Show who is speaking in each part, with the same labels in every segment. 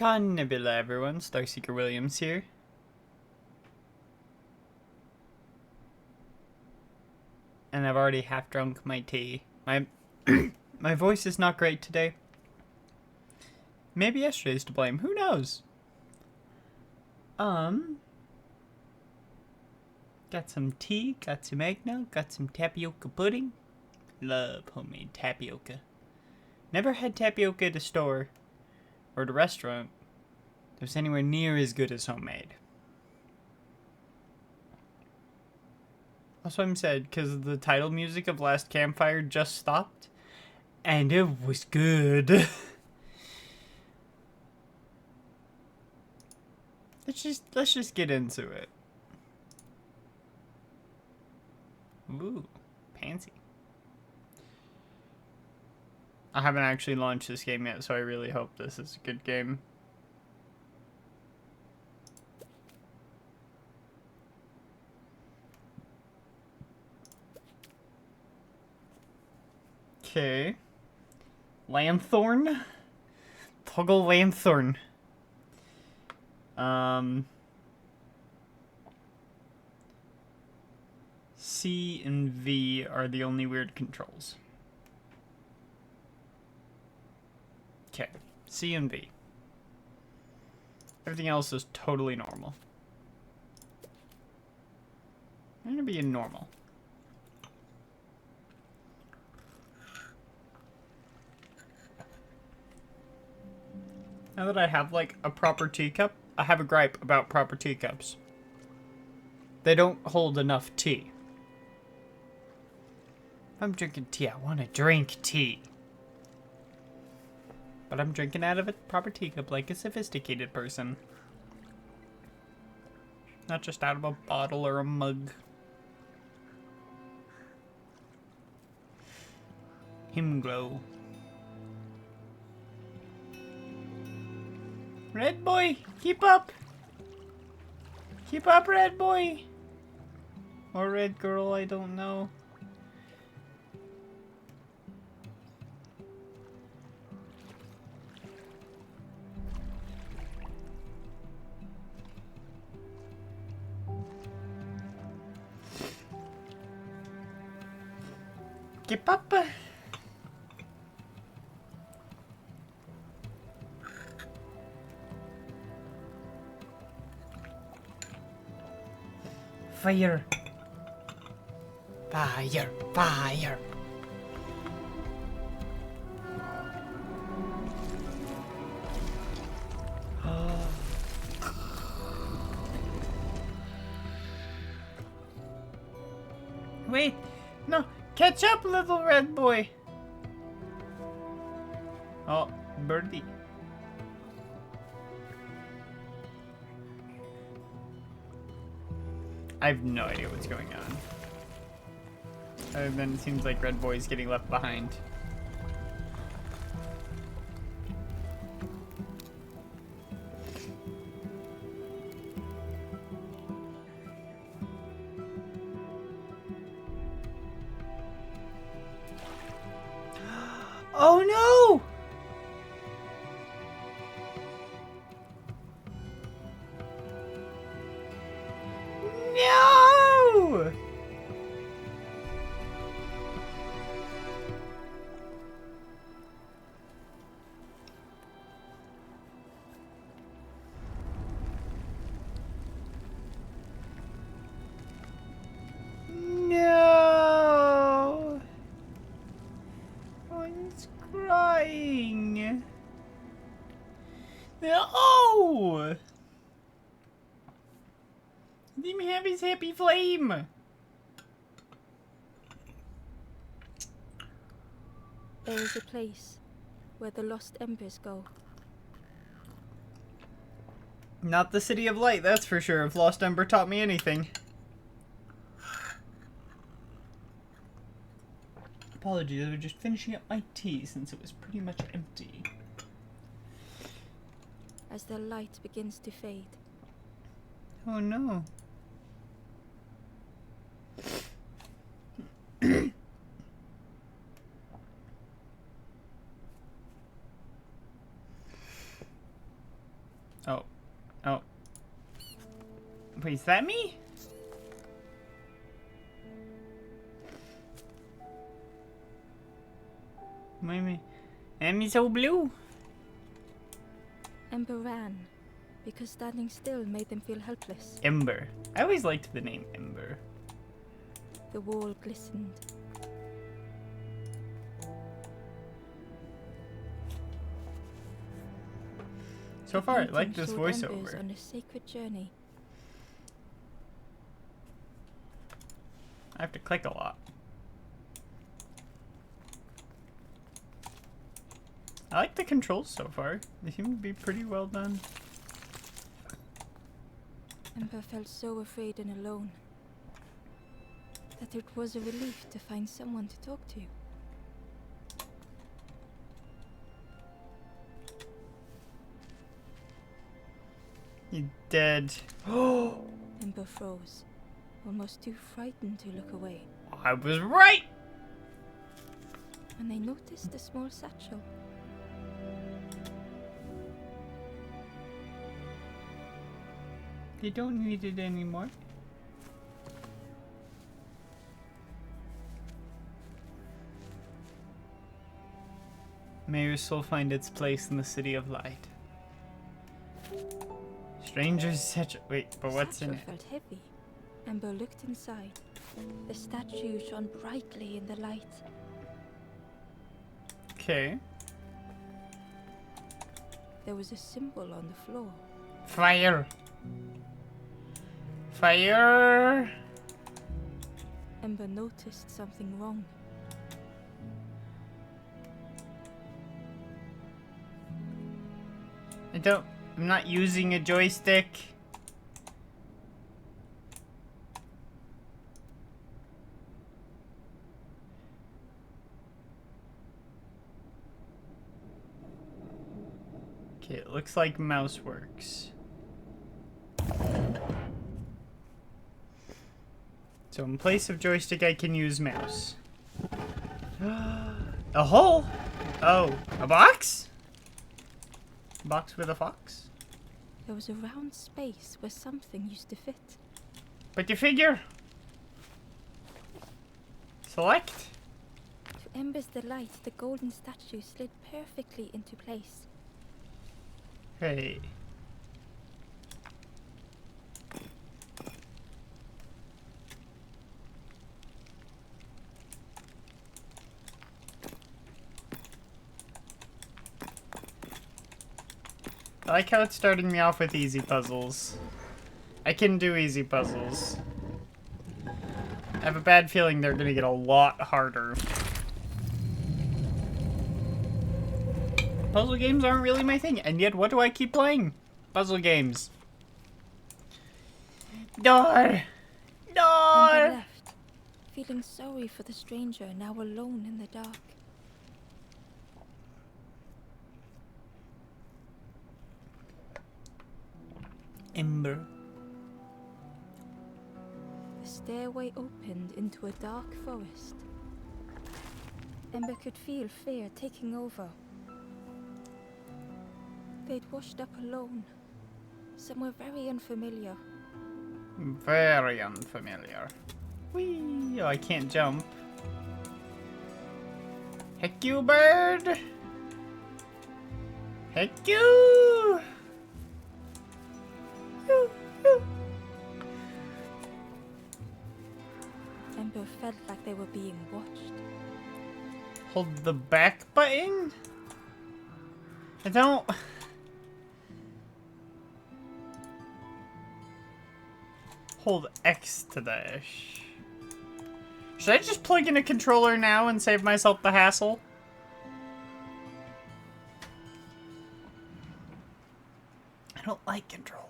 Speaker 1: Connibula, everyone. Starseeker Williams here. And I've already half drunk my tea. My my voice is not great today. Maybe yesterday's to blame. Who knows? Got some tea, got some eggnog, got some tapioca pudding. Love homemade tapioca. Never had tapioca at a store or at a restaurant that was anywhere near as good as homemade. That's what I'm said, because the title music of Last Campfire just stopped, and it was good. Let's just get into it. Ooh, pansy. I haven't actually launched this game yet, so I really hope this is a good game. Okay. Lanthorn? Toggle Lanthorn. C and V are the only weird controls. Okay, C and V. Everything else is totally normal. I'm gonna be in normal. Now that I have, like, a proper teacup, I have a gripe about proper teacups. They don't hold enough tea. If I'm drinking tea, I want to drink tea. But I'm drinking out of a proper teacup like a sophisticated person. Not just out of a bottle or a mug. Himglow. Red boy, keep up! Keep up, red boy! Or red girl, I don't know. Keep up! Fire! Fire! Fire! Wait! No! Catch up, little red boy! Oh, birdie. I have no idea what's going on. Other than it seems like red boy's getting left behind. Oh no! No! No! One's crying. No! Let him have his happy flame.
Speaker 2: There is a place where the lost embers go.
Speaker 1: Not the City of Light, that's for sure, if Lost Ember taught me anything. Apologies, I was just finishing up my tea since it was pretty much empty.
Speaker 2: As their light begins to fade,
Speaker 1: Oh no. Wait, is that me? Wait a minute. Am I so blue?
Speaker 2: Ember ran, because standing still made them feel helpless.
Speaker 1: Ember. I always liked the name Ember.
Speaker 2: The wall glistened.
Speaker 1: So
Speaker 2: The
Speaker 1: far, I
Speaker 2: painting
Speaker 1: like this
Speaker 2: showed embers
Speaker 1: voiceover.
Speaker 2: on a sacred journey.
Speaker 1: I have to click a lot. I like the controls so far. They seem to be pretty well done.
Speaker 2: Ember felt so afraid and alone that it was a relief to find someone to talk to.
Speaker 1: You dead. Oh,
Speaker 2: Ember froze, almost too frightened to look away,
Speaker 1: I was right.
Speaker 2: when they noticed a small satchel.
Speaker 1: You don't need it anymore. May your soul find its place in the city of light. Stranger's satchel. Wait, but what's in
Speaker 2: Satchel
Speaker 1: it?
Speaker 2: felt heavy. Ember looked inside. The statue shone brightly in the light.
Speaker 1: Okay.
Speaker 2: There was a symbol on the floor.
Speaker 1: Fire. Fire.
Speaker 2: Ember noticed something wrong.
Speaker 1: I'm not using a joystick. Okay, it looks like mouse works. So in place of joystick, I can use mouse. A hole? Oh, a box? A box with a fox?
Speaker 2: There was a round space where something used to fit.
Speaker 1: Put your figure. Select.
Speaker 2: To Ember's delight, the golden statue slid perfectly into place.
Speaker 1: Hey. I like how it's starting me off with easy puzzles. I can do easy puzzles. I have a bad feeling they're gonna get a lot harder. Puzzle games aren't really my thing, and yet what do I keep playing? Puzzle games. Door!
Speaker 2: Ember
Speaker 1: Door!
Speaker 2: left, feeling sorry for the stranger now alone in the dark.
Speaker 1: Ember.
Speaker 2: The stairway opened into a dark forest. Ember could feel fear taking over. They'd washed up alone, somewhere very unfamiliar.
Speaker 1: Very unfamiliar. Whee! Oh, I can't jump. Heck you, bird! Heck you!
Speaker 2: Ember felt like they were being watched.
Speaker 1: Hold the back button? I don't... Hold X to dash. Should I just plug in a controller now and save myself the hassle? I don't like controllers.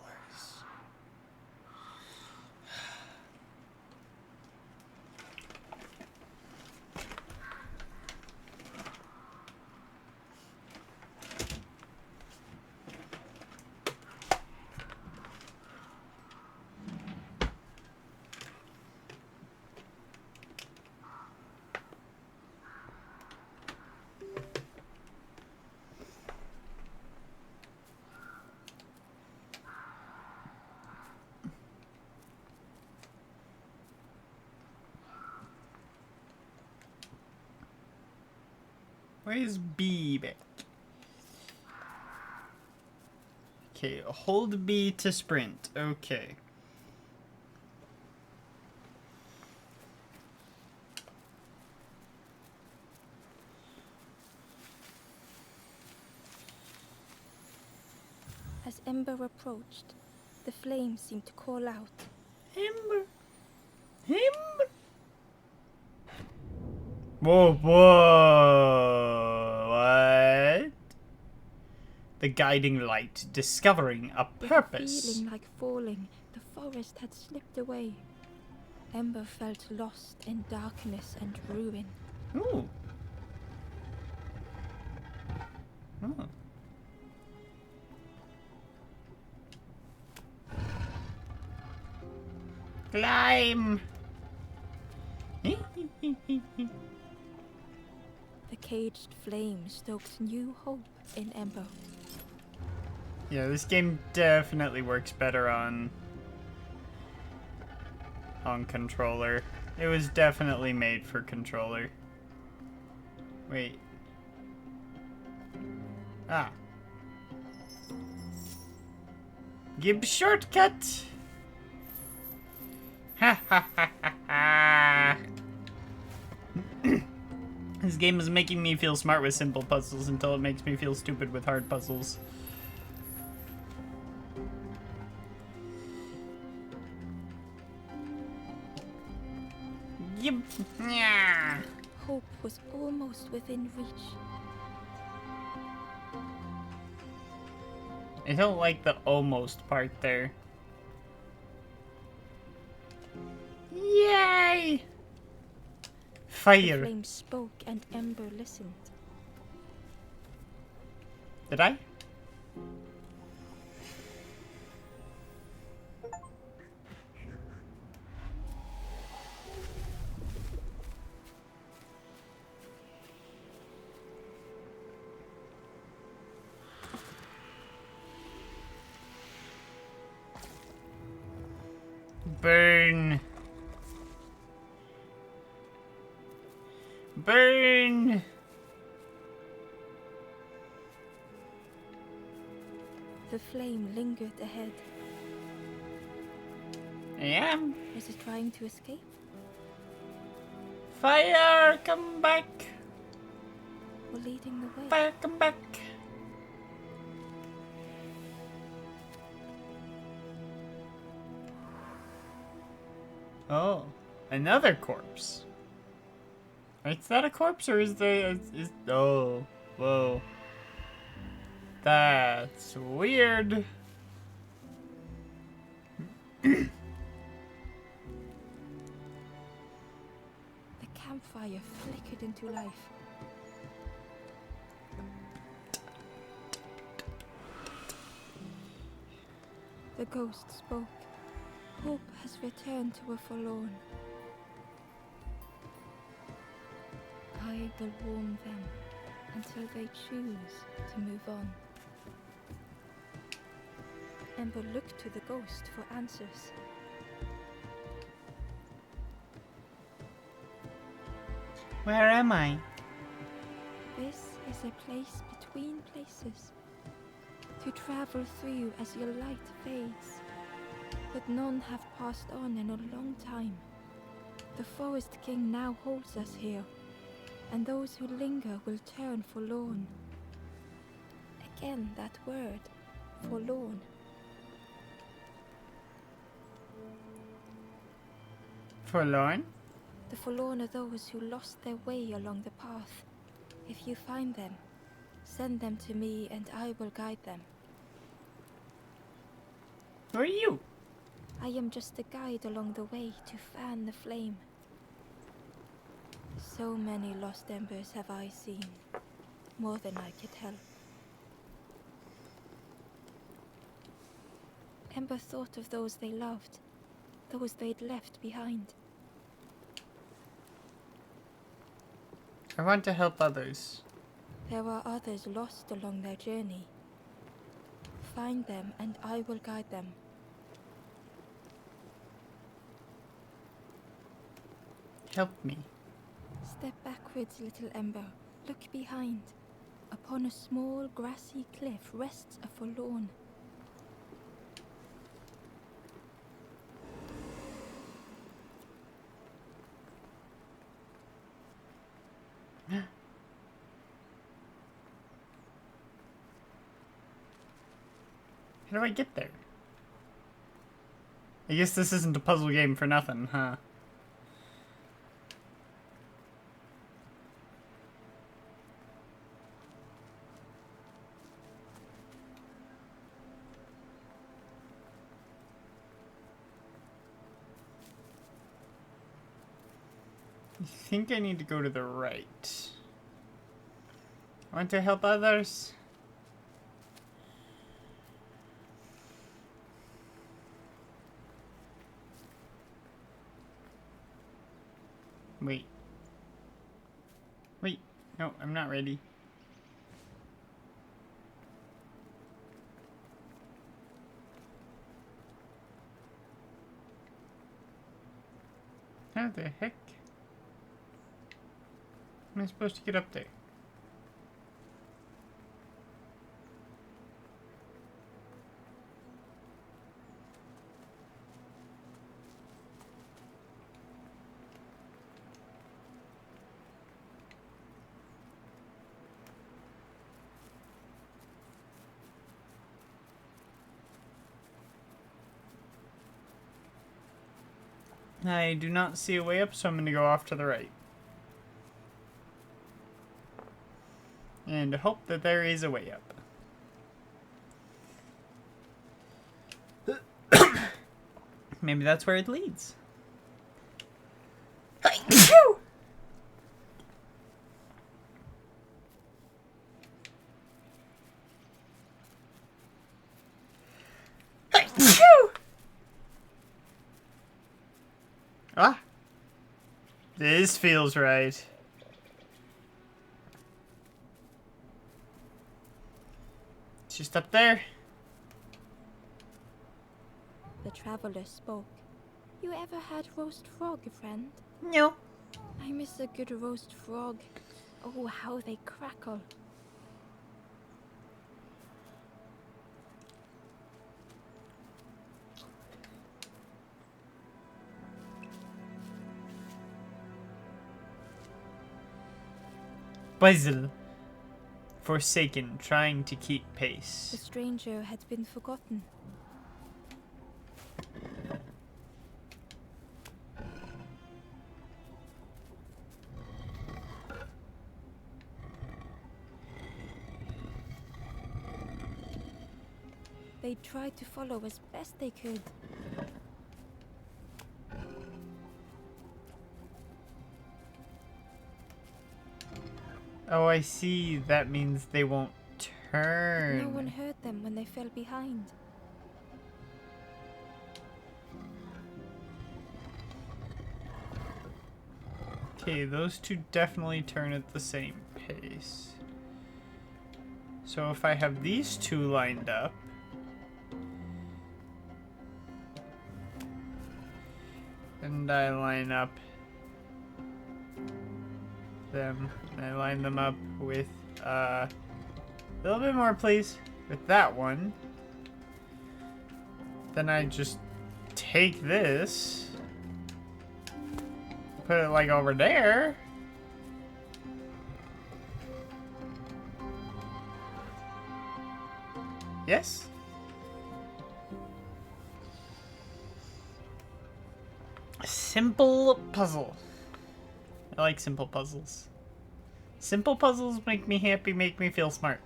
Speaker 1: Where's B back? Okay, hold B to sprint. Okay.
Speaker 2: As Ember approached, the flame seemed to call out.
Speaker 1: Ember. Ember. Whoa, whoa. What? The guiding light, discovering a purpose.
Speaker 2: With a feeling like falling, the forest had slipped away. Ember felt lost in darkness and ruin.
Speaker 1: Ooh. Oh. Climb!
Speaker 2: The caged flame stoked new hope in Ember.
Speaker 1: Yeah, this game definitely works better on controller. It was definitely made for controller. Wait. Ah. Give shortcut! Ha ha ha ha ha! This game is making me feel smart with simple puzzles until it makes me feel stupid with hard puzzles. Yep. Yeah.
Speaker 2: Hope was almost within reach.
Speaker 1: I don't like the almost part there. Yay!
Speaker 2: The
Speaker 1: Fire.
Speaker 2: flame spoke and Ember listened.
Speaker 1: Did I? Burn. Burn.
Speaker 2: The flame lingered ahead.
Speaker 1: I am.
Speaker 2: Was it trying to escape?
Speaker 1: Fire, come back.
Speaker 2: Or leading the way?
Speaker 1: Fire, come back. Oh, another corpse. Is that a corpse or is there? Oh, whoa. That's weird.
Speaker 2: The campfire flickered into life. The ghost spoke. Hope has returned to a forlorn. I will warm them until they choose to move on. Ember looked to the ghost for answers.
Speaker 1: Where am I?
Speaker 2: This is a place between places, to travel through as your light fades. But none have passed on in a long time. The Forest King now holds us here, and those who linger will turn forlorn. Again, that word, forlorn.
Speaker 1: Forlorn?
Speaker 2: The forlorn are those who lost their way along the path. If you find them, send them to me and I will guide them.
Speaker 1: Who are you?
Speaker 2: I am just a guide along the way to fan the flame. So many lost embers have I seen, more than I could help. Ember thought of those they loved, those they'd left behind.
Speaker 1: I want to help others.
Speaker 2: There are others lost along their journey. Find them and I will guide them.
Speaker 1: Help me.
Speaker 2: Step backwards, little Ember. Look behind. Upon a small grassy cliff rests a forlorn.
Speaker 1: How do I get there? I guess this isn't a puzzle game for nothing, huh? I think I need to go to the right. Want to help others? Wait. Wait. No, I'm not ready. How the heck am I supposed to get up there? I do not see a way up, so I'm going to go off to the right. And hope that there is a way up. Maybe that's where it leads. Ah! This feels right. It's just up there.
Speaker 2: The traveler spoke. You ever had roast frog, friend?
Speaker 1: No.
Speaker 2: I miss a good roast frog. Oh, how they crackle.
Speaker 1: Puzzle. Forsaken, trying to keep
Speaker 2: The
Speaker 1: pace.
Speaker 2: stranger had been forgotten. They tried to follow as best they could.
Speaker 1: Oh, I see. That means they won't turn.
Speaker 2: No one heard them when they fell behind.
Speaker 1: Okay, those two definitely turn at the same pace. So if I have these two lined up, and I line up them, and I line them up with a little bit more, please, with that one, then I just take this, put it like over there. Yes? Simple puzzle. I like simple puzzles. Simple puzzles make me happy, make me feel smart.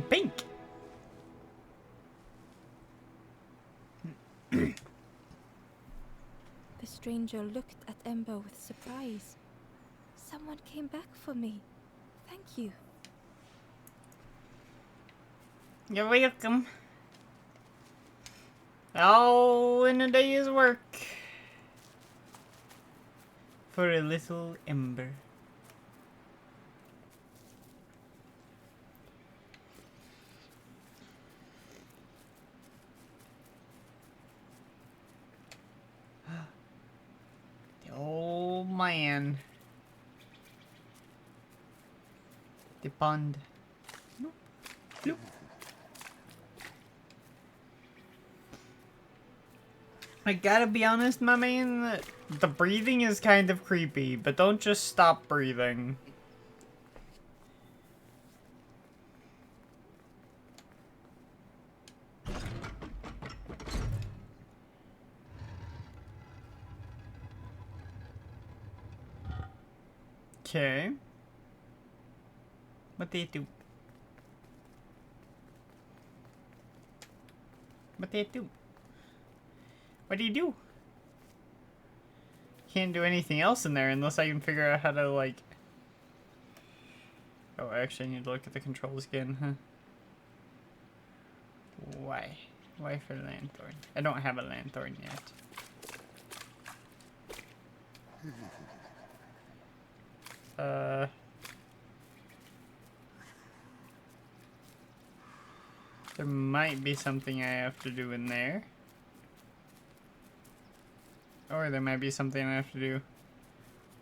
Speaker 1: Pink.
Speaker 2: The stranger looked at Ember with surprise. Someone came back for me. Thank you.
Speaker 1: You're welcome. All in a day's work for a little ember. The old man. The pond. Bloop. Bloop. I gotta be honest, my man, the breathing is kind of creepy, but don't just stop breathing. Okay. What do you do? What do you do? What do you do? Can't do anything else in there unless I can figure out how to, like... Oh, actually, I need to look at the controls again, huh? Why? Why for lanthorn? I don't have a lanthorn yet. There might be something I have to do in there. Or there might be something I have to do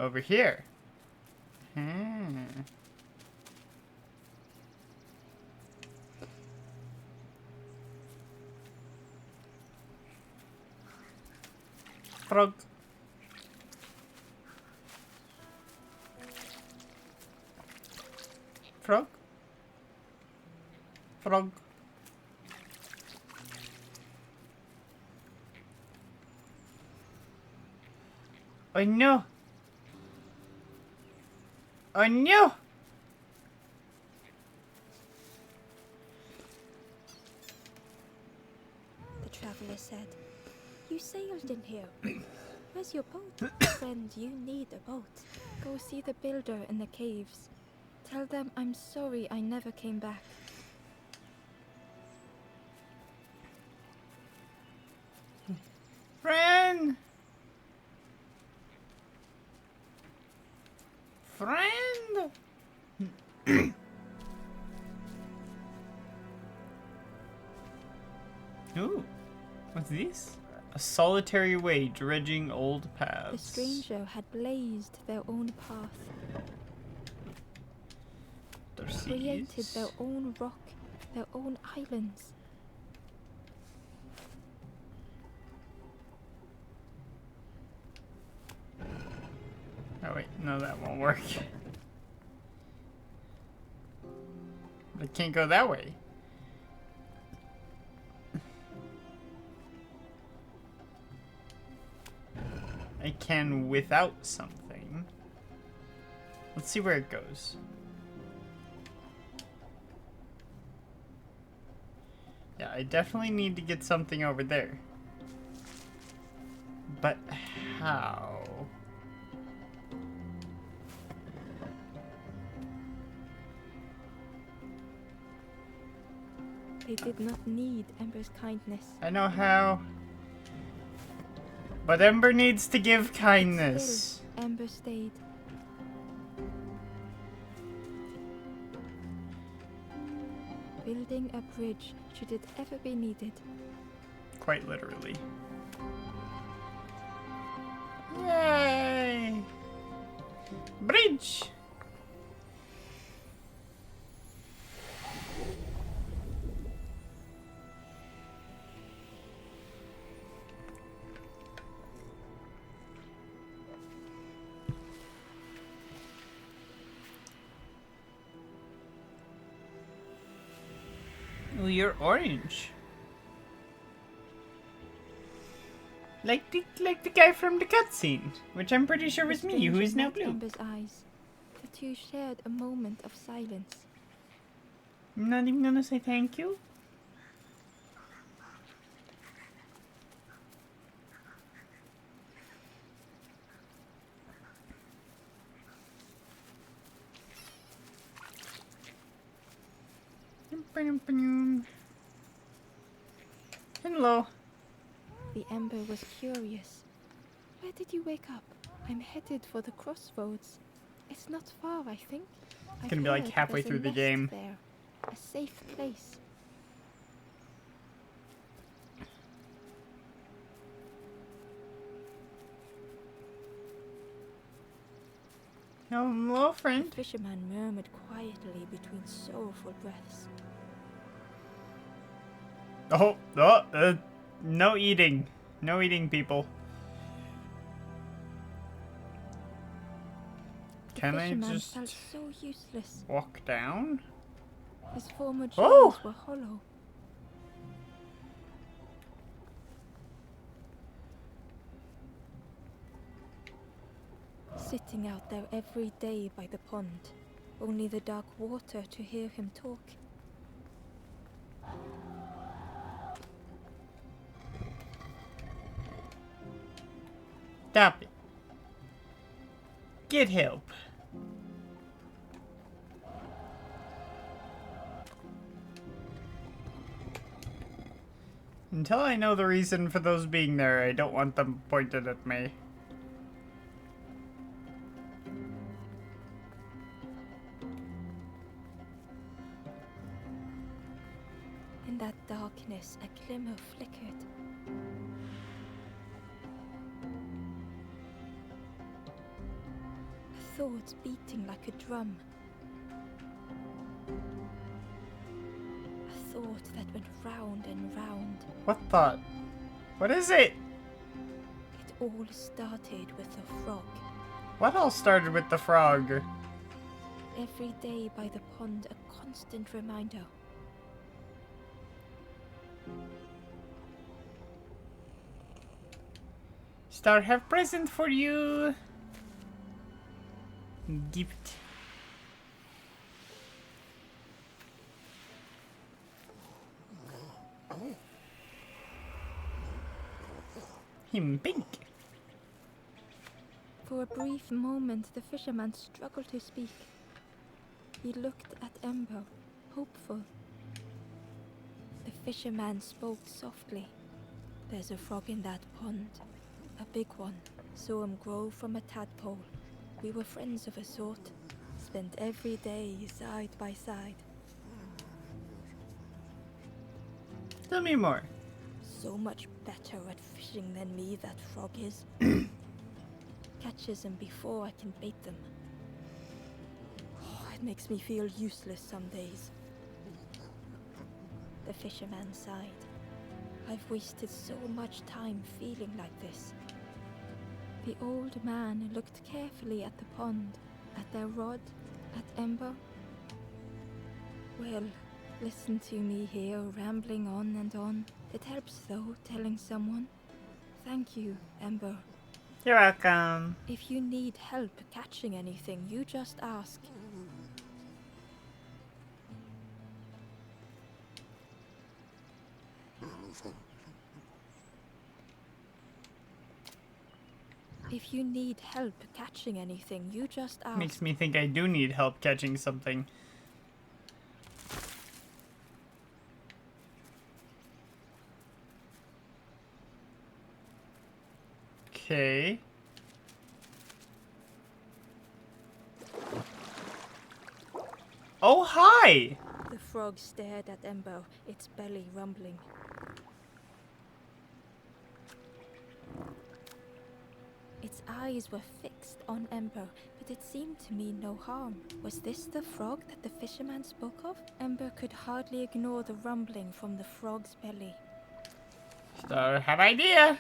Speaker 1: over here. Frog. Frog. Frog. Oh no! Oh no!
Speaker 2: The traveler said, "You sailed in here. Where's your boat? Friend, you need a boat. Go see the builder in the caves. Tell them I'm sorry I never came back."
Speaker 1: Friend! Friend! Ooh, what's this? A solitary way dredging old
Speaker 2: The
Speaker 1: paths.
Speaker 2: stranger had blazed their own path, created their own rock, their own islands.
Speaker 1: Oh wait, no, that won't work. I can't go that way. I can without something. Let's see where it goes. Yeah, I definitely need to get something over there. But how?
Speaker 2: They did not need Ember's kindness.
Speaker 1: I know how. But Ember needs to give kindness.
Speaker 2: Still, Ember stayed. Building a bridge should it ever be needed.
Speaker 1: Quite literally. Yay! Bridge! Oh, you're orange. Like the guy from the cutscene, which I'm pretty sure was me, who is now blue.
Speaker 2: Ember's eyes. The two shared a moment of silence.
Speaker 1: I'm not even gonna say thank you. Hello.
Speaker 2: The ember was curious. Where did you wake up? I'm headed for the crossroads. It's not far, I think.
Speaker 1: It's gonna be like halfway through the game.
Speaker 2: There, a safe place.
Speaker 1: Hello, friend.
Speaker 2: The fisherman murmured quietly between sorrowful breaths.
Speaker 1: No eating. No eating, people. Can I just
Speaker 2: felt so useless.
Speaker 1: walk down?
Speaker 2: His former joys
Speaker 1: Oh!
Speaker 2: were hollow. Sitting out there every day by the pond, only the dark water to hear him talk.
Speaker 1: Stop it. Get help. Until I know the reason for those being there, I don't want them pointed at me.
Speaker 2: In that darkness, a glimmer flickered. A thought beating like a drum. A thought that went round and round.
Speaker 1: What thought? What is it?
Speaker 2: It all started with a frog.
Speaker 1: What all started with the frog?
Speaker 2: Every day by the pond, a constant reminder.
Speaker 1: Star have present for you. Gift. Him pink.
Speaker 2: For a brief moment, the fisherman struggled to speak. He looked at Ember, hopeful. The fisherman spoke softly. There's a frog in that pond. A big one. Saw him grow from a tadpole. We were friends of a sort. Spent every day side by side.
Speaker 1: Tell me more.
Speaker 2: So much better at fishing than me, that frog is. Catches them before I can bait them. Oh, it makes me feel useless some days. The fisherman sighed. I've wasted so much time feeling like this. The old man looked carefully at the pond, at their rod, at Ember. Well, listen to me here, rambling on and on. It helps, though, telling someone. Thank you, Ember.
Speaker 1: You're welcome.
Speaker 2: If you need help catching anything, you just ask. If you need help catching anything, you just ask.
Speaker 1: Makes me think I do need help catching something. Okay. Oh, hi!
Speaker 2: The frog stared at Ember, its belly rumbling. Its eyes were fixed on Ember, but it seemed to mean no harm. Was this the frog that the fisherman spoke of? Ember could hardly ignore the rumbling from the frog's belly.
Speaker 1: So, have idea.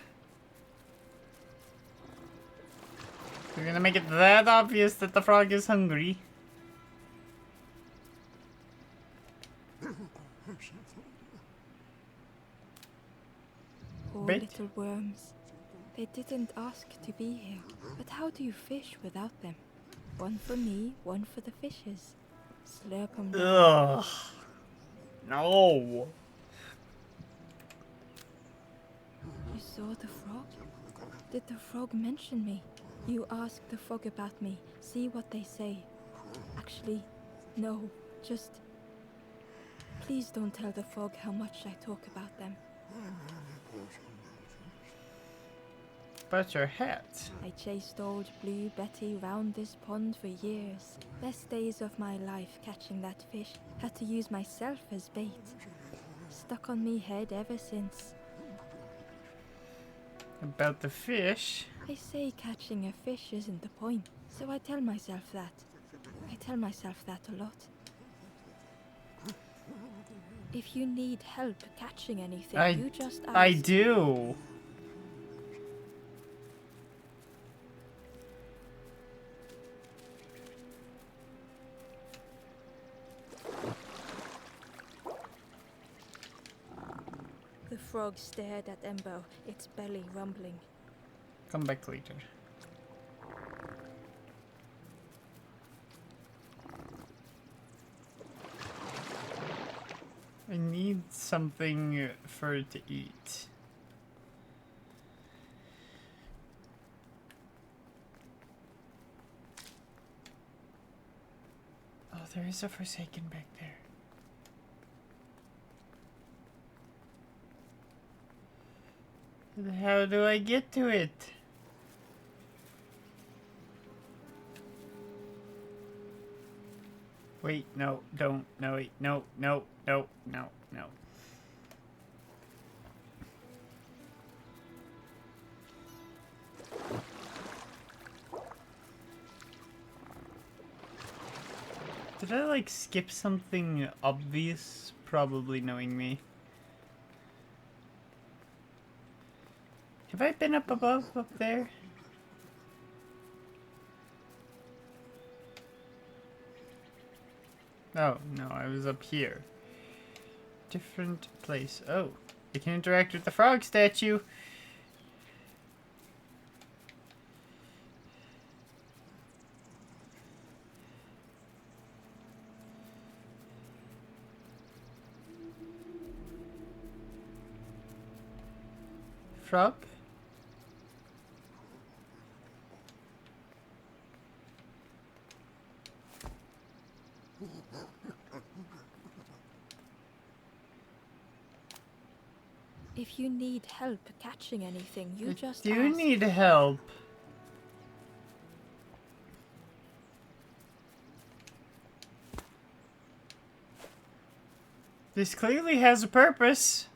Speaker 1: We're gonna make it that obvious that the frog is hungry.
Speaker 2: Poor
Speaker 1: Bait.
Speaker 2: little worms. They didn't ask to be here. But how do you fish without them? One for me, one for the fishes. Slurp 'em down.
Speaker 1: Ugh. No.
Speaker 2: You saw the frog? Did the frog mention me? You ask the frog about me. See what they say. Actually, no. Just... Please don't tell the frog how much I talk about them.
Speaker 1: But your hat.
Speaker 2: I chased old Blue Betty round this pond for years. Best days of my life catching that fish. Had to use myself as bait. Stuck on me head ever since.
Speaker 1: About the fish.
Speaker 2: They say catching a fish isn't the point, so I tell myself that. I tell myself that a lot. If you need help catching anything, you just ask.
Speaker 1: I do.
Speaker 2: The frog stared at Ember, its belly rumbling.
Speaker 1: Come back later. I need something for it to eat. Oh, there is a Forsaken back there. How do I get to it? Wait, no, don't, no, wait, no, no, no, no, no. Did I, like, skip something obvious? Probably, knowing me. Have I been up above, up there? Oh, no, I was up here. Different place. Oh, I can interact with the frog statue. Frog?
Speaker 2: If you need help catching anything, you just
Speaker 1: Do
Speaker 2: ask.
Speaker 1: you need help? This clearly has a purpose.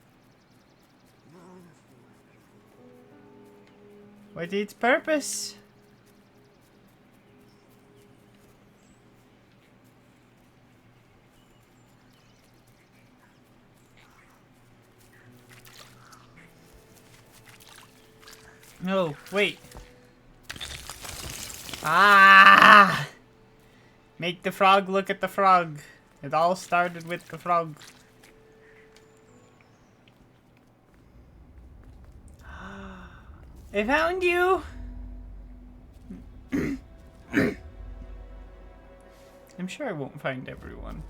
Speaker 1: What's its purpose? No, wait. Ah! Make the frog look at the frog. It all started with the frog. I found you! I'm sure I won't find everyone.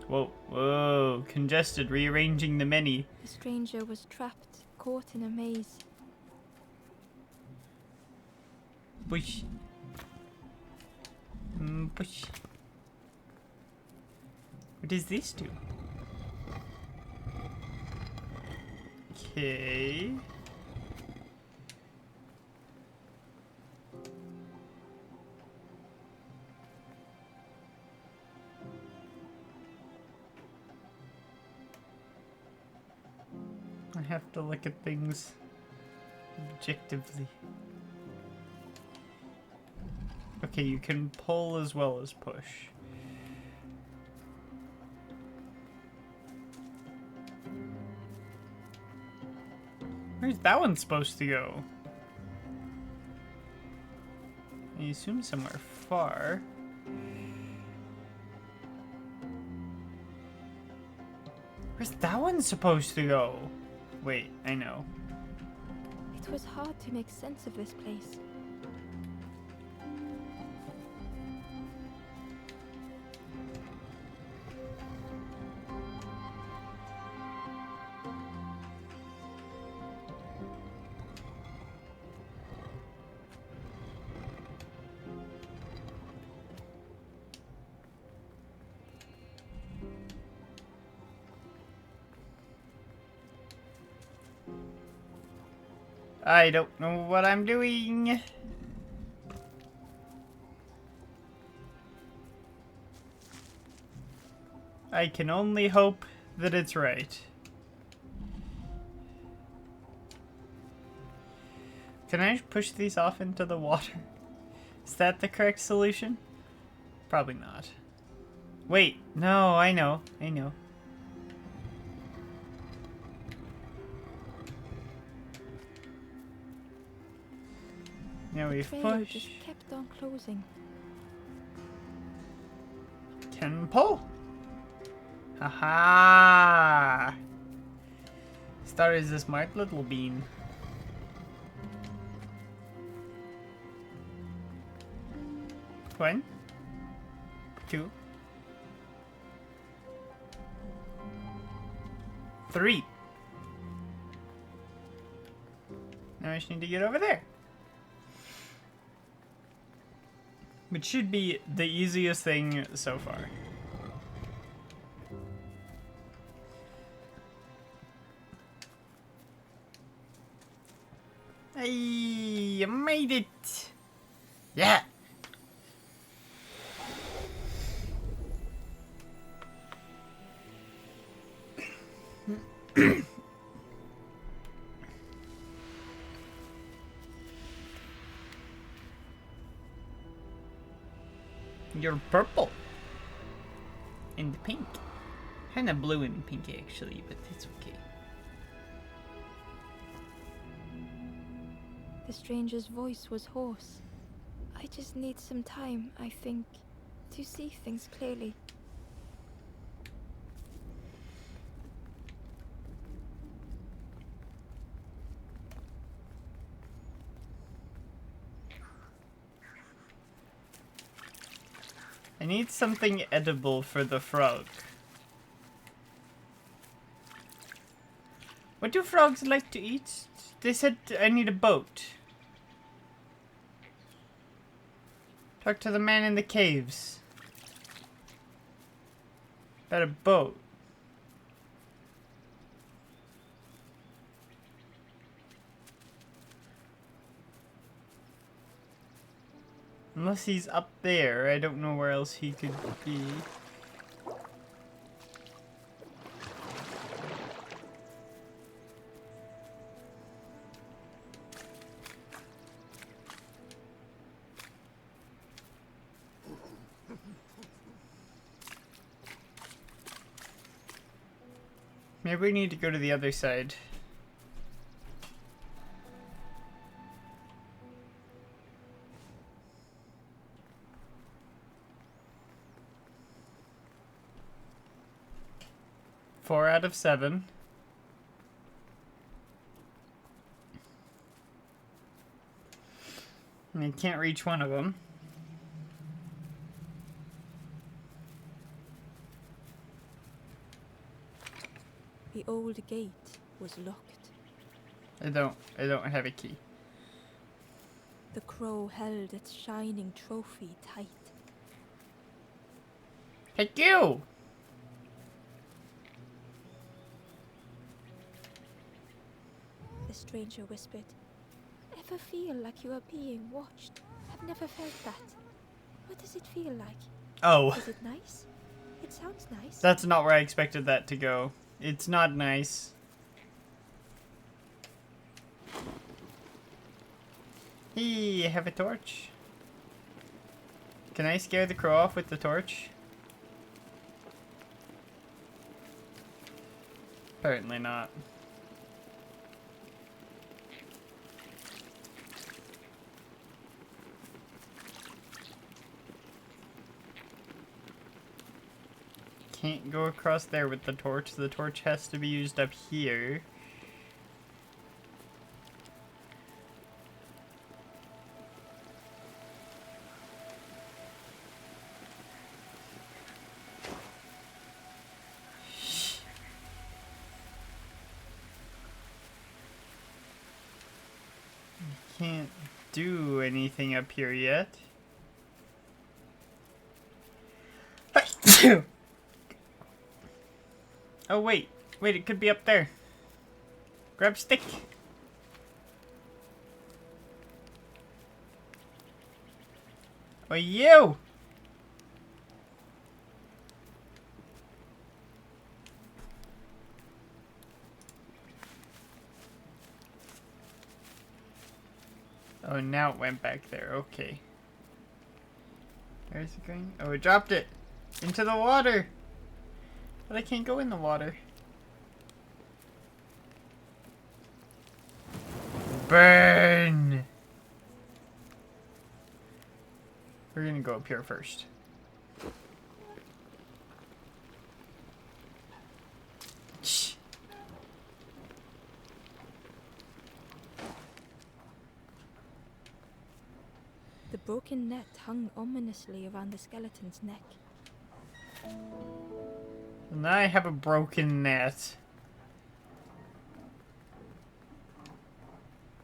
Speaker 1: Whoa, whoa, congested, rearranging the many.
Speaker 2: The stranger was trapped, caught in a maze.
Speaker 1: Push. Push. What does this do? Okay. I have to look at things objectively. Okay, you can pull as well as push. Where's that one supposed to go? I assume somewhere far. Where's that one supposed to go? Wait, I know.
Speaker 2: It was hard to make sense of this place.
Speaker 1: I don't know what I'm doing. I can only hope that it's right. Can I push these off into the water? Is that the correct solution? Probably not. Wait, no, I know. Now we
Speaker 2: Trail
Speaker 1: push.
Speaker 2: just kept on closing.
Speaker 1: Can pull. Haha. Star is a smart little bean. One, two, three. Now I just need to get over there. Which should be the easiest thing so far. Hey, I made it! Yeah! You're purple. And pink. Kinda blue and pink actually, but it's okay.
Speaker 2: The stranger's voice was hoarse. I just need some time, I think, to see things clearly.
Speaker 1: I need something edible for the frog. What do frogs like to eat? They said I need a boat. Talk to the man in the caves. About a boat. Unless he's up there, I don't know where else he could be. Maybe we need to go to the other side. Four out of 7. And I can't reach one of them.
Speaker 2: The old gate was locked.
Speaker 1: I don't have a key.
Speaker 2: The crow held its shining trophy tight.
Speaker 1: Thank you!
Speaker 2: The stranger whispered, "Ever feel like you are being watched? I've never felt that. What does it feel like?
Speaker 1: Oh,
Speaker 2: Is it nice? It sounds nice."
Speaker 1: that's not where I expected that to go. It's not nice. Hey, I have a torch. Can I scare the crow off with the torch? Apparently not. Can't go across there with the torch. The torch has to be used up here. Can't do anything up here yet. Oh, wait, it could be up there. Grab stick. For you! Oh, now it went back there. Okay. Where's it going? Oh, it dropped it! Into the water! But I can't go in the water. Burn! We're gonna go up here first. Shh.
Speaker 2: The broken net hung ominously around the skeleton's neck.
Speaker 1: Now I have a broken net.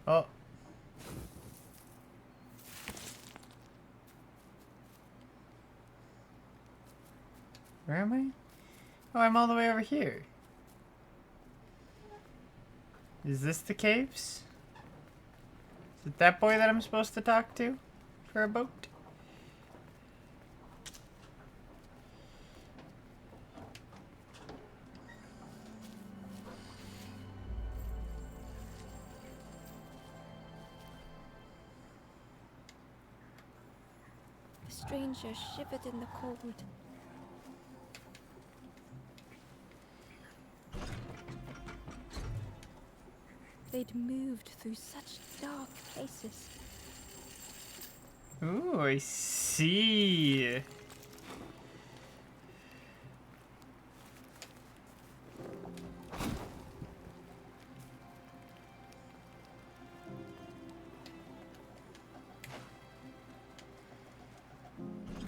Speaker 1: Oh. Where am I? Oh, I'm all the way over here. Is this the caves? Is it that boy that I'm supposed to talk to for a boat?
Speaker 2: The stranger shivered in the cold. They'd moved through such dark places.
Speaker 1: Ooh, I see.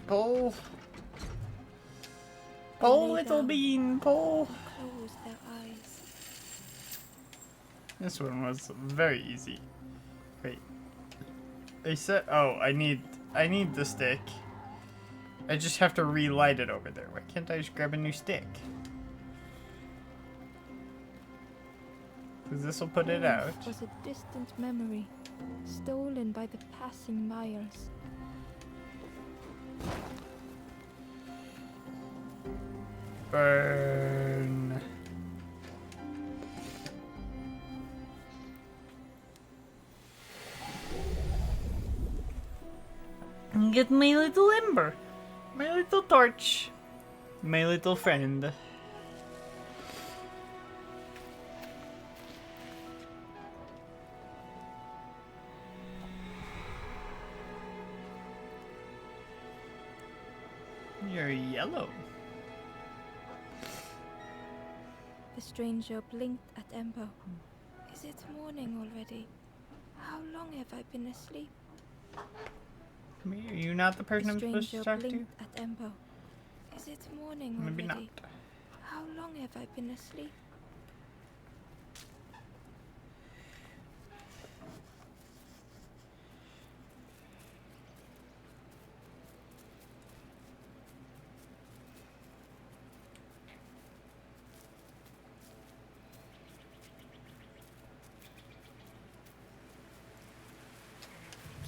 Speaker 1: Pull. Pull,
Speaker 2: lay
Speaker 1: little
Speaker 2: down
Speaker 1: bean, pull.
Speaker 2: and closed their eyes.
Speaker 1: This one was very easy. Wait. They said, oh, I need the stick. I just have to relight it over there. Why can't I just grab a new stick? Because this will put it out.
Speaker 2: Warmth was a distant memory, stolen by the passing miles.
Speaker 1: Burn. Get my little ember. My little torch. My little friend. You're yellow.
Speaker 2: The stranger blinked at Ember. Is it morning already? How long have I been asleep?
Speaker 1: Are you not the person
Speaker 2: The
Speaker 1: I'm supposed to
Speaker 2: stranger
Speaker 1: talk to?
Speaker 2: blinked at Ember. Is it morning
Speaker 1: Maybe not.
Speaker 2: already? How long have I been asleep?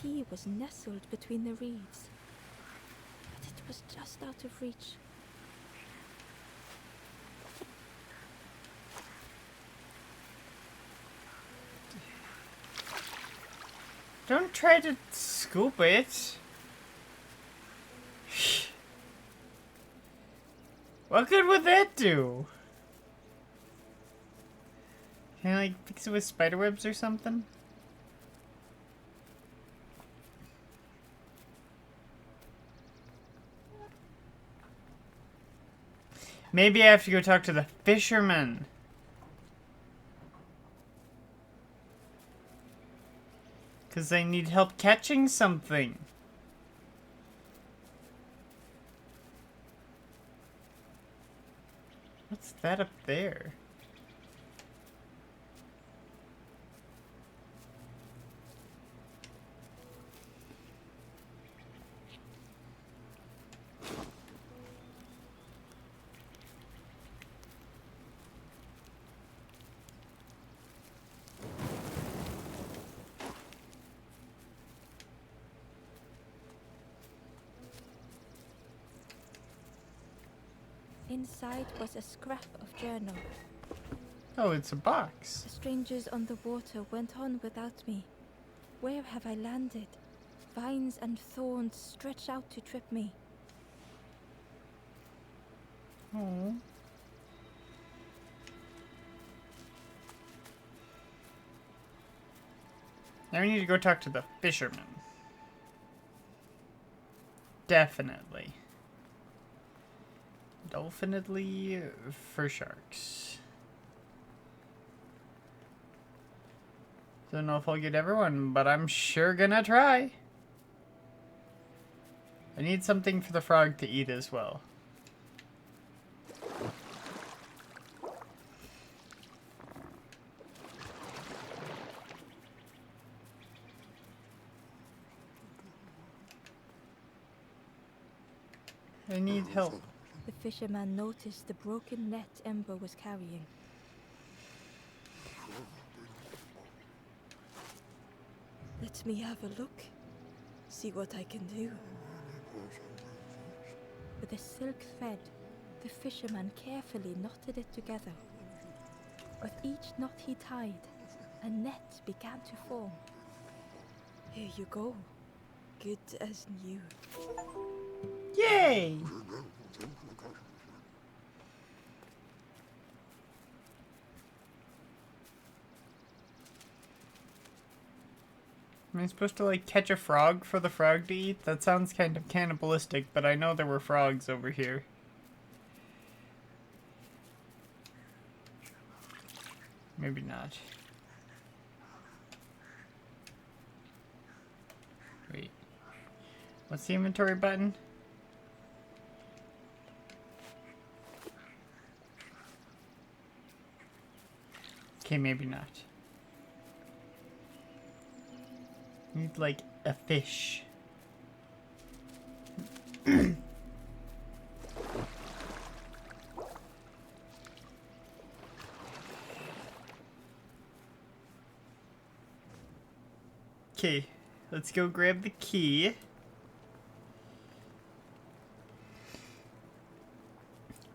Speaker 2: He was nestled between the reeds, but it was just out of reach.
Speaker 1: Don't try to scoop it. What good would that do? Can I like fix it with spider webs or something? Maybe I have to go talk to the fisherman. Because I need help catching something. What's that up there?
Speaker 2: Inside was a scrap of journal.
Speaker 1: Oh, it's a box.
Speaker 2: The strangers on the water went on without me. Where have I landed? Vines and thorns stretch out to trip me.
Speaker 1: Oh. Now we need to go talk to the fisherman. Definitely. Dolphinedly for sharks. Don't know if I'll get everyone, but I'm sure gonna try. I need something for the frog to eat as well. I need help.
Speaker 2: The fisherman noticed the broken net Ember was carrying. Let me have a look. See what I can do. With a silk thread, the fisherman carefully knotted it together. With each knot he tied, a net began to form. Here you go. Good as new.
Speaker 1: Yay! Am I supposed to, like, catch a frog for the frog to eat? That sounds kind of cannibalistic, but I know there were frogs over here. Maybe not. Wait. What's the inventory button? Okay, maybe not. Need, like, a fish. Okay, let's go grab the key.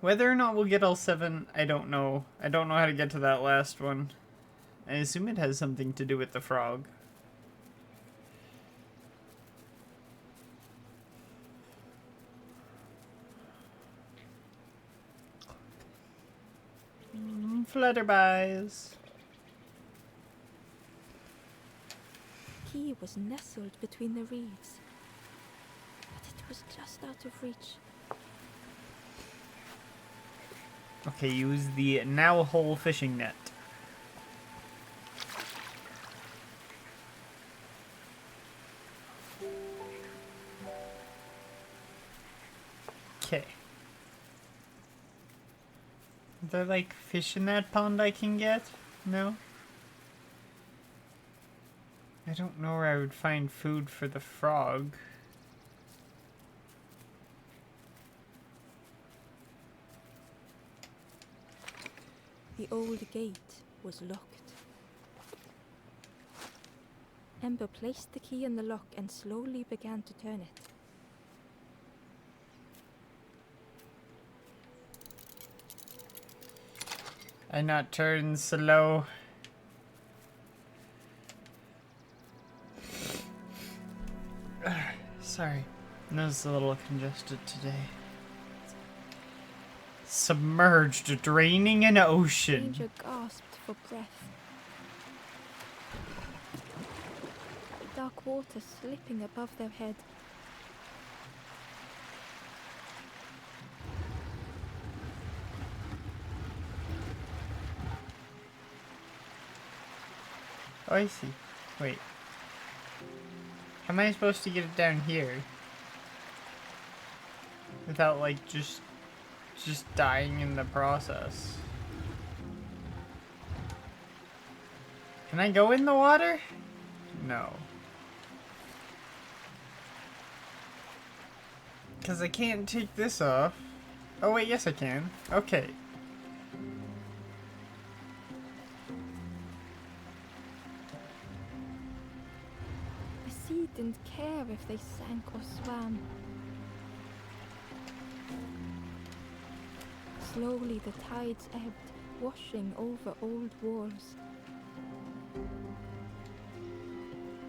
Speaker 1: Whether or not we'll get all 7, I don't know. I don't know how to get to that last one. I assume it has something to do with the frog. Flutterbys.
Speaker 2: The key was nestled between the reeds, but it was just out of reach.
Speaker 1: Okay, use the now whole fishing net. Okay. Are there like fish in that pond I can get? No? I don't know where I would find food for the frog.
Speaker 2: The old gate was locked. Ember placed the key in the lock and slowly began to turn it.
Speaker 1: I not turn slow. Sorry, nose a little congested today. Submerged, draining an ocean.
Speaker 2: Ranger gasped for breath. Dark water slipping above their head.
Speaker 1: Oh, I see. Wait. How am I supposed to get it down here? Without, like, just dying in the process. Can I go in the water? No. Because I can't take this off. Oh, wait, yes I can. Okay.
Speaker 2: The sea didn't care if they sank or swam. Slowly the tides ebbed, washing over old walls.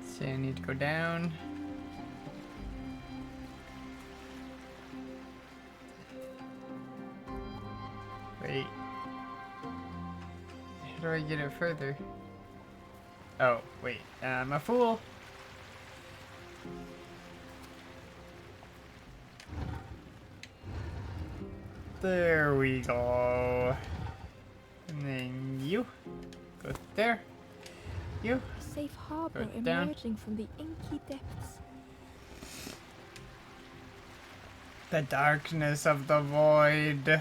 Speaker 1: So I need to go down. Wait. How do I get it further? Oh, wait. I'm a fool. There we go. And then you. Go there. You.
Speaker 2: A safe harbor
Speaker 1: Go down.
Speaker 2: emerging from the inky depths.
Speaker 1: The darkness of the void.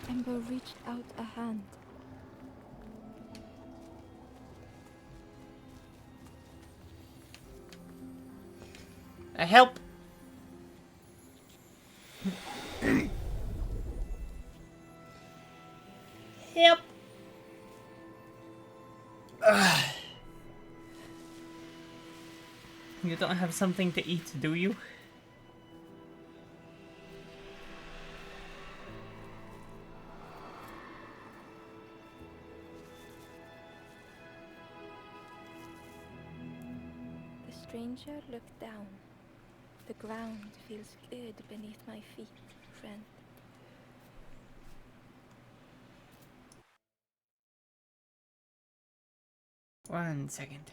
Speaker 2: Ember reached out a hand.
Speaker 1: Help! Help! Ugh. You don't have something to eat, do you?
Speaker 2: The stranger looked down. The ground feels good beneath my feet, friend.
Speaker 1: One second.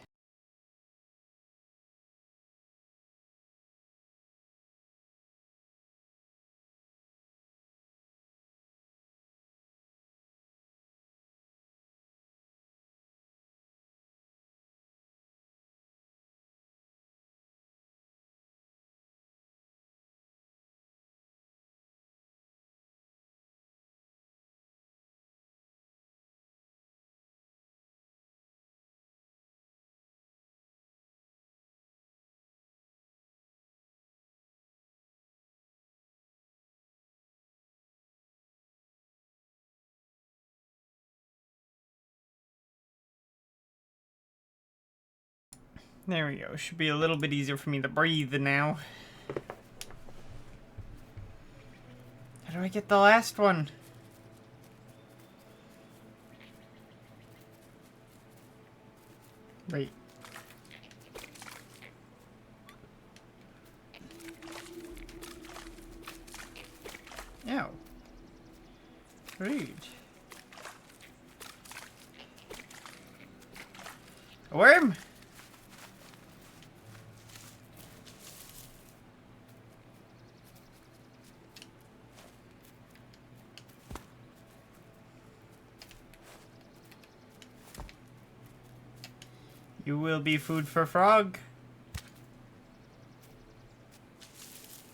Speaker 1: There we go. Should be a little bit easier for me to breathe now. How do I get the last one? Wait. Ow. Rude. A worm? You will be food for frog.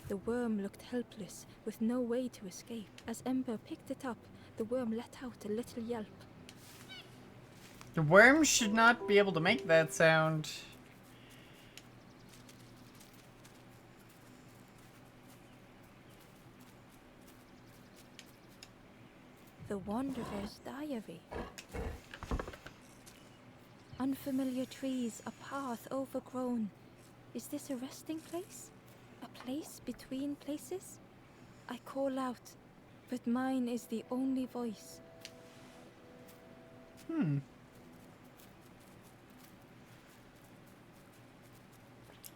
Speaker 2: The worm looked helpless, with no way to escape. As Ember picked it up, the worm let out a little yelp.
Speaker 1: The worm should not be able to make that sound.
Speaker 2: The Wanderer's Diary. Unfamiliar trees, a path overgrown. Is this a resting place? A place between places? I call out, but mine is the only voice.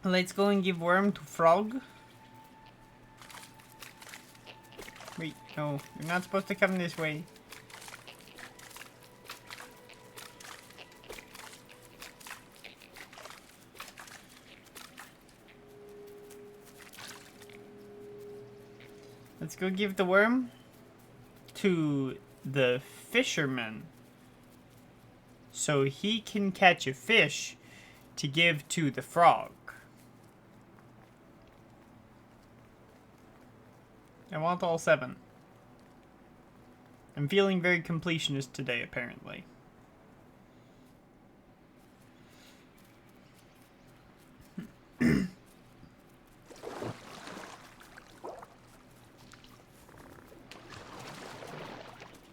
Speaker 1: Let's go and give worm to frog. Wait, no, you're not supposed to come this way. Let's go give the worm to the fisherman so he can catch a fish to give to the frog. I want all 7. I'm feeling very completionist today, apparently.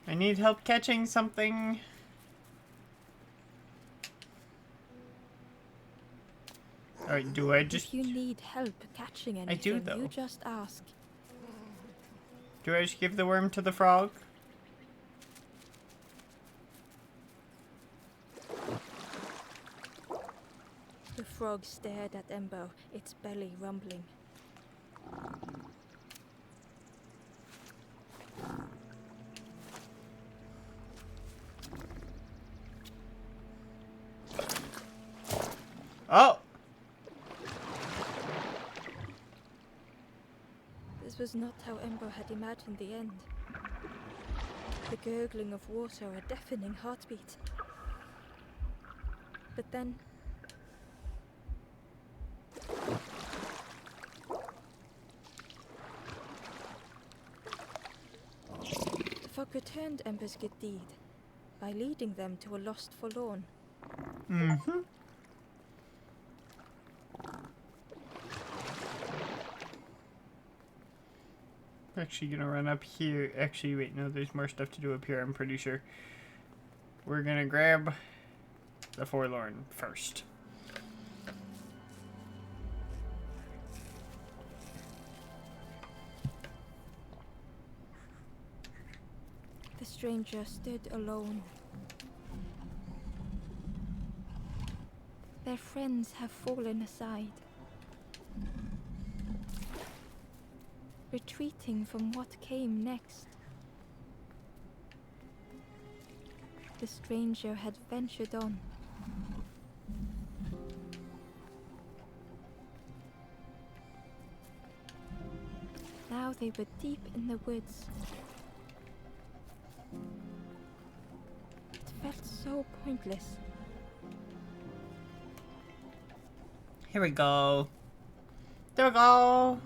Speaker 1: I need help catching something. Oh, Wait, do I just...
Speaker 2: If you need help catching
Speaker 1: I do,
Speaker 2: anything,
Speaker 1: though.
Speaker 2: you just ask.
Speaker 1: Do I just give the worm to the frog?
Speaker 2: The frog stared at Ember, its belly rumbling.
Speaker 1: Oh!
Speaker 2: This was not how Ember had imagined the end. The gurgling of water, a deafening heartbeat. But then... the frog returned Ember's good deed by leading them to a lost forlorn.
Speaker 1: Mm-hmm. Actually gonna run up here. Actually, wait, no, there's more stuff to do up here, I'm pretty sure. We're gonna grab the forlorn first.
Speaker 2: The stranger stood alone. Their friends have fallen aside, retreating from what came next. The stranger had ventured on. Now they were deep in the woods. It felt so pointless.
Speaker 1: Here we go. There we go.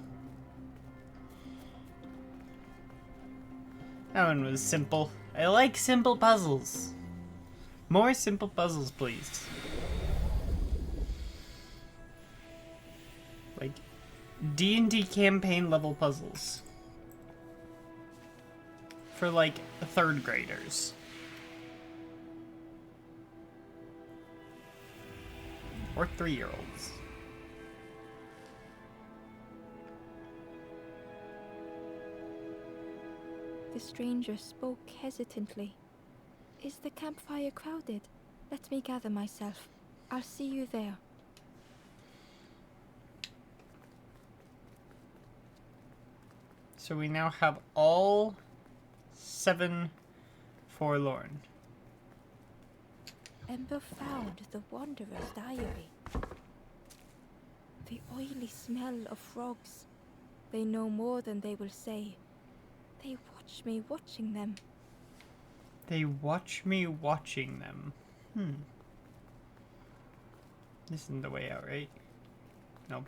Speaker 1: That one was simple. I like simple puzzles. More simple puzzles, please. Like D&D campaign level puzzles. For like 3rd graders. Or 3-year-olds.
Speaker 2: The stranger spoke hesitantly. Is the campfire crowded? Let me gather myself. I'll see you there.
Speaker 1: So we now have all 7 forlorn.
Speaker 2: Ember found the Wanderer's diary. The oily smell of frogs. They know more than they will say. They watch me watching them.
Speaker 1: They watch me watching them. This isn't the way out, right? Nope.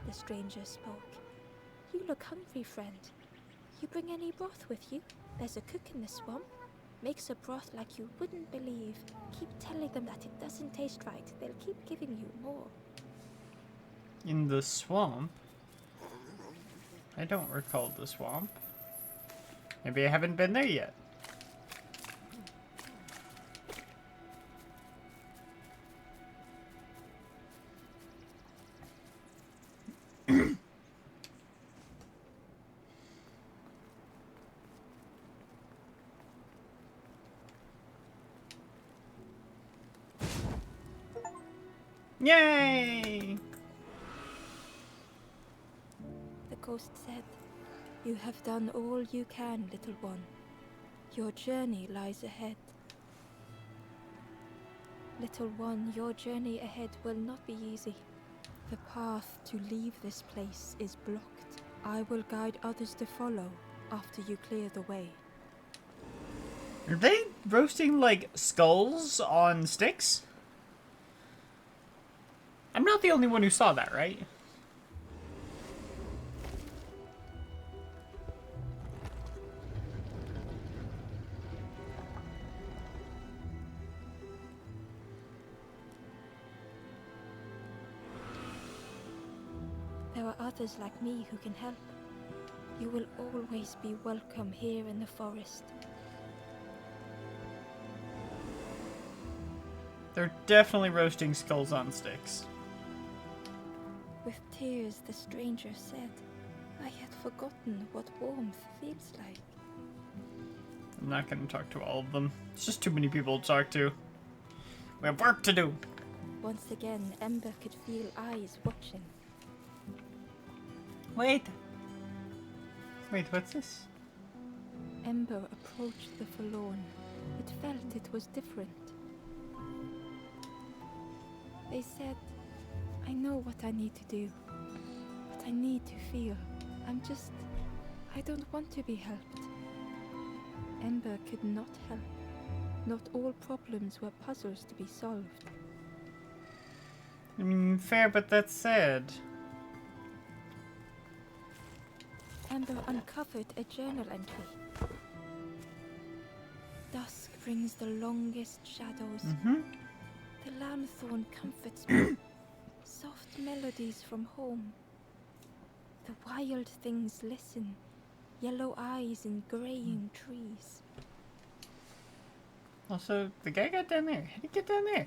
Speaker 2: The stranger spoke. You look hungry, friend. You bring any broth with you? There's a cook in the swamp. Makes a broth like you wouldn't believe. Keep telling them that it doesn't taste right. They'll keep giving you more.
Speaker 1: In the swamp? I don't recall the swamp. Maybe I haven't been there yet. Yay!
Speaker 2: The ghost said, You have done all you can, little one. Your journey lies ahead. Little one, your journey ahead will not be easy. The path to leave this place is blocked. I will guide others to follow after you clear the way.
Speaker 1: Are they roasting, like, skulls on sticks? I'm not the only one who saw that, right?
Speaker 2: There are are others like me who can help. You will always be welcome here in the forest.
Speaker 1: They're definitely roasting skulls on sticks.
Speaker 2: With tears, the stranger said, I had forgotten what warmth feels like.
Speaker 1: I'm not going to talk to all of them. It's just too many people to talk to. We have work to do.
Speaker 2: Once again, Ember could feel eyes watching.
Speaker 1: Wait, what's this?
Speaker 2: Ember approached the forlorn. It felt it was different. They said, I know what I need to do. What I need to feel. I don't want to be helped. Ember could not help. Not all problems were puzzles to be solved.
Speaker 1: I mean, fair, but that's sad.
Speaker 2: Ember uncovered a journal entry. Dusk brings the longest shadows. The lanthorn comforts me. Soft melodies from home. The wild things listen. Yellow eyes in graying trees.
Speaker 1: Also, the guy got down there. How did he get down there?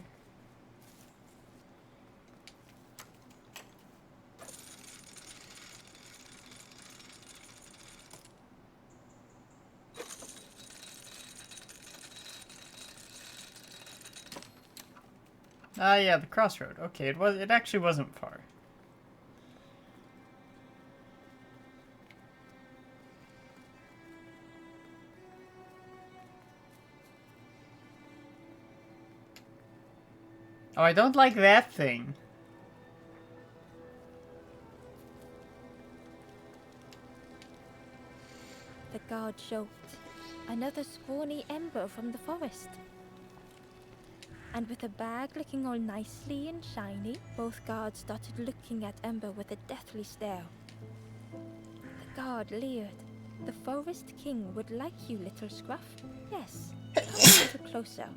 Speaker 1: Ah, yeah, the crossroad. Okay, it actually wasn't far. Oh, I don't like that thing.
Speaker 2: The guard joked. Another scrawny Ember from the forest. And with a bag looking all nicely and shiny, both guards started looking at Ember with a deathly stare. The guard leered. The Forest King would like you, little scruff. Yes, come a little closer.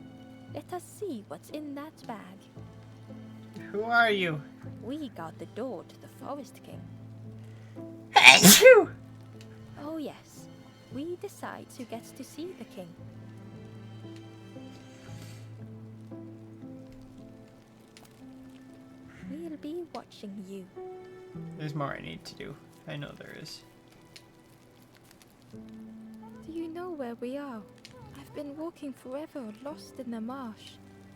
Speaker 2: Let us see what's in that bag.
Speaker 1: Who are you?
Speaker 2: We guard the door to the Forest King.
Speaker 1: Achoo!
Speaker 2: Oh yes, we decide who gets to see the king. We'll be watching you.
Speaker 1: There's more I need to do. I know there is.
Speaker 2: Do you know where we are? I've been walking forever, lost in the marsh.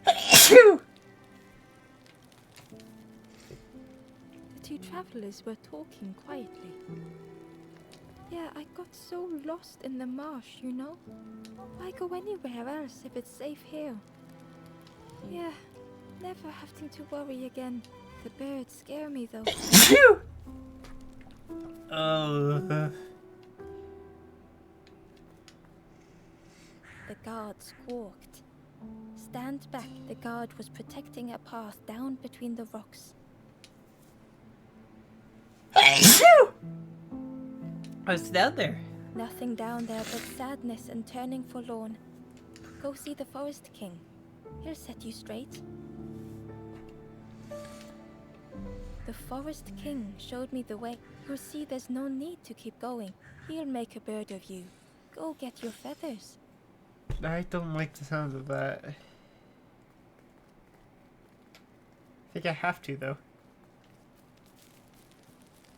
Speaker 1: Achoo!
Speaker 2: The two travelers were talking quietly. Yeah, I got so lost in the marsh, you know? Why go anywhere else if it's safe here? Yeah, never having to worry again. The birds scare me though.
Speaker 1: Achoo! Oh.
Speaker 2: The guard squawked. Stand back, the guard was protecting a path down between the rocks.
Speaker 1: Achoo! What's down there?
Speaker 2: Nothing down there but sadness and turning forlorn. Go see the Forest King. He'll set you straight. The Forest King showed me the way. You'll see there's no need to keep going. He'll make a bird of you. Go get your feathers.
Speaker 1: I don't like the sound of that. I think I have to, though.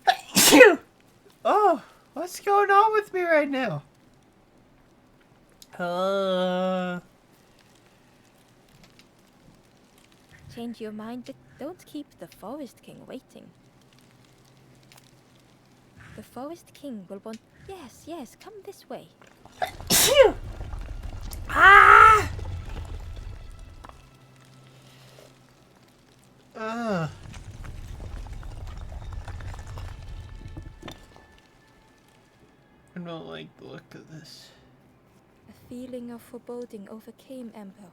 Speaker 1: Achoo! Oh, what's going on with me right now?
Speaker 2: Change your mind, but don't keep the Forest King waiting. The Forest King will want... Yes, come this way.
Speaker 1: Achoo! Ah! I don't like the look of this.
Speaker 2: A feeling of foreboding overcame Ember.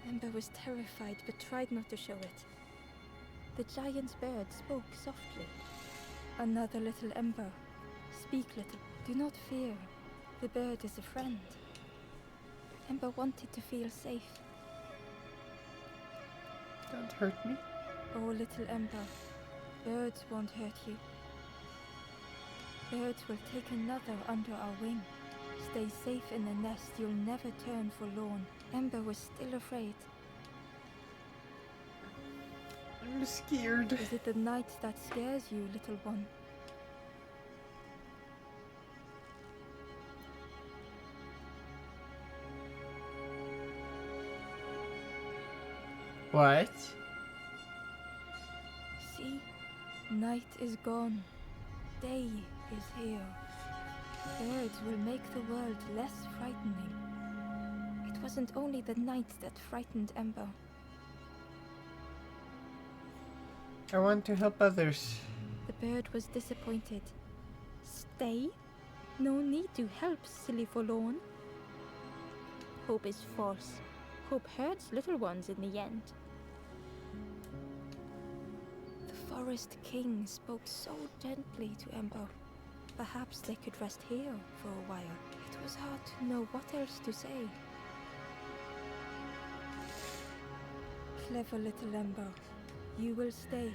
Speaker 2: Ember was terrified but tried not to show it. The giant bird spoke softly. Another little Ember. Speak, little. Do not fear. The bird is a friend. Ember wanted to feel safe.
Speaker 1: Don't hurt me.
Speaker 2: Oh, little Ember, birds won't hurt you. Birds will take another under our wing. Stay safe in the nest, you'll never turn forlorn. Ember was still afraid.
Speaker 1: I'm scared.
Speaker 2: Is it the night that scares you, little one?
Speaker 1: What?
Speaker 2: See, night is gone. Day is here. Birds will make the world less frightening. It wasn't only the night that frightened Ember.
Speaker 1: I want to help others.
Speaker 2: The bird was disappointed. Stay? No need to help, silly forlorn. Hope is false. Hope hurts little ones in the end. The Forest King spoke so gently to Ember. Perhaps they could rest here for a while. It was hard to know what else to say. Clever little Ember, you will stay.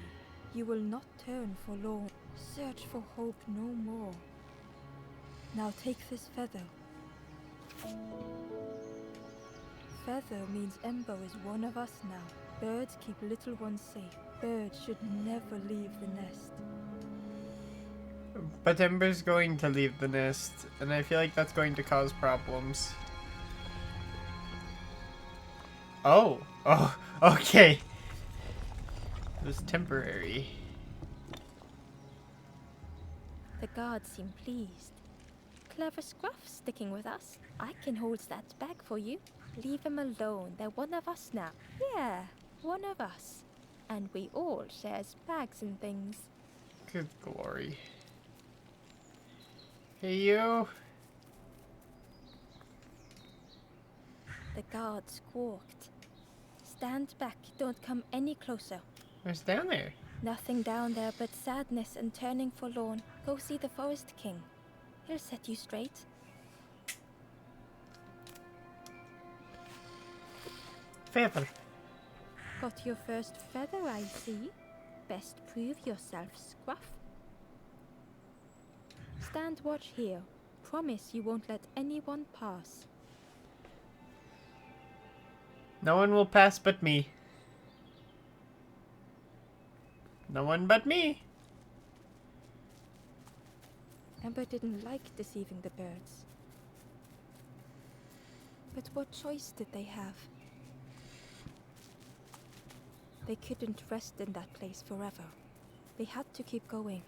Speaker 2: You will not turn forlorn. Search for hope no more. Now take this feather. Feather means Ember is one of us now. Birds keep little ones safe. Birds should never leave the nest.
Speaker 1: But Ember's going to leave the nest, and I feel like that's going to cause problems. Oh, okay. It was temporary.
Speaker 2: The guards seem pleased. Clever Scruff sticking with us. I can hold that bag for you. Leave him alone. They're one of us now. Yeah, one of us. And we all shares bags and things.
Speaker 1: Good glory. Hey, you.
Speaker 2: The guard squawked. Stand back. Don't come any closer.
Speaker 1: What's down there?
Speaker 2: Nothing down there but sadness and turning forlorn. Go see the Forest King. He'll set you straight.
Speaker 1: Feather.
Speaker 2: Got your first feather, I see. Best prove yourself, Scruff. Stand watch here. Promise you won't let anyone pass.
Speaker 1: No one will pass but me. No one but me.
Speaker 2: Ember didn't like deceiving the birds. But what choice did they have? They couldn't rest in that place forever. They had to keep going.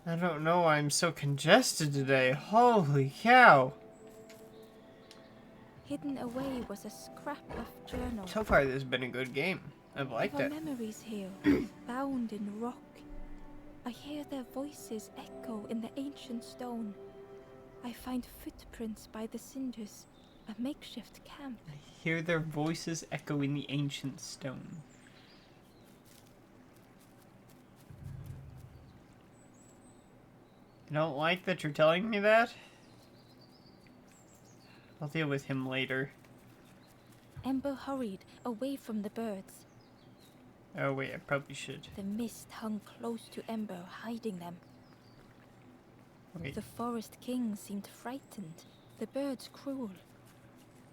Speaker 1: I don't know why I'm so congested today. Holy cow.
Speaker 2: Hidden away was a scrap of journal.
Speaker 1: So far, this has been a good game. I've liked
Speaker 2: There
Speaker 1: it.
Speaker 2: are memories here, bound in rock. I hear their voices echo in the ancient stone. I find footprints by the cinders, a makeshift camp.
Speaker 1: I hear their voices echo in the ancient stone. I don't like that you're telling me that. I'll deal with him later.
Speaker 2: Ember hurried away from the birds.
Speaker 1: Oh wait, I probably should.
Speaker 2: The mist hung close to Ember, hiding them.
Speaker 1: Wait.
Speaker 2: The Forest King seemed frightened, the birds cruel.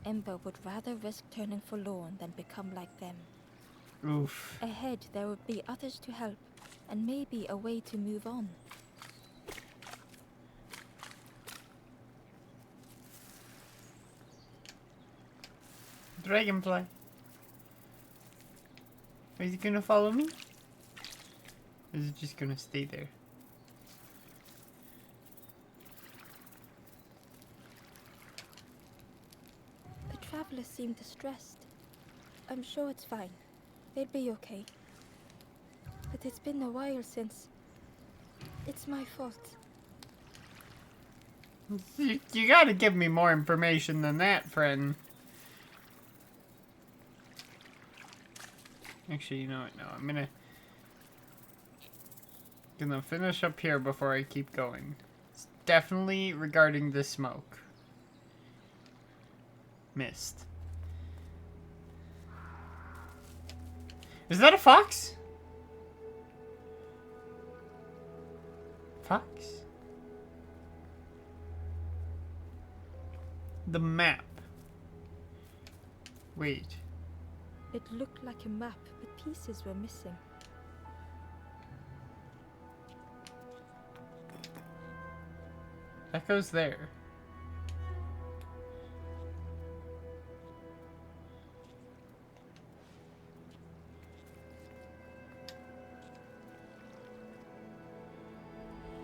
Speaker 2: Ember would rather risk turning forlorn than become like them.
Speaker 1: Oof.
Speaker 2: Ahead there would be others to help, and maybe a way to move on.
Speaker 1: Dragonfly. Is it gonna follow me? Or is it just gonna stay there?
Speaker 2: travelers seem distressed. I'm sure it's fine. They'll be okay. But it's been a while since... It's my fault.
Speaker 1: You gotta give me more information than that, friend. Actually, you know what? No, I'm gonna finish up here before I keep going. It's definitely regarding the smoke. Mist. Is that a fox? Fox? The map. Wait.
Speaker 2: It looked like a map, but pieces were missing.
Speaker 1: That goes there.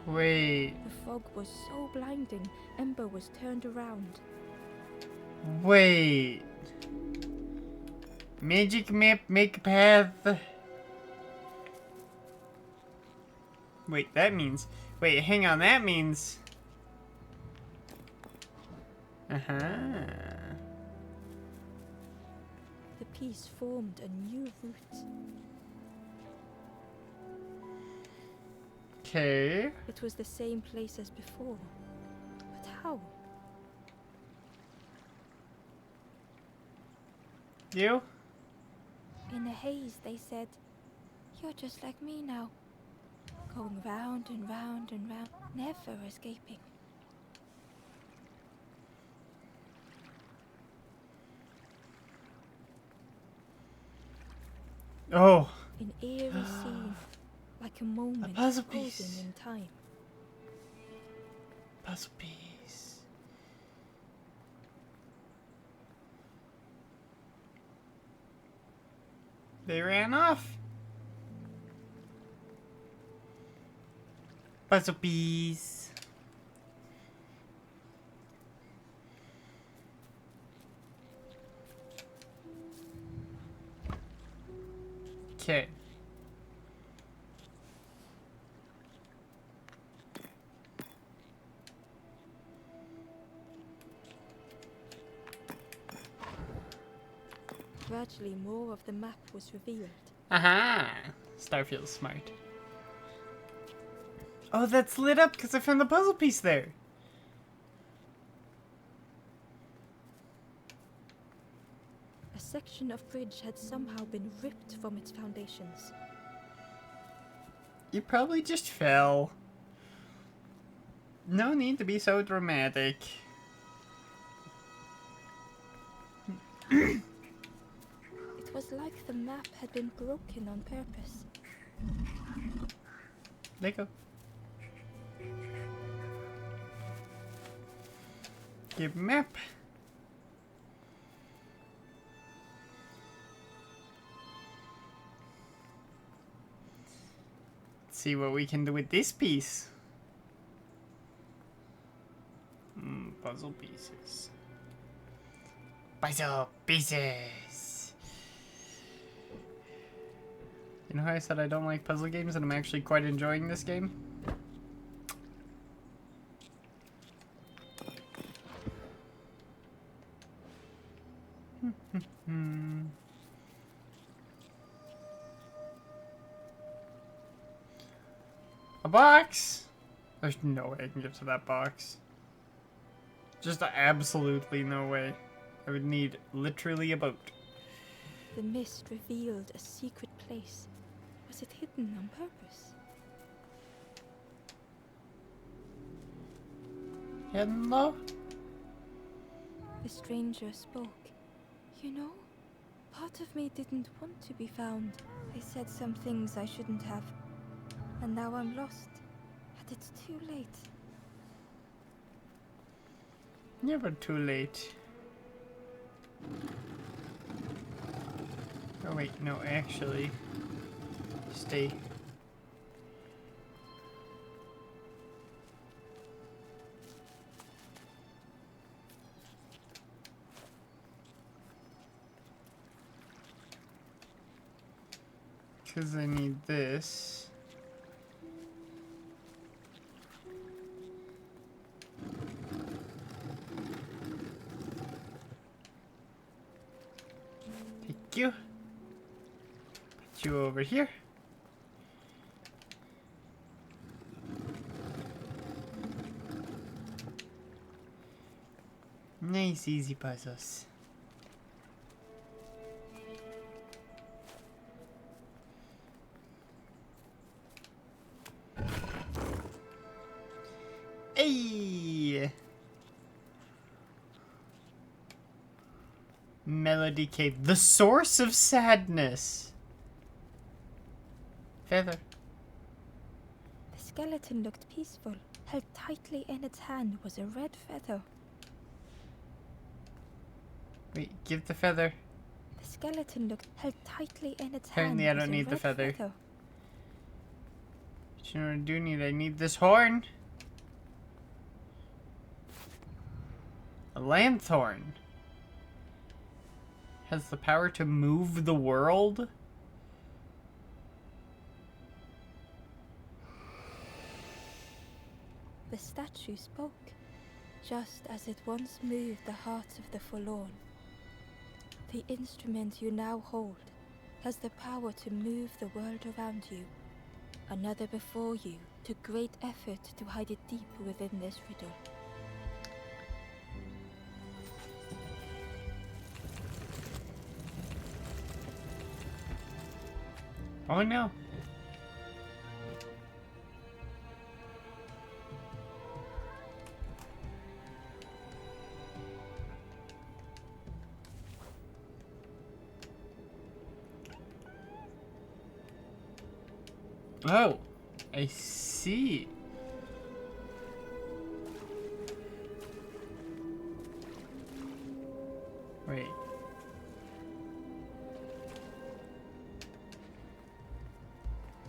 Speaker 1: Wait.
Speaker 2: The fog was so blinding, Ember was turned around.
Speaker 1: Wait. Magic map, make path. Wait, that means... Wait, hang on, that means... Uh-huh.
Speaker 2: The piece formed a new route.
Speaker 1: Okay.
Speaker 2: It was the same place as before. But how?
Speaker 1: You?
Speaker 2: In a haze, they said, "You're just like me now. Going round and round and round, never escaping."
Speaker 1: Oh.
Speaker 2: An eerie scene, like a moment
Speaker 1: puzzle
Speaker 2: frozen
Speaker 1: piece.
Speaker 2: in time.
Speaker 1: Puzzle piece. They ran off. Puzzle piece. Okay.
Speaker 2: Gradually, more of the map was revealed.
Speaker 1: Aha! Starfield's smart. Oh, that's lit up because I found the puzzle piece there.
Speaker 2: A section of bridge had somehow been ripped from its foundations.
Speaker 1: You probably just fell. No need to be so dramatic.
Speaker 2: It was like the map had been broken on purpose.
Speaker 1: There you go. Give map. Let's see what we can do with this piece. Puzzle pieces. Puzzle pieces. You know how I said I don't like puzzle games and I'm actually quite enjoying this game? A box? There's no way I can get to that box. Just absolutely no way. I would need literally a boat.
Speaker 2: The mist revealed a secret place. Was it hidden on purpose?
Speaker 1: Hello?
Speaker 2: The stranger spoke. You know, part of me didn't want to be found. I said some things I shouldn't have. And now I'm lost. And it's too late.
Speaker 1: Never too late. Oh wait, no, actually. Stay. Because I need this. Thank you. Put you over here. Nice, easy puzzles. Hey! Melody Cave. The source of sadness. Feather.
Speaker 2: The skeleton looked peaceful. Held tightly in its hand was a red feather.
Speaker 1: Wait, give the feather.
Speaker 2: The skeleton looked held tightly in its
Speaker 1: Apparently
Speaker 2: hand.
Speaker 1: I don't
Speaker 2: was a
Speaker 1: need the
Speaker 2: red
Speaker 1: feather. But you know what I do need? I need this horn. A lanthorn. Has the power to move the world?
Speaker 2: The statue spoke, just as it once moved the hearts of the forlorn. The instrument you now hold has the power to move the world around you. Another before you took great effort to hide it deep within this riddle.
Speaker 1: Oh no. Oh, I see. Wait.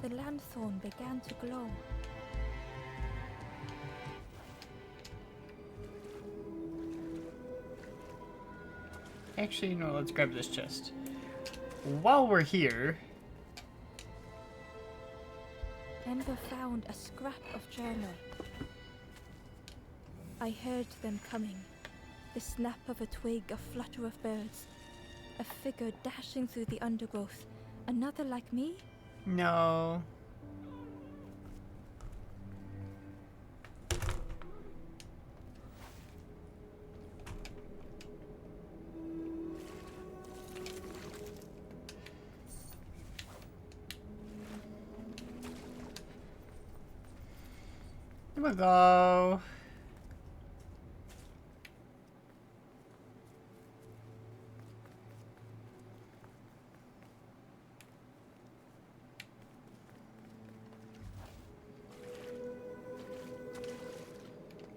Speaker 2: The lanthorn began to glow.
Speaker 1: Actually, no, let's grab this chest. While we're here...
Speaker 2: Ember found a scrap of journal. I heard them coming. The snap of a twig, a flutter of birds. A figure dashing through the undergrowth. Another like me?
Speaker 1: No. Here we go.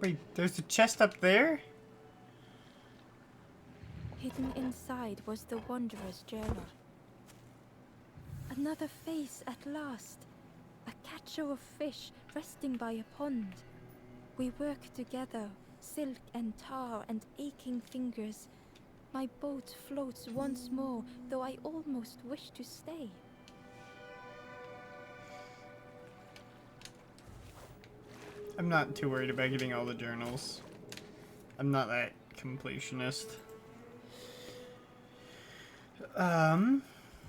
Speaker 1: Wait, there's a chest up there?
Speaker 2: Hidden inside was the wanderer's journal. Another face at last. A catcher of fish resting by a pond. We work together, silk and tar and aching fingers. My boat floats once more, though I almost wish to stay.
Speaker 1: I'm not too worried about getting all the journals. I'm not that completionist.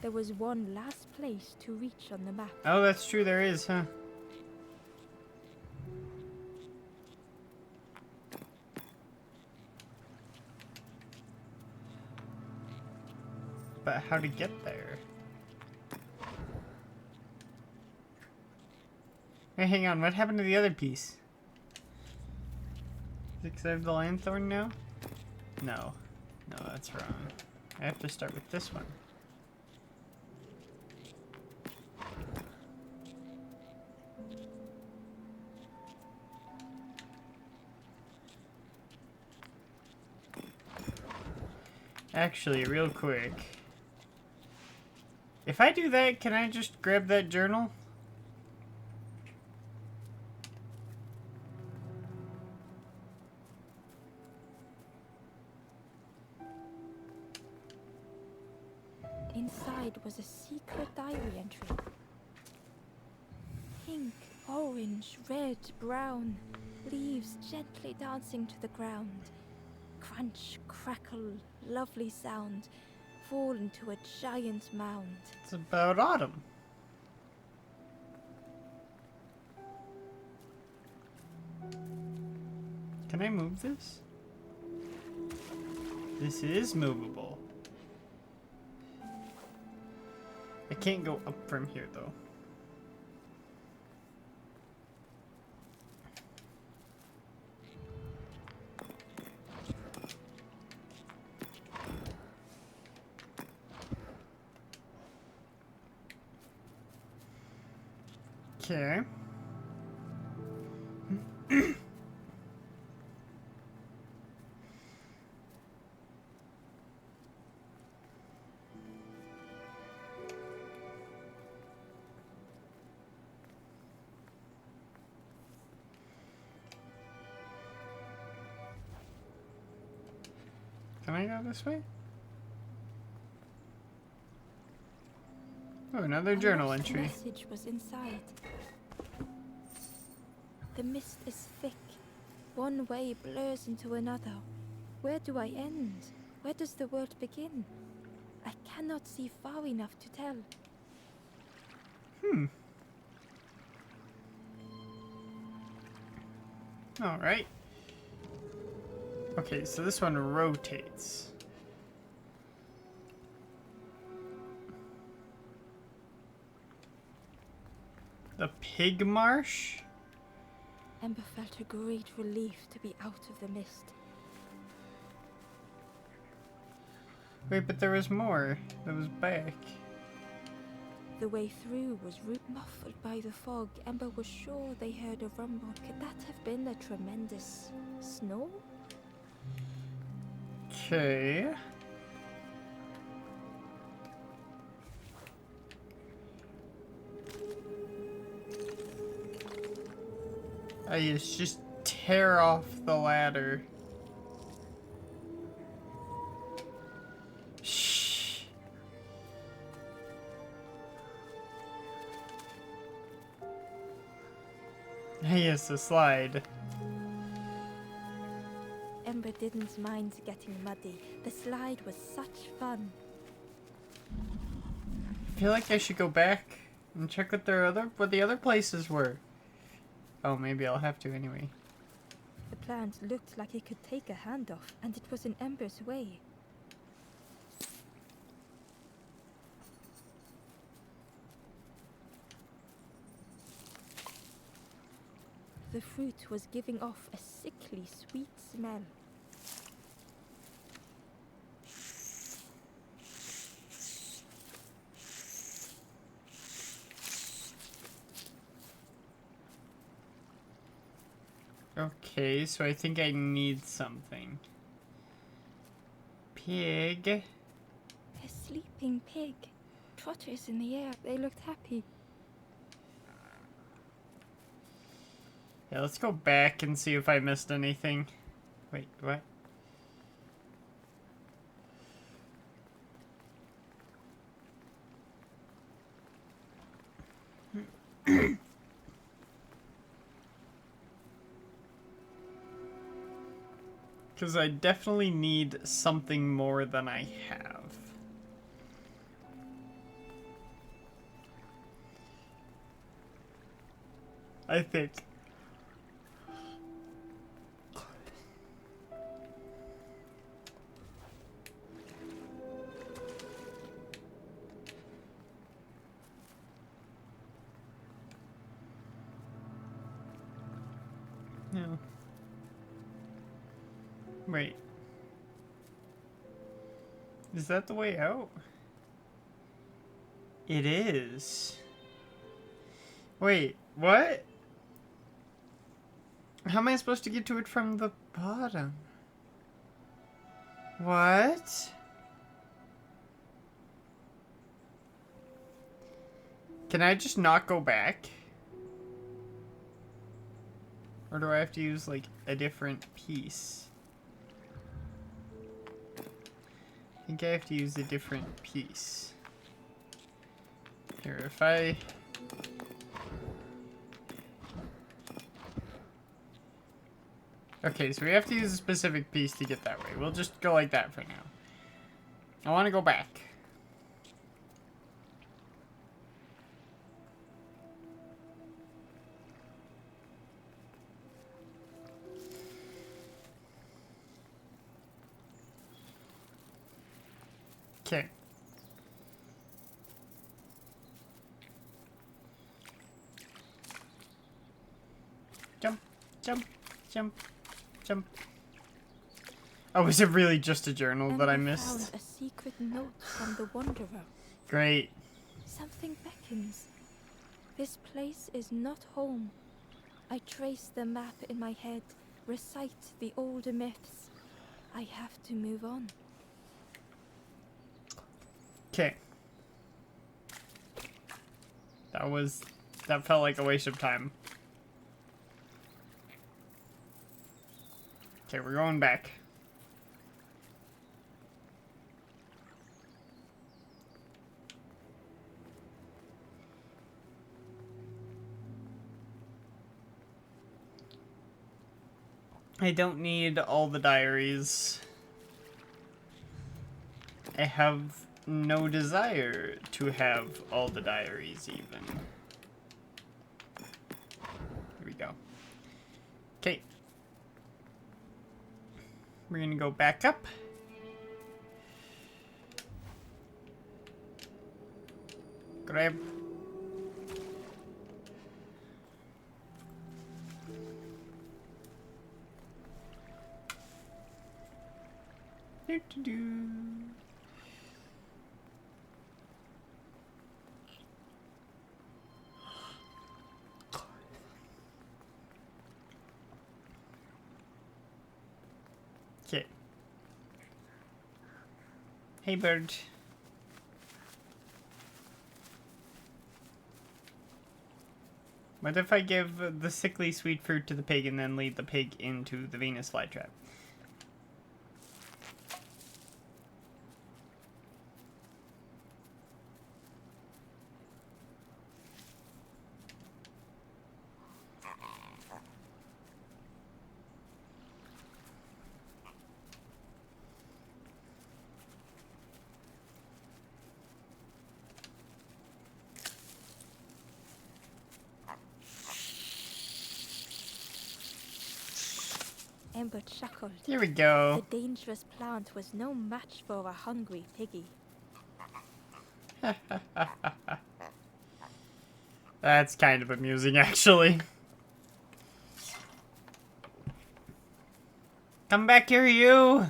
Speaker 2: There was one last place to reach on the map.
Speaker 1: Oh, that's true, there is, huh? But how to get there? Hey, hang on, what happened to the other piece? Is it 'cause I have the lanthorn now? No. No, that's wrong. I have to start with this one. Actually, real quick. If I do that, can I just grab that journal?
Speaker 2: Inside was a secret diary entry. Pink, orange, red, brown, leaves gently dancing to the ground. Crunch, crackle, lovely sound, fall into a giant mound.
Speaker 1: It's about autumn. Can I move this? This is movable. I can't go up from here though. Okay. Can I go this way? Oh, another journal entry.
Speaker 2: The message was inside. The mist is thick. One way blurs into another. Where do I end? Where does the world begin? I cannot see far enough to tell.
Speaker 1: Alright. Okay, so this one rotates. The pig marsh?
Speaker 2: Ember felt a great relief to be out of the mist.
Speaker 1: Wait, but there was more. That was back.
Speaker 2: The way through was muffled by the fog. Ember was sure they heard a rumble. Could that have been a tremendous snow?
Speaker 1: Okay. I just tear off the ladder. Shh. Yes, the slide.
Speaker 2: Ember didn't mind getting muddy. The slide was such fun.
Speaker 1: I feel like I should go back and check what the other places were. Oh, maybe I'll have to anyway.
Speaker 2: The plant looked like it could take a hand off, and it was in Ember's way. The fruit was giving off a sickly sweet smell.
Speaker 1: Okay, so I think I need something. Pig.
Speaker 2: A sleeping pig. Trotters in the air. They looked happy.
Speaker 1: Yeah, let's go back and see if I missed anything. Wait, what? Because I definitely need something more than I have. I think. No. Wait. Is that the way out? It is. Wait, what? How am I supposed to get to it from the bottom? What? Can I just not go back? Or do I have to use, like, a different piece? I think I have to use a different piece. Here, if I... Okay, so we have to use a specific piece to get that way. We'll just go like that for now. I want to go back. Okay. Jump, jump, jump, jump. Oh, is it really just a journal that I missed?
Speaker 2: Found a secret note from the Wanderer.
Speaker 1: Great.
Speaker 2: Something beckons. This place is not home. I trace the map in my head, recite the older myths. I have to move on.
Speaker 1: Okay. That felt like a waste of time. Okay, we're going back. I don't need all the diaries. I have no desire to have all the diaries even. Here we go. Okay. We're gonna go back up. Grab. Do-do-do. Okay. Hey, bird. What if I give the sickly sweet fruit to the pig and then lead the pig into the Venus flytrap?
Speaker 2: Ember chuckled.
Speaker 1: Here we go.
Speaker 2: The dangerous plant was no match for a hungry piggy.
Speaker 1: That's kind of amusing, actually. Come back here, you!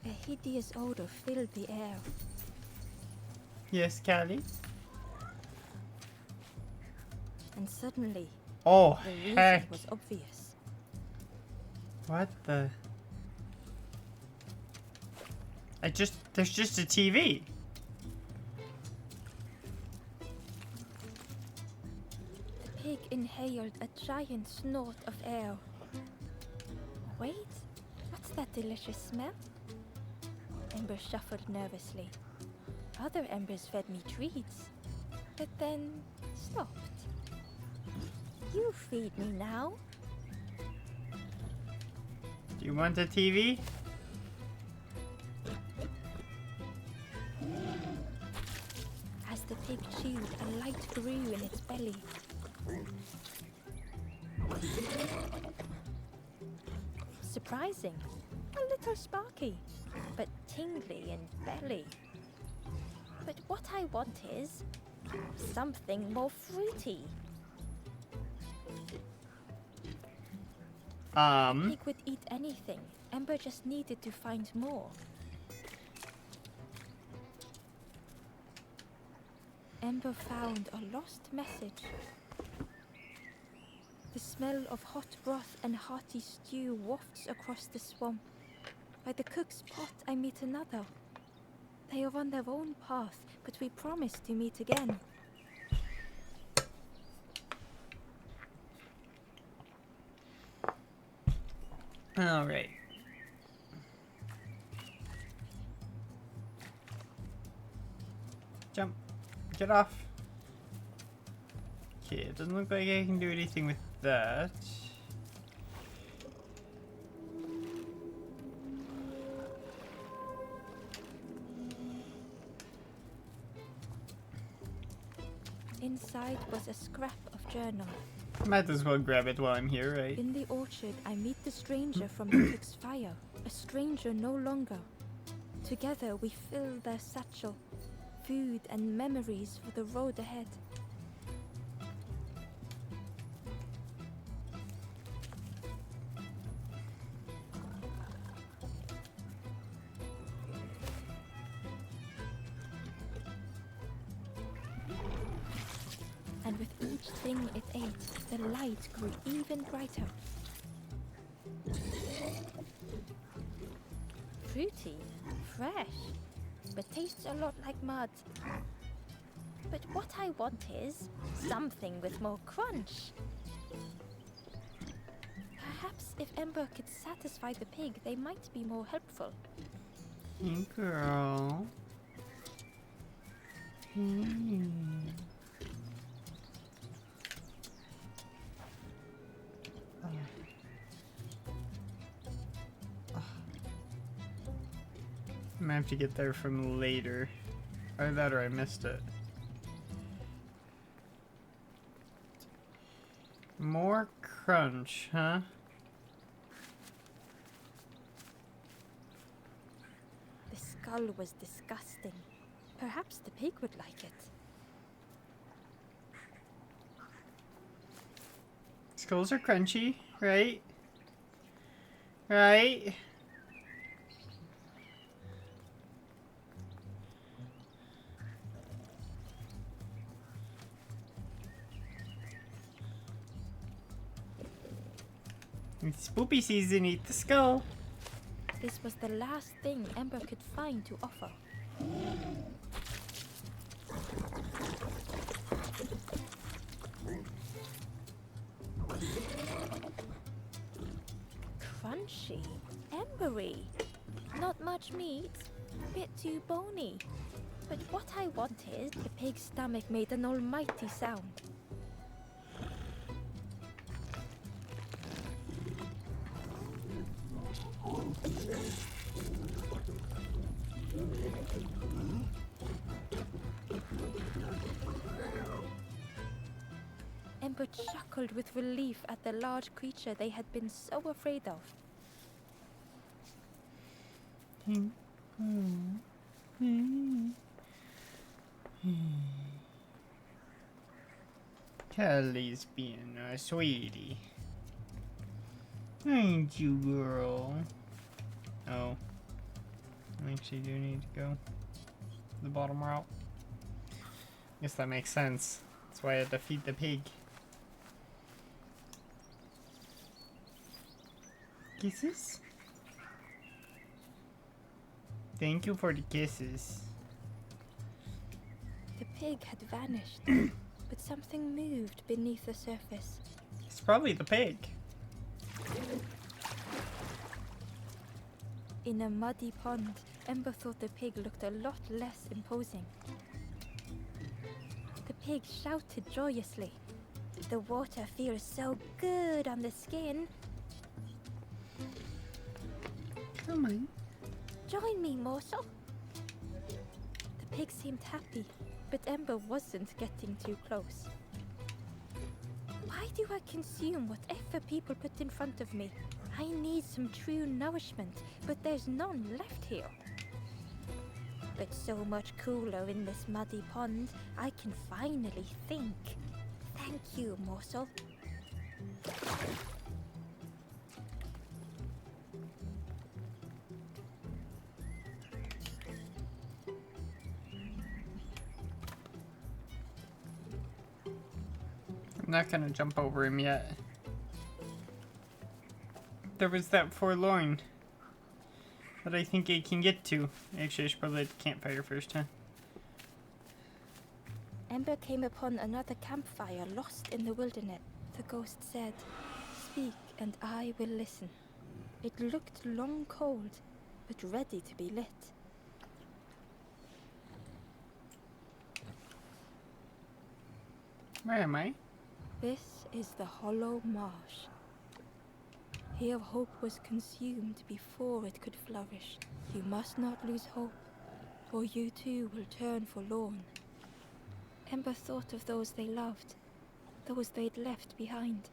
Speaker 2: A hideous odor filled the air.
Speaker 1: Yes, Callie?
Speaker 2: And suddenly,
Speaker 1: Oh,
Speaker 2: the reason
Speaker 1: heck.
Speaker 2: was obvious.
Speaker 1: What the? There's just a TV.
Speaker 2: The pig inhaled a giant snort of air. Wait, what's that delicious smell? Ember shuffled nervously. Other embers fed me treats, but then stopped. You feed me now.
Speaker 1: Do you want a TV?
Speaker 2: As the pig chewed, a light grew in its belly. Surprising. A little sparky, but tingly in belly. But what I want is something more fruity. Pig would eat anything. Ember just needed to find more. Ember found a lost message. The smell of hot broth and hearty stew wafts across the swamp. By the cook's pot I meet another. They are on their own path, but we promise to meet again.
Speaker 1: Alright. Jump. Get off. Okay, it doesn't look like I can do anything with that.
Speaker 2: Inside was a scrap of journal.
Speaker 1: Might as well grab it while I'm here, right?
Speaker 2: In the orchard, I meet the stranger from the cook's fire. A stranger no longer. Together we fill their satchel. Food and memories for the road ahead. And with each thing it ate, the light grew even brighter. Fruity, fresh, but tastes a lot like mud. But what I want is something with more crunch. Perhaps if Ember could satisfy the pig, they might be more helpful.
Speaker 1: Hey, girl. Hey. I'm gonna have to get there from later. Either that or I missed it. More crunch, huh?
Speaker 2: The skull was disgusting. Perhaps the pig would like it.
Speaker 1: Skulls are crunchy, right? Right? It's spoopy season, eat the skull.
Speaker 2: This was the last thing Ember could find to offer. Crunchy, embery. Not much meat, bit too bony. But what I want is the pig's stomach made an almighty sound. Ember chuckled with relief at the large creature they had been so afraid of.
Speaker 1: Kelly's being a sweetie. Ain't you, girl? Oh. I actually do need to go the bottom route. Guess that makes sense. That's why I had to feed the pig. Kisses? Thank you for the kisses.
Speaker 2: The pig had vanished, but something moved beneath the surface.
Speaker 1: It's probably the pig.
Speaker 2: In a muddy pond, Ember thought the pig looked a lot less imposing. The pig shouted joyously. The water feels so good on the skin.
Speaker 1: Come on.
Speaker 2: Join me, morsel. The pig seemed happy, but Ember wasn't getting too close. Why do I consume whatever people put in front of me? I need some true nourishment, but there's none left here. But so much cooler in this muddy pond, I can finally think. Thank you, morsel.
Speaker 1: I'm not gonna jump over him yet. There was that forlorn that I think I can get to. Actually, I should probably light the campfire first, huh?
Speaker 2: Ember came upon another campfire lost in the wilderness. The ghost said, "Speak and I will listen." It looked long cold, but ready to be lit.
Speaker 1: Where am I?
Speaker 2: This is the Hollow Marsh. Here hope was consumed before it could flourish. You must not lose hope, or you too will turn forlorn. Ember thought of those they loved, those they'd left behind.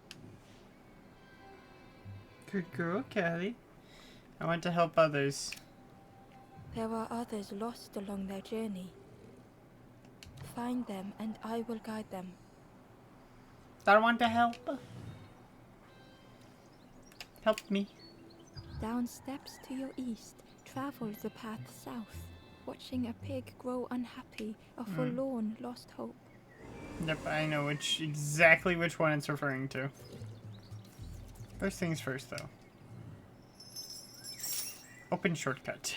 Speaker 1: Good girl, Callie. I want to help others.
Speaker 2: There are others lost along their journey. Find them and I will guide them.
Speaker 1: I want to help. Help me.
Speaker 2: Down steps to your east, travel the path south, watching a pig grow unhappy, a forlorn lost hope.
Speaker 1: Yep, I know exactly which one it's referring to. First things first, though. Open shortcut.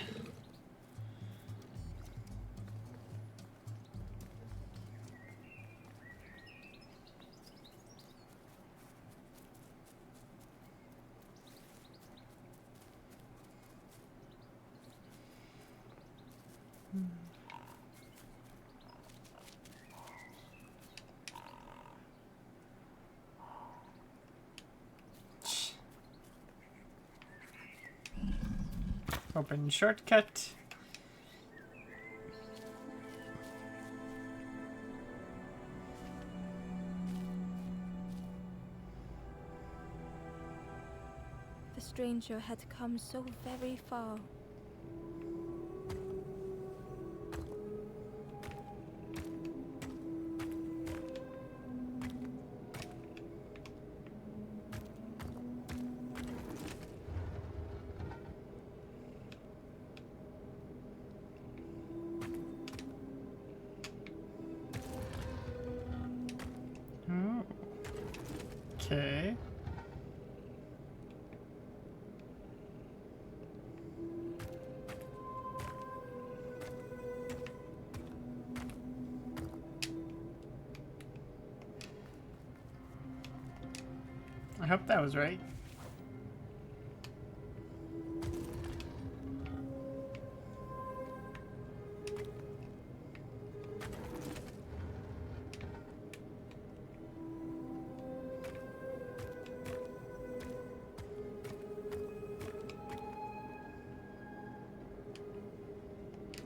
Speaker 1: Open shortcut.
Speaker 2: The stranger had come so very far.
Speaker 1: Oh. Okay. I hope that was right.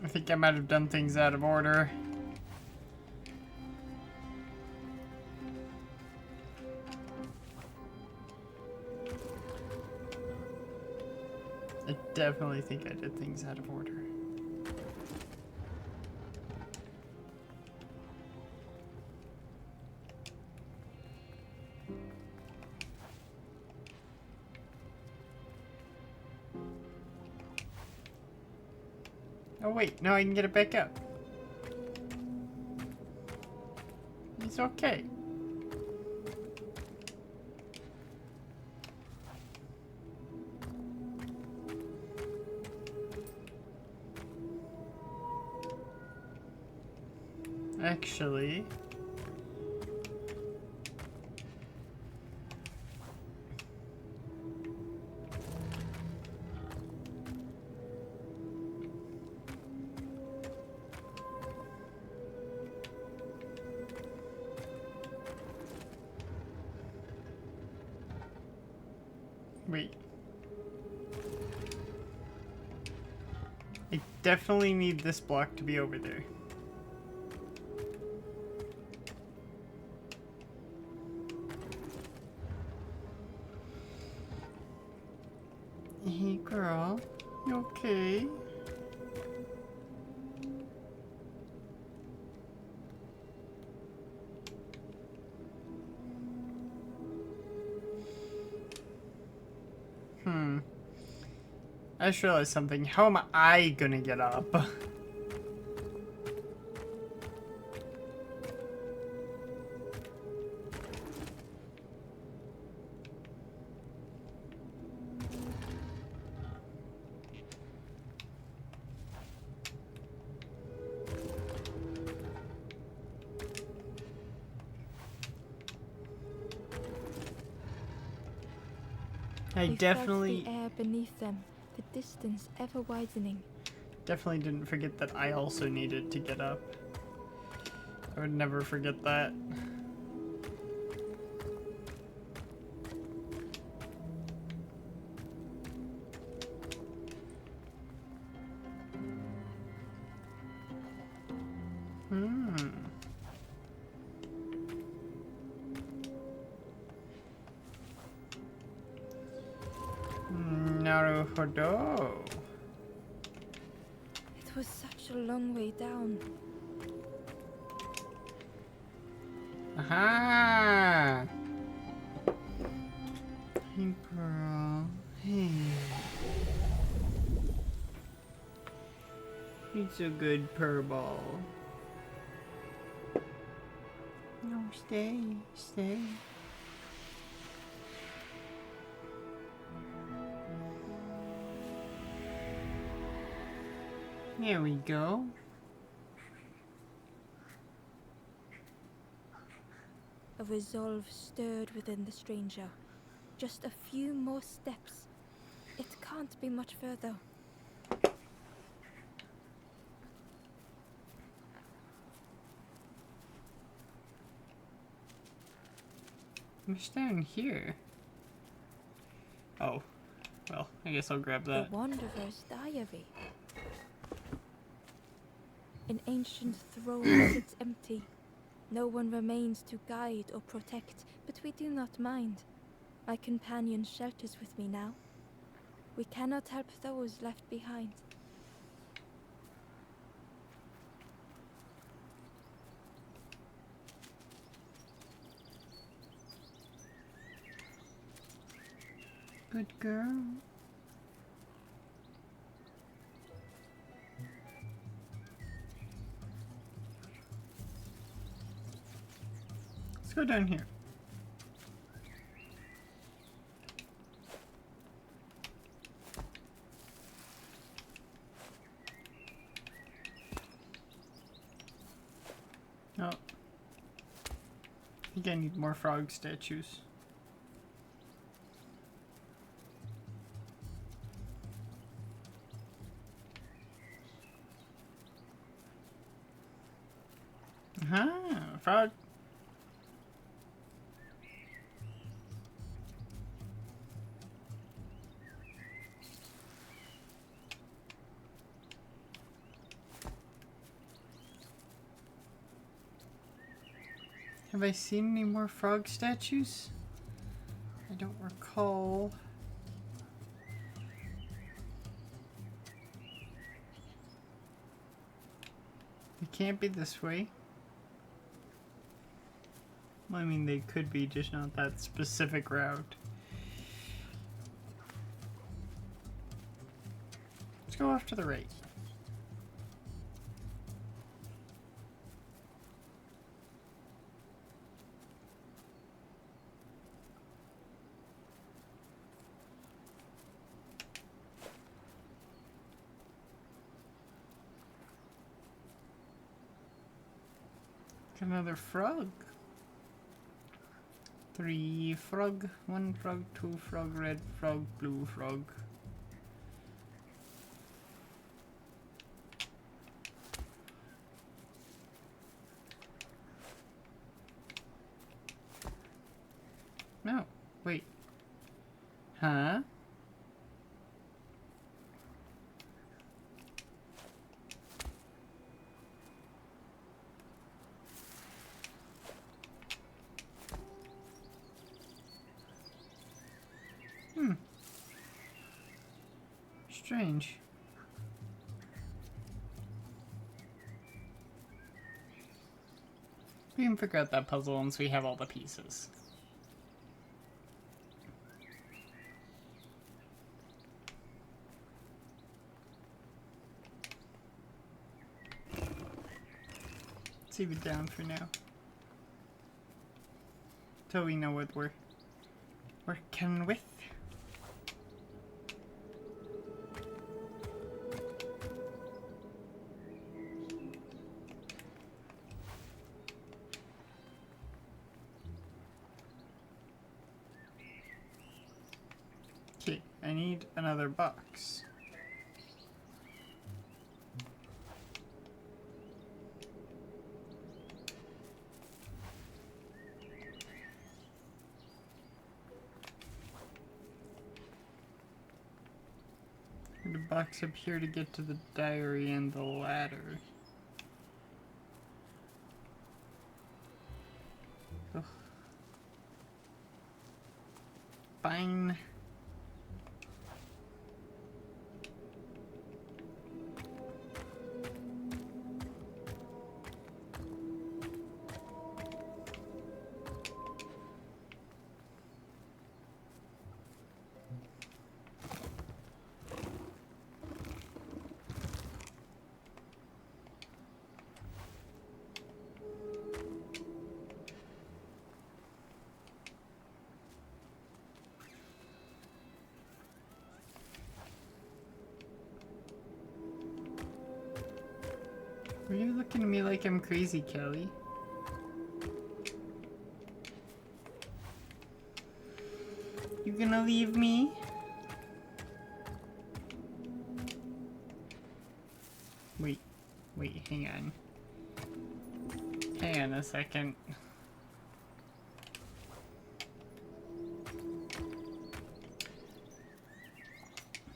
Speaker 1: I think I might have done things out of order. I definitely think I did things out of order. Oh wait, now I can get it back up. It's okay. Actually, wait. I definitely need this block to be over there. Hey girl, you okay? I just realized something. How am I gonna get up? I
Speaker 2: They
Speaker 1: definitely...
Speaker 2: felt the air beneath them, the distance ever widening.
Speaker 1: Definitely didn't forget that I also needed to get up. I would never forget that. Naruhodo.
Speaker 2: It was such a long way down.
Speaker 1: Aha! Hey, girl. Hey. It's a good purrball. No, stay, stay. There we go.
Speaker 2: A resolve stirred within the stranger. Just a few more steps. It can't be much further.
Speaker 1: What's down here? Oh, well, I guess I'll grab that.
Speaker 2: The Wanderer's Diary. An ancient throne sits empty. No one remains to guide or protect, but we do not mind. My companion shelters with me now. We cannot help those left behind.
Speaker 1: Good girl. Let's go down here. Oh. I think I need more frog statues. Frog. Have I seen any more frog statues? I don't recall. It can't be this way. Well, I mean, they could be, just not that specific route. Let's go off to the right. Another frog. 3 frog, 1 frog, 2 frog, red frog, blue frog. No, wait. Huh? Strange. We can figure out that puzzle once we have all the pieces. Let's leave it down for now. So we know what we're working with. I I need another box. Need a box up here to get to the diary and the ladder. Ugh. Fine. Are you looking at me like I'm crazy, Kelly? You gonna leave me? Wait, hang on. Hang on a second.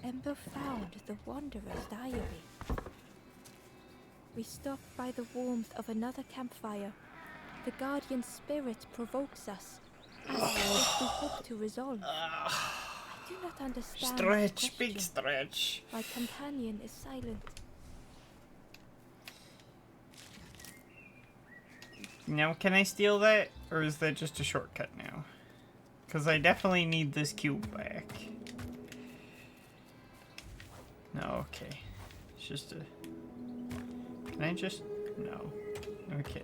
Speaker 2: Ember found the Wanderer's diary. We stop by the warmth of another campfire. The guardian spirit provokes us, as if we hope to resolve. I do not understand.
Speaker 1: Stretch, big stretch.
Speaker 2: My companion is silent.
Speaker 1: Now, can I steal that? Or is that just a shortcut now? Because I definitely need this cube back. No, okay. It's just a... Can I just... No. Okay.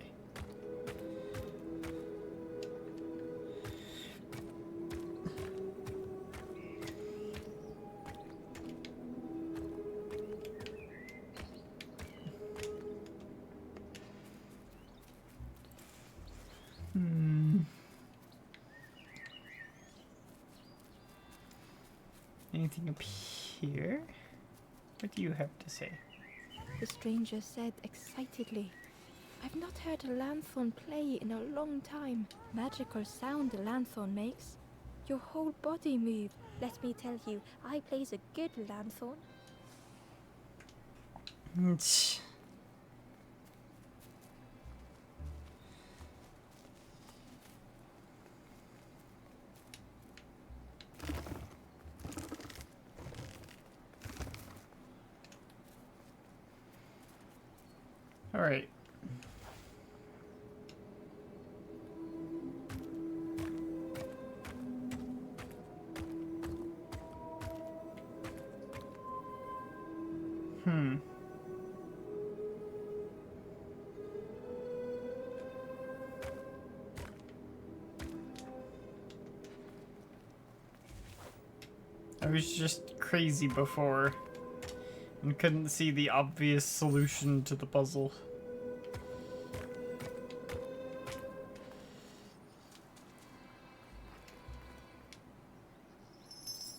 Speaker 1: Anything up here? What do you have to say?
Speaker 2: The stranger said excitedly. I've not heard a lanthorn play in a long time. Magical sound a lanthorn makes. Your whole body move. Let me tell you, I plays a good lanthorn.
Speaker 1: All right. I was just crazy before and couldn't see the obvious solution to the puzzle.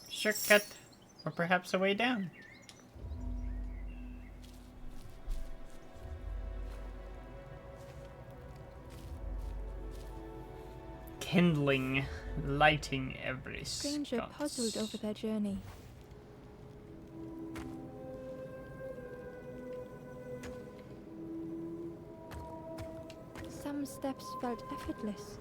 Speaker 1: Shortcut, or perhaps a way down. Kindling, lighting every
Speaker 2: Stranger
Speaker 1: sconce.
Speaker 2: puzzled over their journey. Some steps felt effortless.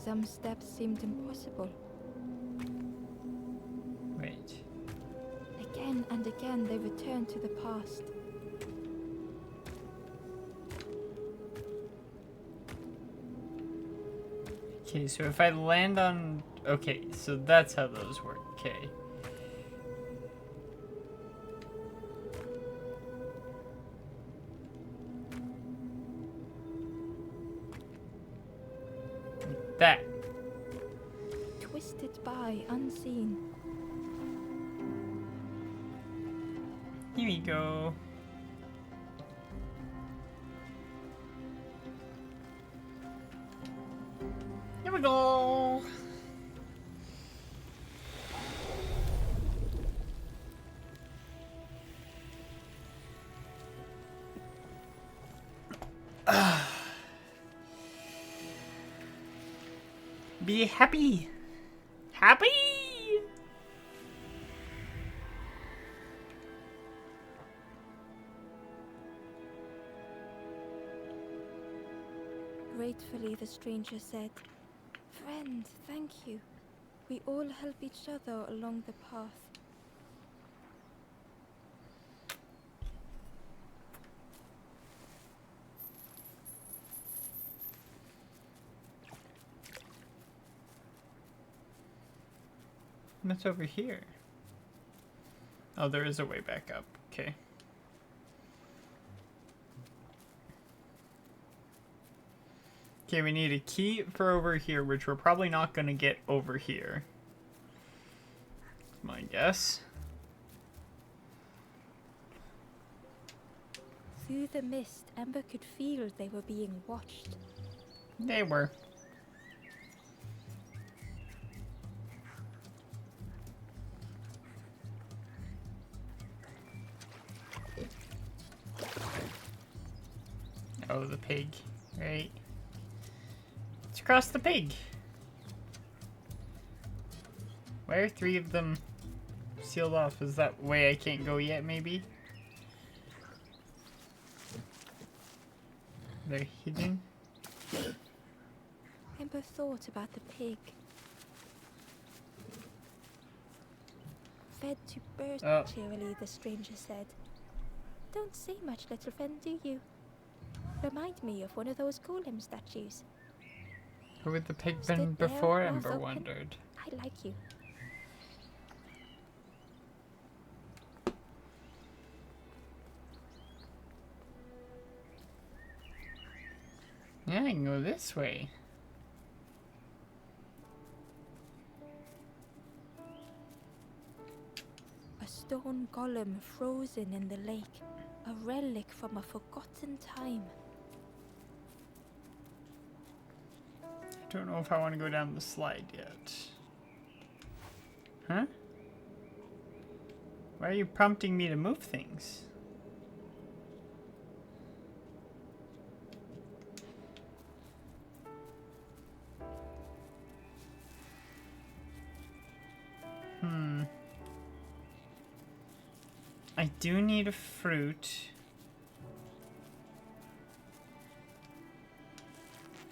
Speaker 2: Some steps seemed impossible.
Speaker 1: Wait.
Speaker 2: Again and again they returned to the past.
Speaker 1: Okay, so if I land on... Okay, so that's how those work. Okay. Like that.
Speaker 2: Twisted by unseen.
Speaker 1: Here we go. we go. Be happy. Happy.
Speaker 2: Gratefully, the stranger said, "Friend, thank you. We all help each other along the path."
Speaker 1: What's over here? Oh, there is a way back up. Okay. Okay, we need a key for over here, which we're probably not going to get over here. That's my guess.
Speaker 2: Through the mist, Ember could feel they were being watched.
Speaker 1: They were. Oh, the pig. Right. Let's cross the pig. Why are 3 of them sealed off? Is that way I can't go yet, maybe? They're hidden?
Speaker 2: Ember thought about the pig. Fed to birds, cheerily, the stranger said. "Don't say much, little friend, do you? Remind me of one of those golem statues."
Speaker 1: Who would the pig
Speaker 2: Stood
Speaker 1: been
Speaker 2: there,
Speaker 1: before,
Speaker 2: mouth
Speaker 1: Ember
Speaker 2: open.
Speaker 1: wondered.
Speaker 2: "I like you."
Speaker 1: Yeah, I can go this way.
Speaker 2: A stone golem frozen in the lake, a relic from a forgotten time.
Speaker 1: I don't know if I want to go down the slide yet. Huh? Why are you prompting me to move things? I do need a fruit.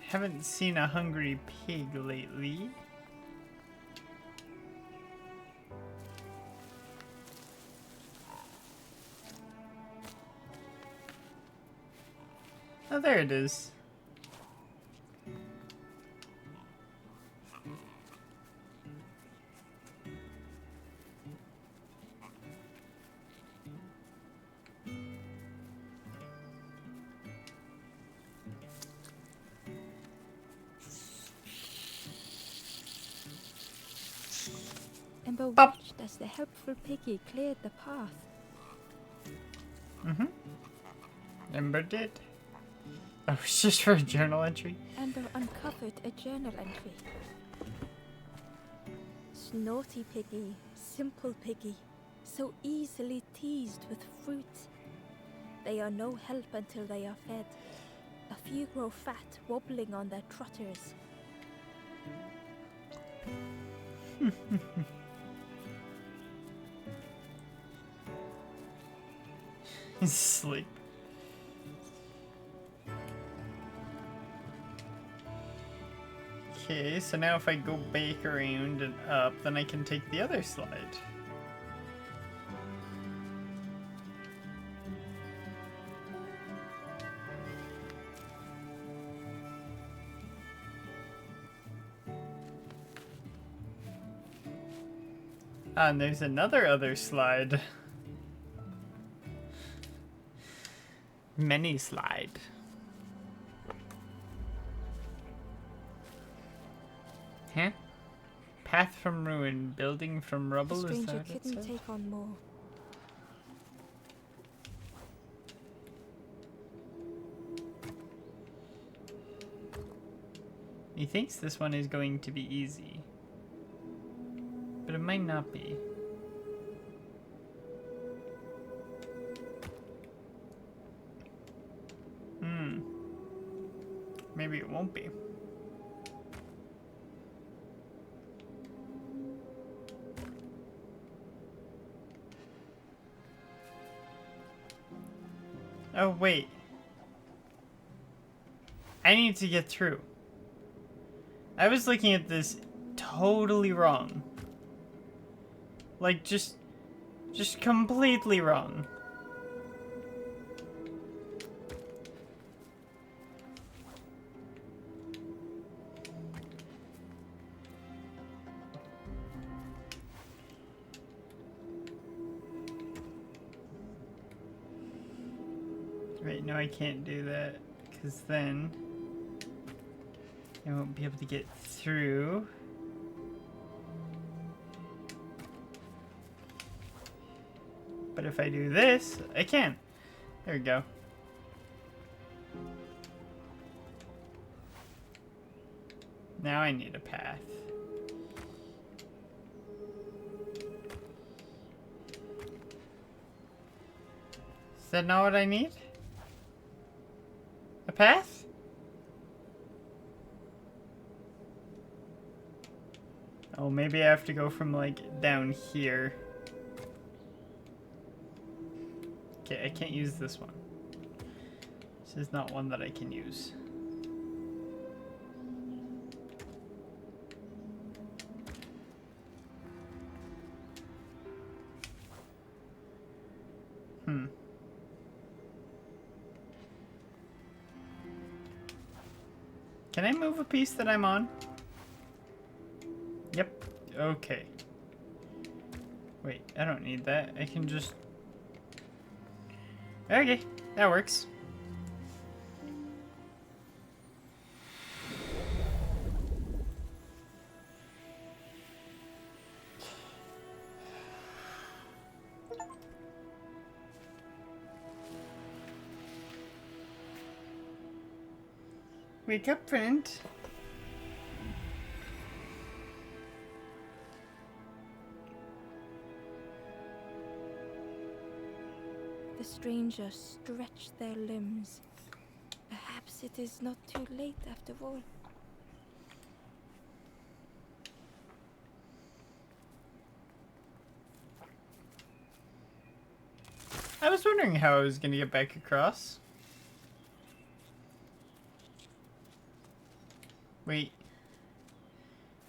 Speaker 1: Haven't seen a hungry pig lately. Oh, there it is.
Speaker 2: Ember
Speaker 1: Bop.
Speaker 2: watched as the helpful piggy cleared the path.
Speaker 1: Ember did. Oh, it's just for a journal entry.
Speaker 2: Ember uncovered a journal entry. Naughty piggy, simple piggy, so easily teased with fruit. They are no help until they are fed. A few grow fat, wobbling on their trotters.
Speaker 1: Sleep. Okay, so now if I go back around and up, then I can take the other slide. And there's another other slide. Mini slide. Huh? Path from ruin, building from
Speaker 2: The
Speaker 1: rubble, is
Speaker 2: stranger
Speaker 1: that what it
Speaker 2: couldn't
Speaker 1: said?
Speaker 2: take on more.
Speaker 1: A He thinks this one is going to be easy. But it might not be. Maybe it won't be. Oh, wait. I need to get through. I was looking at this totally wrong. Like, just completely wrong. Right, no, I can't do that, because then I won't be able to get through. But if I do this, I can. There we go. Now I need a path. Is that not what I need? A path? Oh, maybe I have to go from, like, down here. Okay, I can't use this one. This is not one that I can use. Can I move a piece that I'm on? Yep. Okay. Wait, I don't need that. I can just... Okay, that works. Wake up, friend.
Speaker 2: The strangers stretch their limbs. Perhaps it is not too late after all.
Speaker 1: I was wondering how I was gonna get back across. Wait.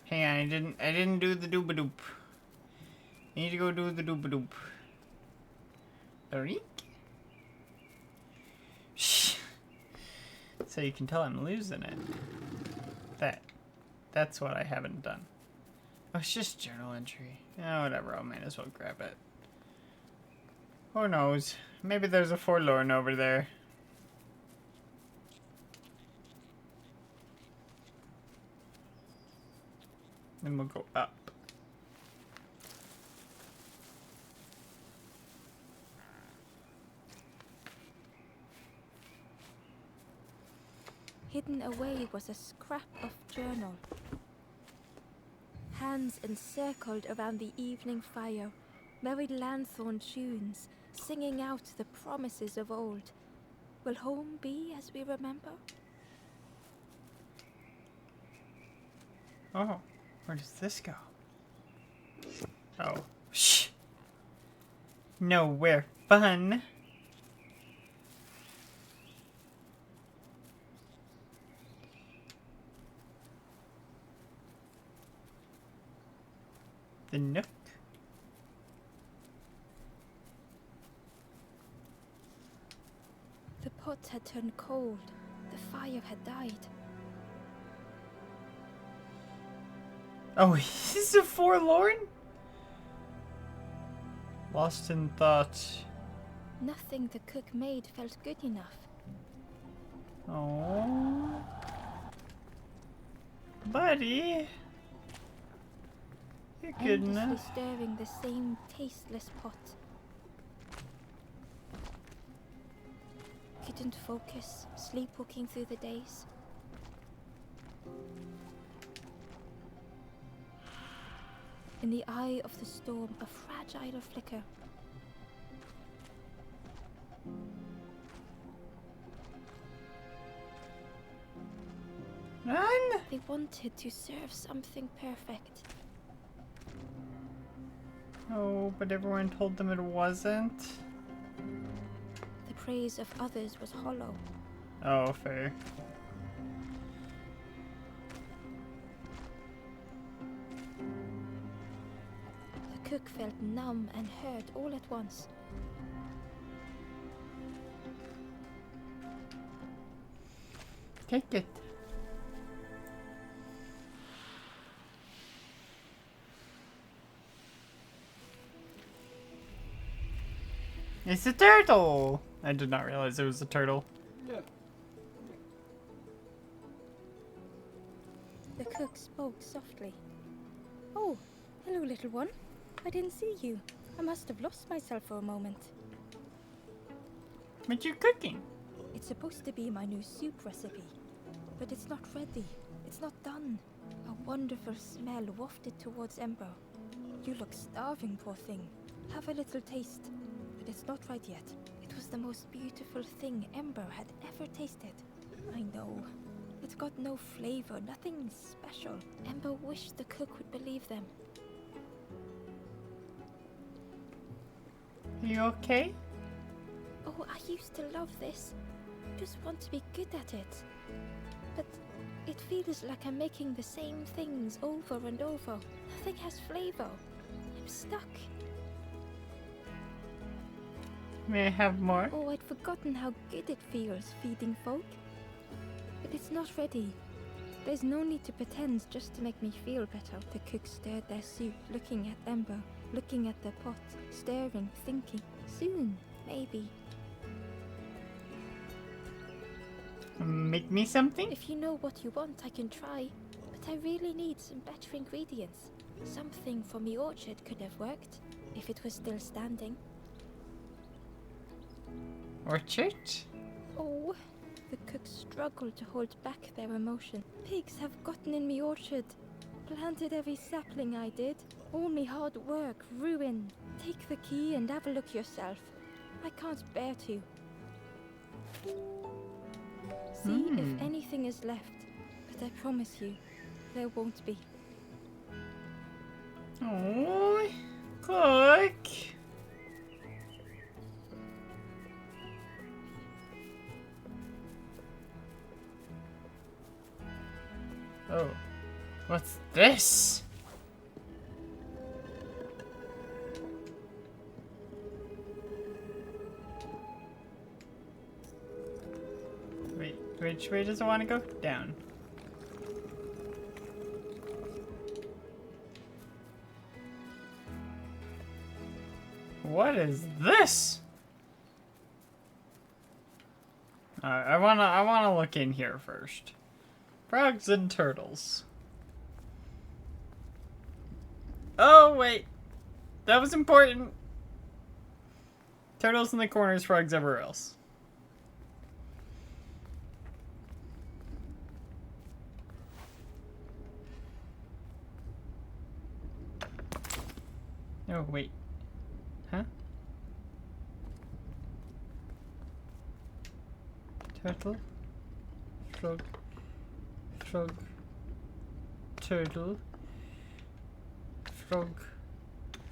Speaker 1: Hang on, I didn't do the dooba-doop. I need to go do the dooba-doop. Alright. Shh. So you can tell I'm losing it. That's what I haven't done. Oh, it's just journal entry. Oh, whatever, I might as well grab it. Who knows? Maybe there's a forlorn over there. Then we'll go up.
Speaker 2: Hidden away was a scrap of journal. Hands encircled around the evening fire, merry lanthorn tunes, singing out the promises of old. Will home be as we remember?
Speaker 1: Oh, where does this go? Oh, shh. Nowhere fun. The nook.
Speaker 2: The pot had turned cold. The fire had died.
Speaker 1: Oh, he's a forlorn? Lost in thought.
Speaker 2: Nothing the cook made felt good enough.
Speaker 1: Oh, buddy. You're good
Speaker 2: Endlessly
Speaker 1: enough.
Speaker 2: stirring the same tasteless pot. Couldn't focus, sleepwalking through the days. In the eye of the storm, a fragile flicker.
Speaker 1: Run!
Speaker 2: They wanted to serve something perfect.
Speaker 1: Oh, but everyone told them it wasn't.
Speaker 2: The praise of others was hollow.
Speaker 1: Oh, fair.
Speaker 2: The cook felt numb and hurt all at once.
Speaker 1: Take it. It's a turtle! I did not realize it was a turtle.
Speaker 3: Yeah.
Speaker 2: The cook spoke softly. Oh, hello, little one. I didn't see you. I must have lost myself for a moment.
Speaker 1: What you cooking?
Speaker 2: It's supposed to be my new soup recipe, but it's not ready. It's not done. A wonderful smell wafted towards Ember. You look starving, poor thing. Have a little taste. But it's not right yet. It was the most beautiful thing Ember had ever tasted. I know. It's got no flavor, nothing special. Ember wished the cook would believe them.
Speaker 1: You okay?
Speaker 2: Oh, I used to love this. Just want to be good at it. But it feels like I'm making the same things over and over. Nothing has flavor. I'm stuck.
Speaker 1: May I have more?
Speaker 2: Oh, I'd forgotten how good it feels feeding folk. But it's not ready. There's no need to pretend just to make me feel better. The cook stirred their soup, looking at Ember, looking at the pot, staring, thinking. Soon, maybe.
Speaker 1: Make me something?
Speaker 2: If you know what you want, I can try. But I really need some better ingredients. Something from the orchard could have worked, if it was still standing.
Speaker 1: Orchard?
Speaker 2: Oh, the cook struggled to hold back their emotion. Pigs have gotten in me orchard. Planted every sapling I did. All me hard work, ruin. Take the key and have a look yourself. I can't bear to. See if anything is left, but I promise you, there won't be.
Speaker 1: Oh, cook. Oh, what's this? Wait, which way does it want to go? Down. What is this? I wanna look in here first. Frogs and turtles. Oh wait, that was important. Turtles in the corners, frogs everywhere else. Oh wait, huh? Turtle, frog, frog, turtle, frog,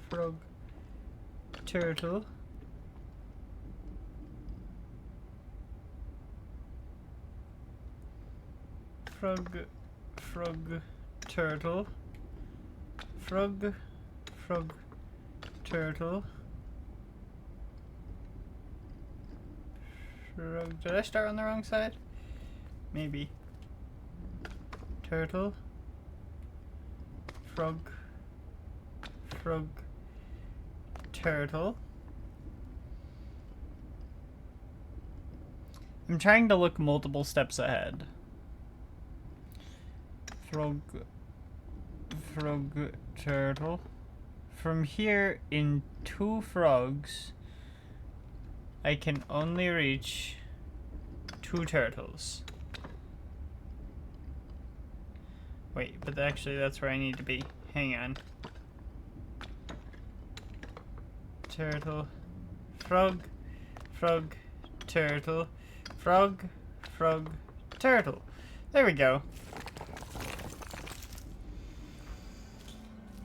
Speaker 1: frog, turtle. Frog, frog, turtle, frog, frog, turtle. Frog. Did I start on the wrong side? Maybe. Turtle. Frog. Frog. Turtle. I'm trying to look multiple steps ahead. Frog. Frog. Turtle. From here in 2 frogs, I can only reach 2 turtles. Wait, but actually that's where I need to be. Hang on. Turtle. Frog. Frog. Turtle. Frog. Frog. Turtle. There we go.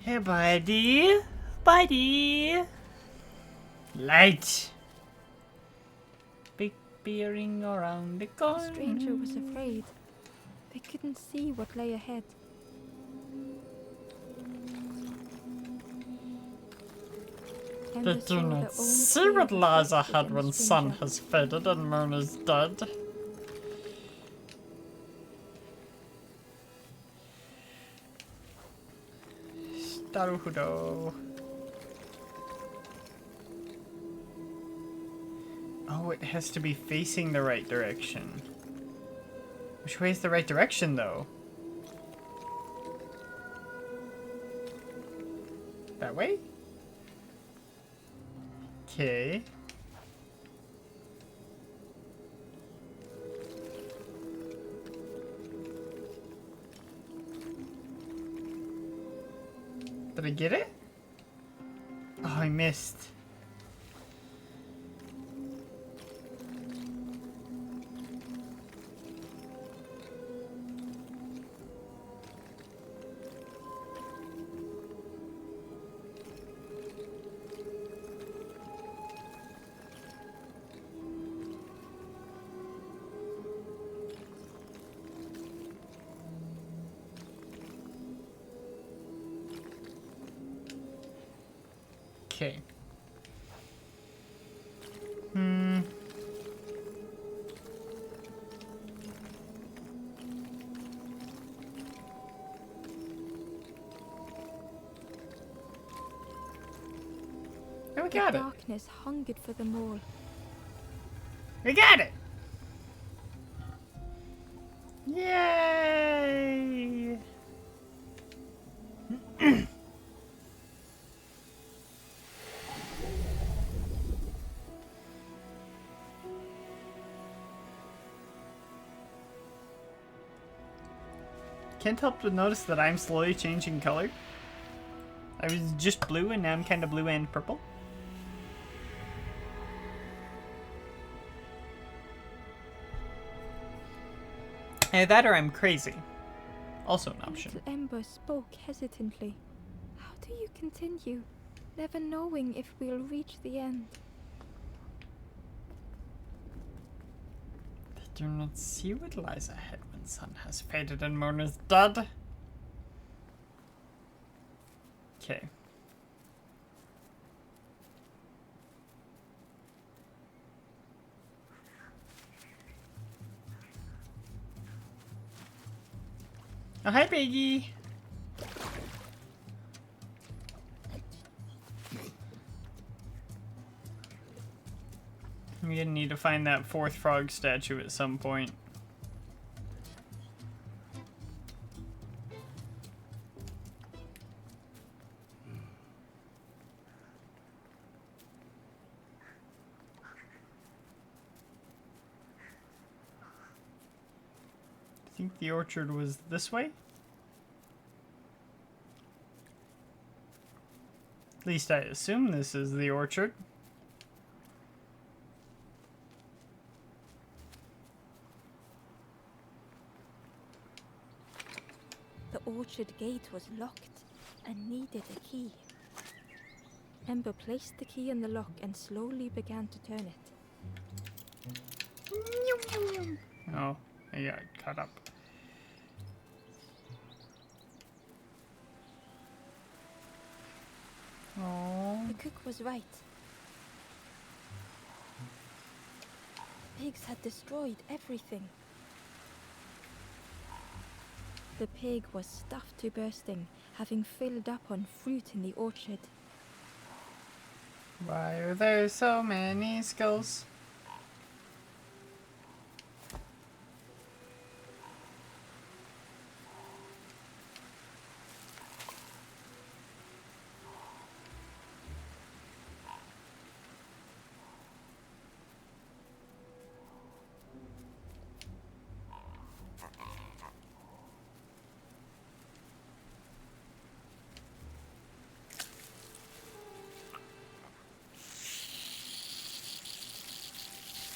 Speaker 1: Hey, buddy. Buddy. Light. Big bearing around the corner.
Speaker 2: The stranger was afraid. They couldn't see what lay ahead.
Speaker 1: They
Speaker 2: Ember
Speaker 1: do
Speaker 2: saw
Speaker 1: not
Speaker 2: their own
Speaker 1: see
Speaker 2: fear
Speaker 1: what lies
Speaker 2: reflected
Speaker 1: ahead
Speaker 2: in the
Speaker 1: when sun
Speaker 2: stranger.
Speaker 1: has faded and moon is dead. Staruhudo. Oh, it has to be facing the right direction. Which way is the right direction, though? That way? Okay. Did I get it? Oh, I missed. Okay. Oh, we got
Speaker 2: The
Speaker 1: it.
Speaker 2: darkness hungered for them all.
Speaker 1: We got it. Yay! Can't help but notice that I'm slowly changing color. I was just blue and now I'm kind of blue and purple. Either that or I'm crazy. Also an option.
Speaker 2: Little Ember spoke hesitantly. How do you continue, never knowing if we'll reach the end?
Speaker 1: They do not see what lies ahead when sun has faded and moon is dead. Okay. Oh, hi, Piggy. We're gonna need to find that fourth frog statue at some point. I think the orchard was this way? At least I assume this is the orchard.
Speaker 2: The orchard gate was locked and needed a key. Ember placed the key in the lock and slowly began to turn it.
Speaker 1: Oh, I got caught up. Oh.
Speaker 2: The cook was right. The pigs had destroyed everything. The pig was stuffed to bursting, having filled up on fruit in the orchard.
Speaker 1: Why are there so many skulls?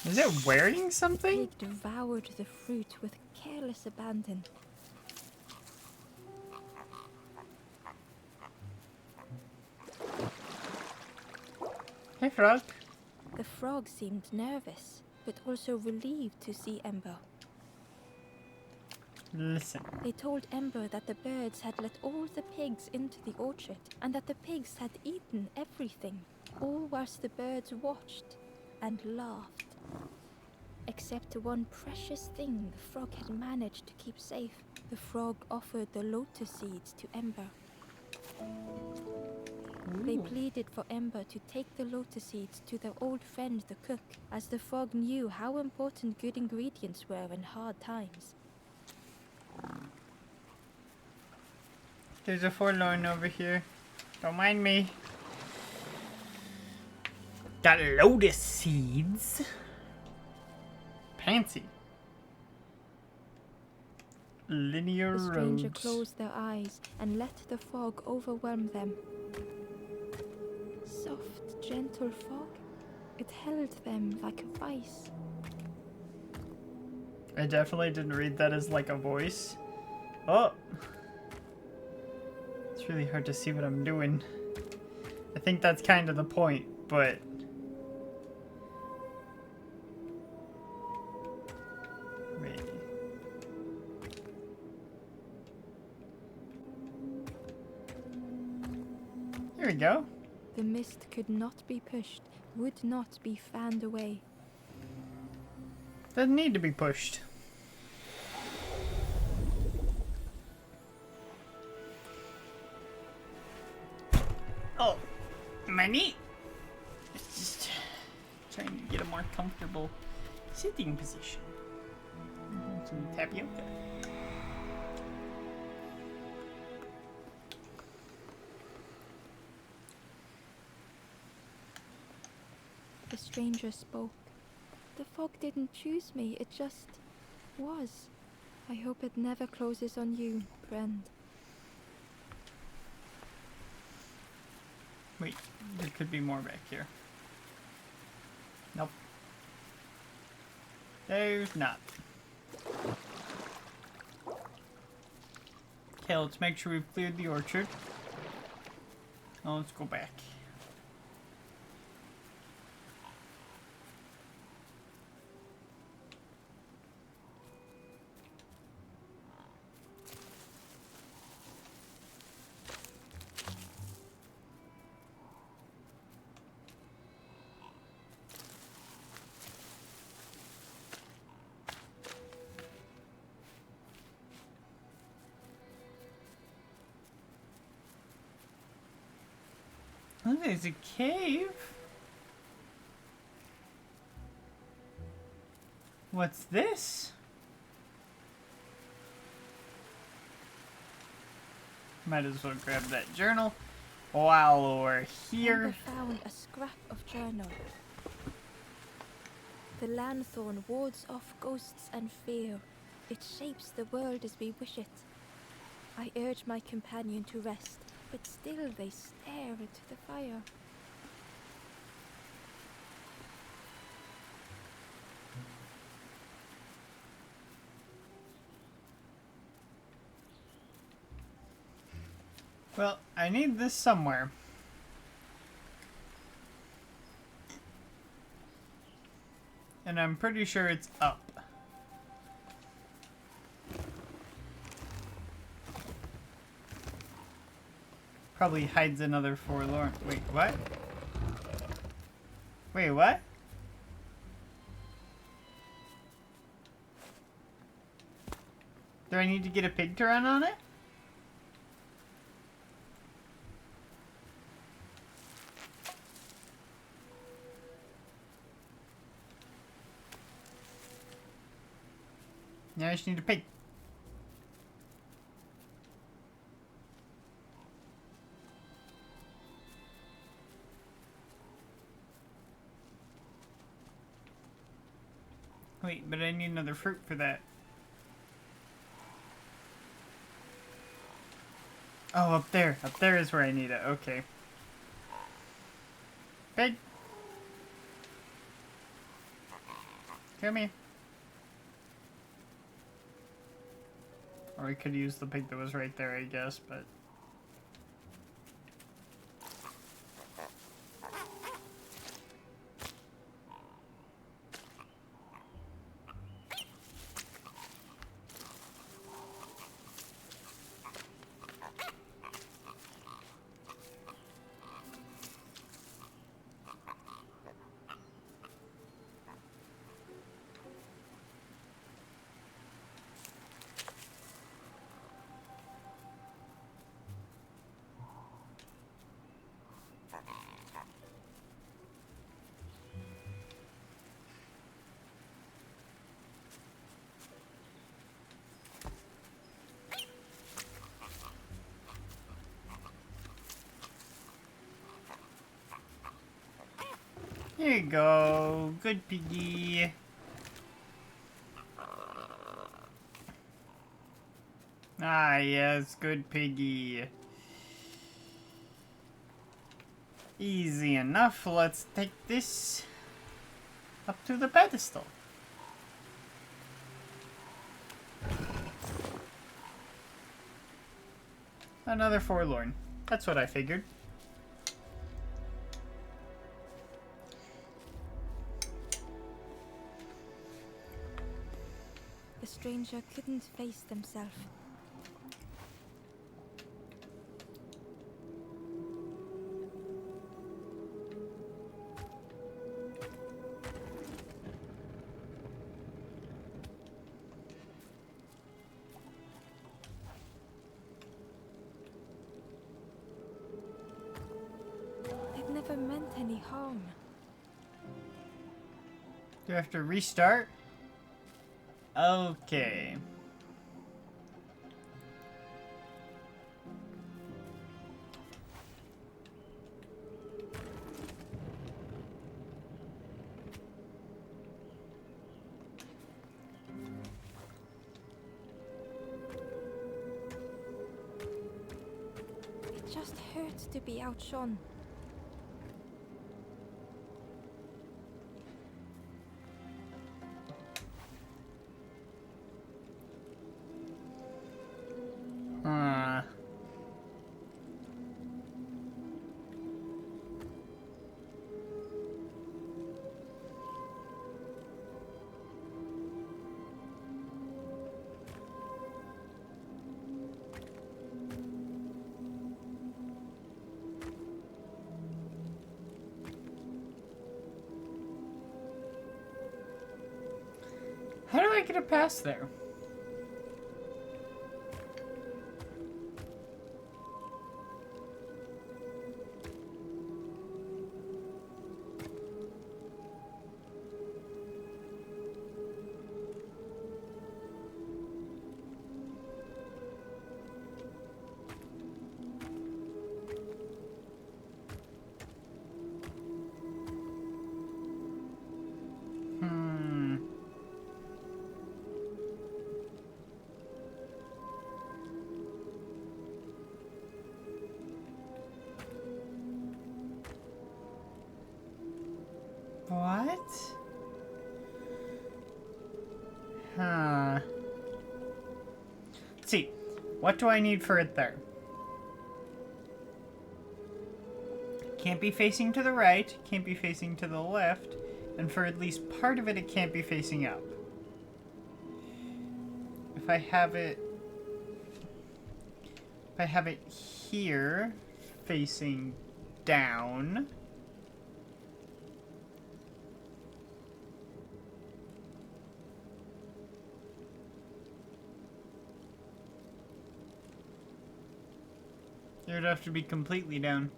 Speaker 1: Is it wearing
Speaker 2: The
Speaker 1: something?
Speaker 2: pig devoured the fruit with careless abandon.
Speaker 1: Hey, frog.
Speaker 2: The frog seemed nervous, but also relieved to see Ember.
Speaker 1: Listen.
Speaker 2: They told Ember that the birds had let all the pigs into the orchard, and that the pigs had eaten everything, all whilst the birds watched and laughed. Except one precious thing the frog had managed to keep safe. The frog offered the lotus seeds to Ember. They pleaded for Ember to take the lotus seeds to their old friend the cook, as the frog knew how important good ingredients were in hard times.
Speaker 1: There's a forlorn over here. Don't mind me. Got lotus seeds. Fancy. Linear
Speaker 2: The stranger
Speaker 1: roads.
Speaker 2: closed their eyes and let the fog overwhelm them. Soft, gentle fog. It held them like a vice.
Speaker 1: I definitely didn't read that as like a voice. Oh! It's really hard to see what I'm doing. I think that's kind of the point, but... Wait. Here we go.
Speaker 2: The mist could not be pushed, would not be fanned away.
Speaker 1: Doesn't need to be pushed. Oh, money. It's just trying to get a more comfortable sitting position. Some tapioca.
Speaker 2: The stranger spoke. The fog didn't choose me, it just was. I hope it never closes on you, friend.
Speaker 1: Wait, there could be more back here. Nope. There's not. Okay, let's make sure we've cleared the orchard. Now let's go back. Oh, there's a cave. What's this? Might as well grab that journal while we're here.
Speaker 2: Amber found a scrap of journal. The lanthorn wards off ghosts and fear. It shapes the world as we wish it. I urge my companion to rest, but still they stare into the fire.
Speaker 1: Well, I need this somewhere. And I'm pretty sure it's up. Probably hides another forlorn. Wait, what? Wait, what? Do I need to get a pig to run on it? Now I just need a pig. Wait, but I need another fruit for that. Oh, up there. Up there is where I need it. Okay. Pig. Come here. Or we could use the pig that was right there, I guess, but... Here you go. Good piggy. Ah, yes, good piggy. Easy enough. Let's take this up to the pedestal. Another forlorn. That's what I figured.
Speaker 2: The stranger couldn't face themselves. They'd never meant any harm.
Speaker 1: Do I have to restart? Okay.
Speaker 2: It just hurts to be outshone.
Speaker 1: Huh. How do I get it past there? What? Huh. Let's see. What do I need for it there? Can't be facing to the right, can't be facing to the left, and for at least part of it, it can't be facing up. If I have it here, facing down... It would have to be completely down.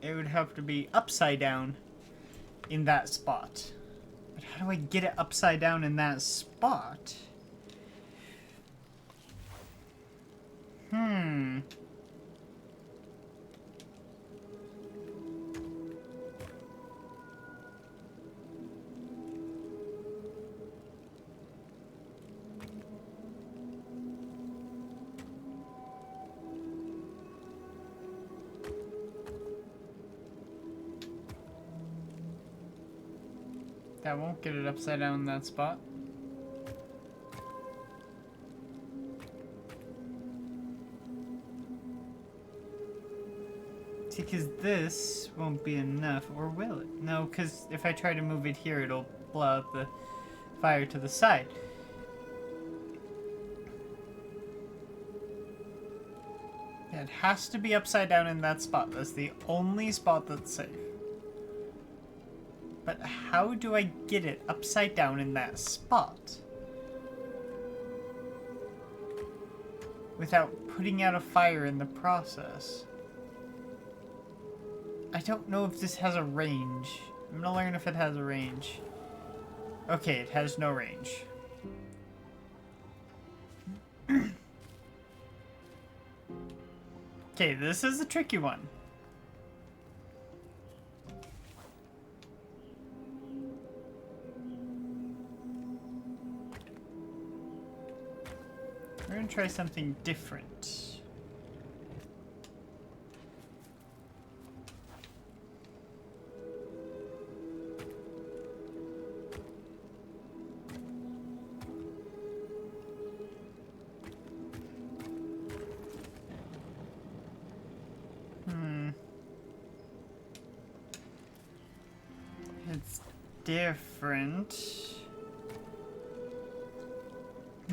Speaker 1: It would have to be upside down in that spot. But how do I get it upside down in that spot? That won't get it upside down in that spot. See, because this won't be enough, or will it? No, because if I try to move it here, it'll blow out the fire to the side. It has to be upside down in that spot. That's the only spot that's safe. But how do I get it upside down in that spot without putting out a fire in the process? I don't know if this has a range. I'm gonna learn if it has a range. Okay, it has no range. Okay, this is a tricky one. We're gonna try something different. It's different.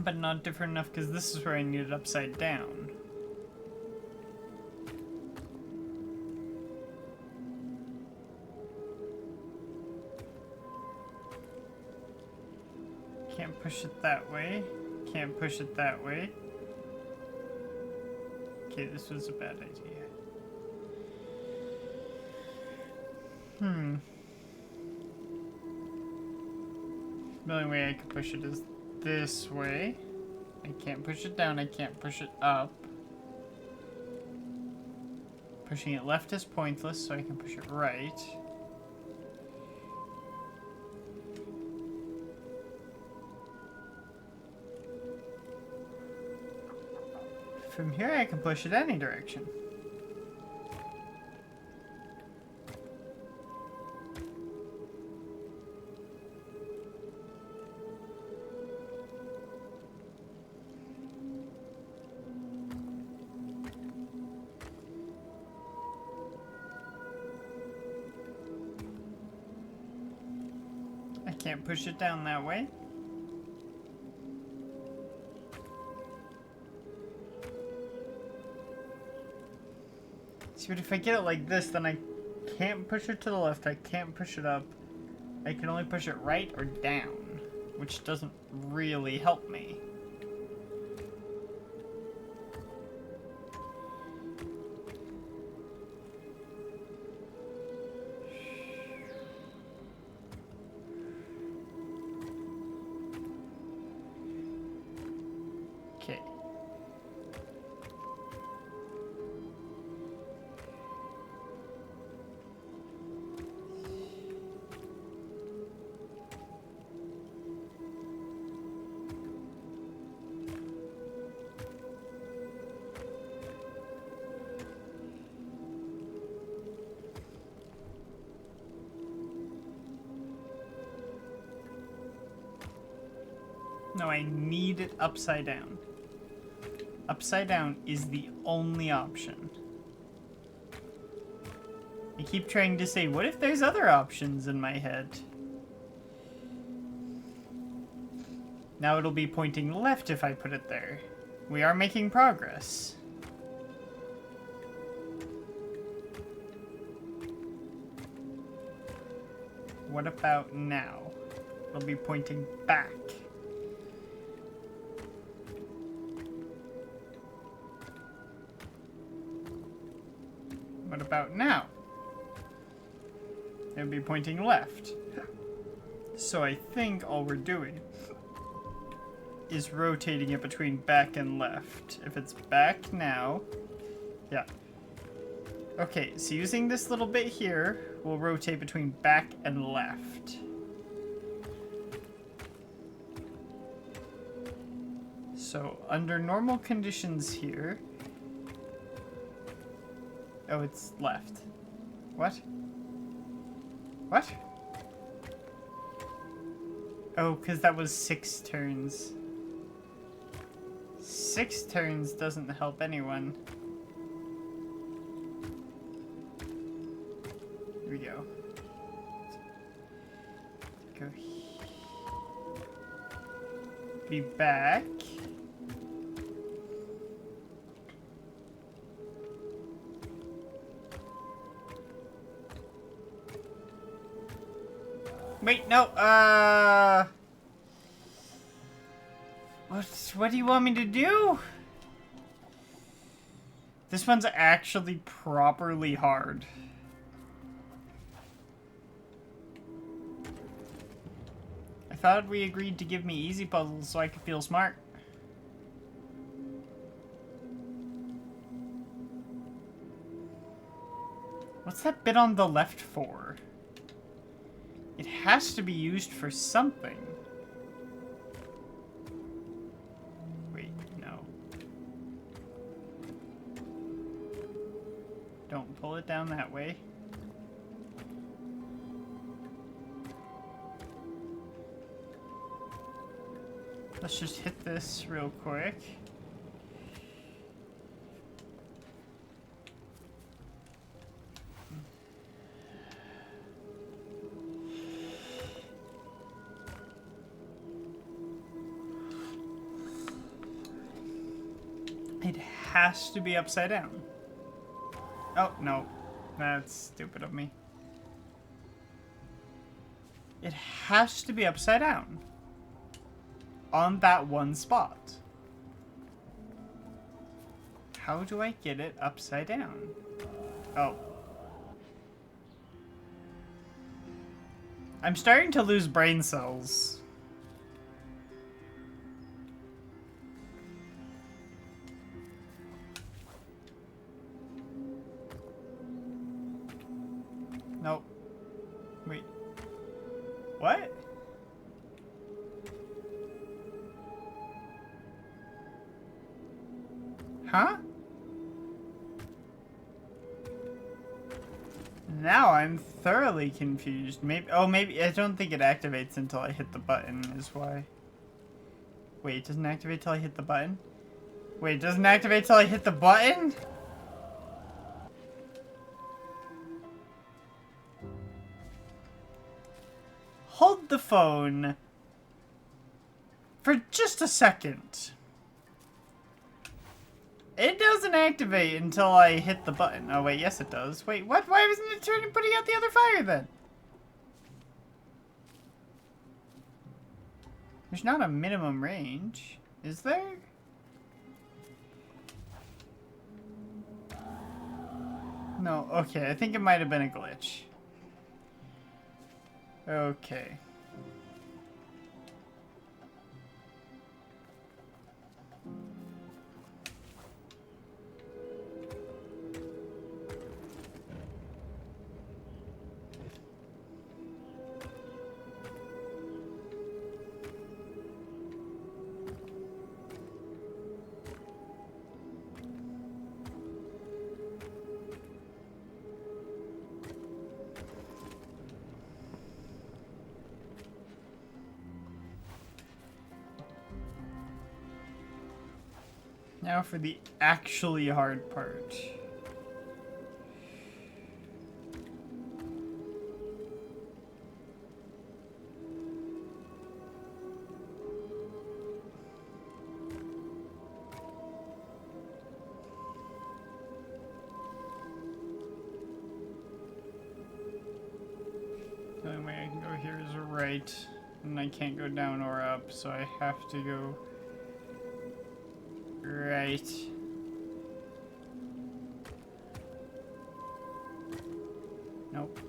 Speaker 1: But not different enough because this is where I need it upside down. Can't push it that way. Can't push it that way. Okay, this was a bad idea. The only way I could push it is this way. I can't push it down, I can't push it up. Pushing it left is pointless, so I can push it right. From here I can push it any direction. Can't push it down that way. See, but if I get it like this, then I can't push it to the left, I can't push it up. I can only push it right or down, which doesn't really help me. Okay. No, I need it upside down. Upside down is the only option. I keep trying to say, what if there's other options in my head? Now it'll be pointing left if I put it there. We are making progress. What about now? It'll be pointing back. What about now? It would be pointing left. So I think all we're doing is rotating it between back and left. If it's back now, yeah. Okay, so using this little bit here, we'll rotate between back and left. So under normal conditions here, oh, it's left. What? What? Oh, because that was 6 turns. 6 turns doesn't help anyone. Here we go. Go. Be back. Wait, no, what do you want me to do? This one's actually properly hard. I thought we agreed to give me easy puzzles so I could feel smart. What's that bit on the left for? It has to be used for something. Wait, no. Don't pull it down that way. Let's just hit this real quick. It has to be upside down. Oh, no. That's stupid of me. It has to be upside down. On that one spot. How do I get it upside down? Oh. I'm starting to lose brain cells. Nope. Wait. What? Huh? Now I'm thoroughly confused. Maybe, oh, maybe, I don't think it activates until I hit the button is why. Wait, it doesn't activate till I hit the button? Wait, it doesn't activate till I hit the button? Hold the phone for just a second. It doesn't activate until I hit the button. Oh wait, yes it does. Wait, what? Why wasn't it putting out the other fire then? There's not a minimum range, is there? No, okay, I think it might have been a glitch. Okay. Now for the actually hard part. The only way I can go here is right, and I can't go down or up, so I have to go right. Nope.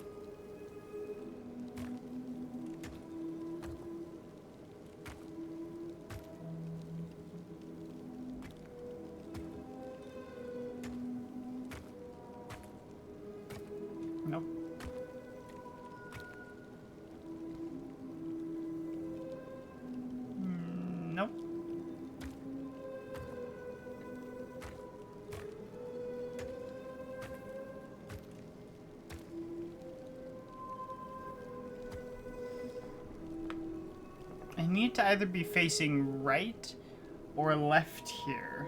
Speaker 1: Nope. Nope. need to either be facing right or left here.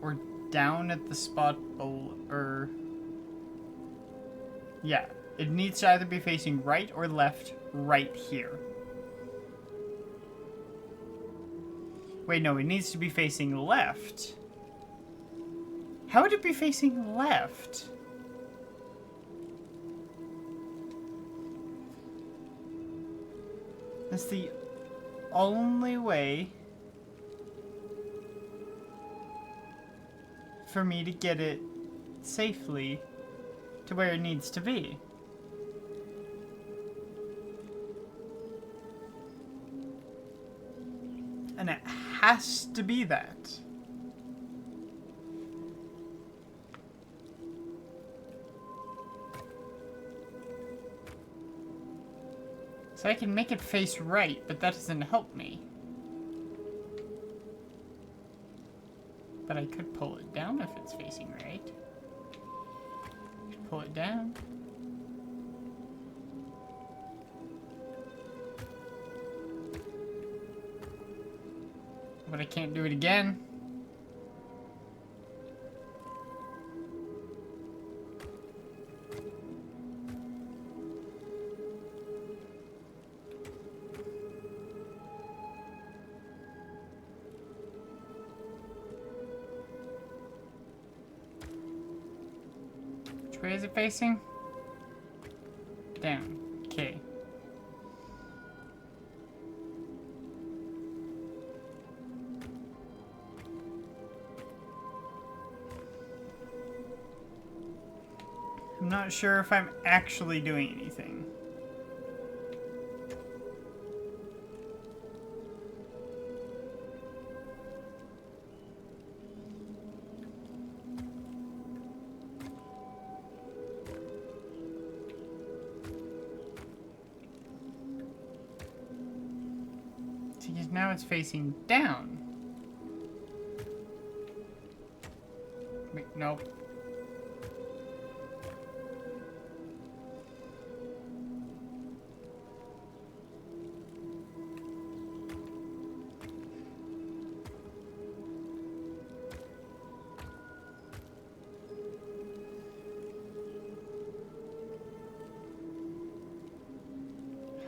Speaker 1: Or down at the spot below, or... Yeah, it needs to either be facing right or left right here. Wait, no, it needs to be facing left. How would it be facing left? That's the only way for me to get it safely to where it needs to be. And it has to be that. So I can make it face right, but that doesn't help me. But I could pull it down if it's facing right. Pull it down. But I can't do it again. Which way is it facing? Down. Okay. I'm not sure if I'm actually doing anything. See, 'cause now it's facing down. Wait, nope.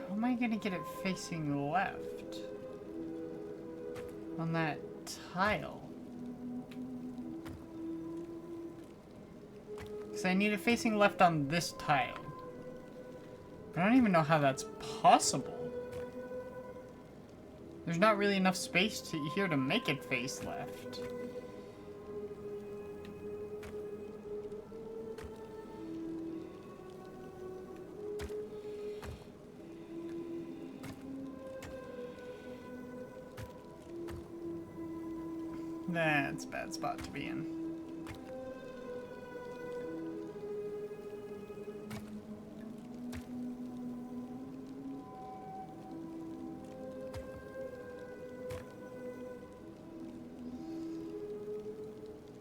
Speaker 1: How am I gonna get it facing left? On that tile? Because I need it facing left on this tile. I don't even know how that's possible. There's not really enough space here to make it face left. That's a bad spot to be in.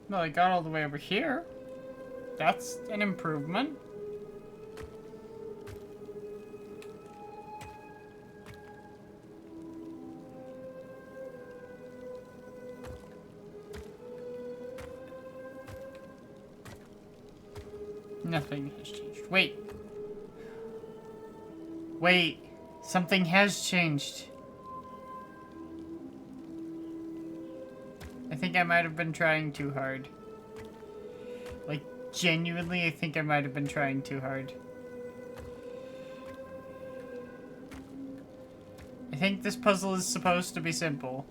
Speaker 1: Well, I got all the way over here. That's an improvement. Nothing has changed. Wait. Wait. Something has changed. I think I might have been trying too hard. Like, genuinely, I think I might have been trying too hard. I think this puzzle is supposed to be simple.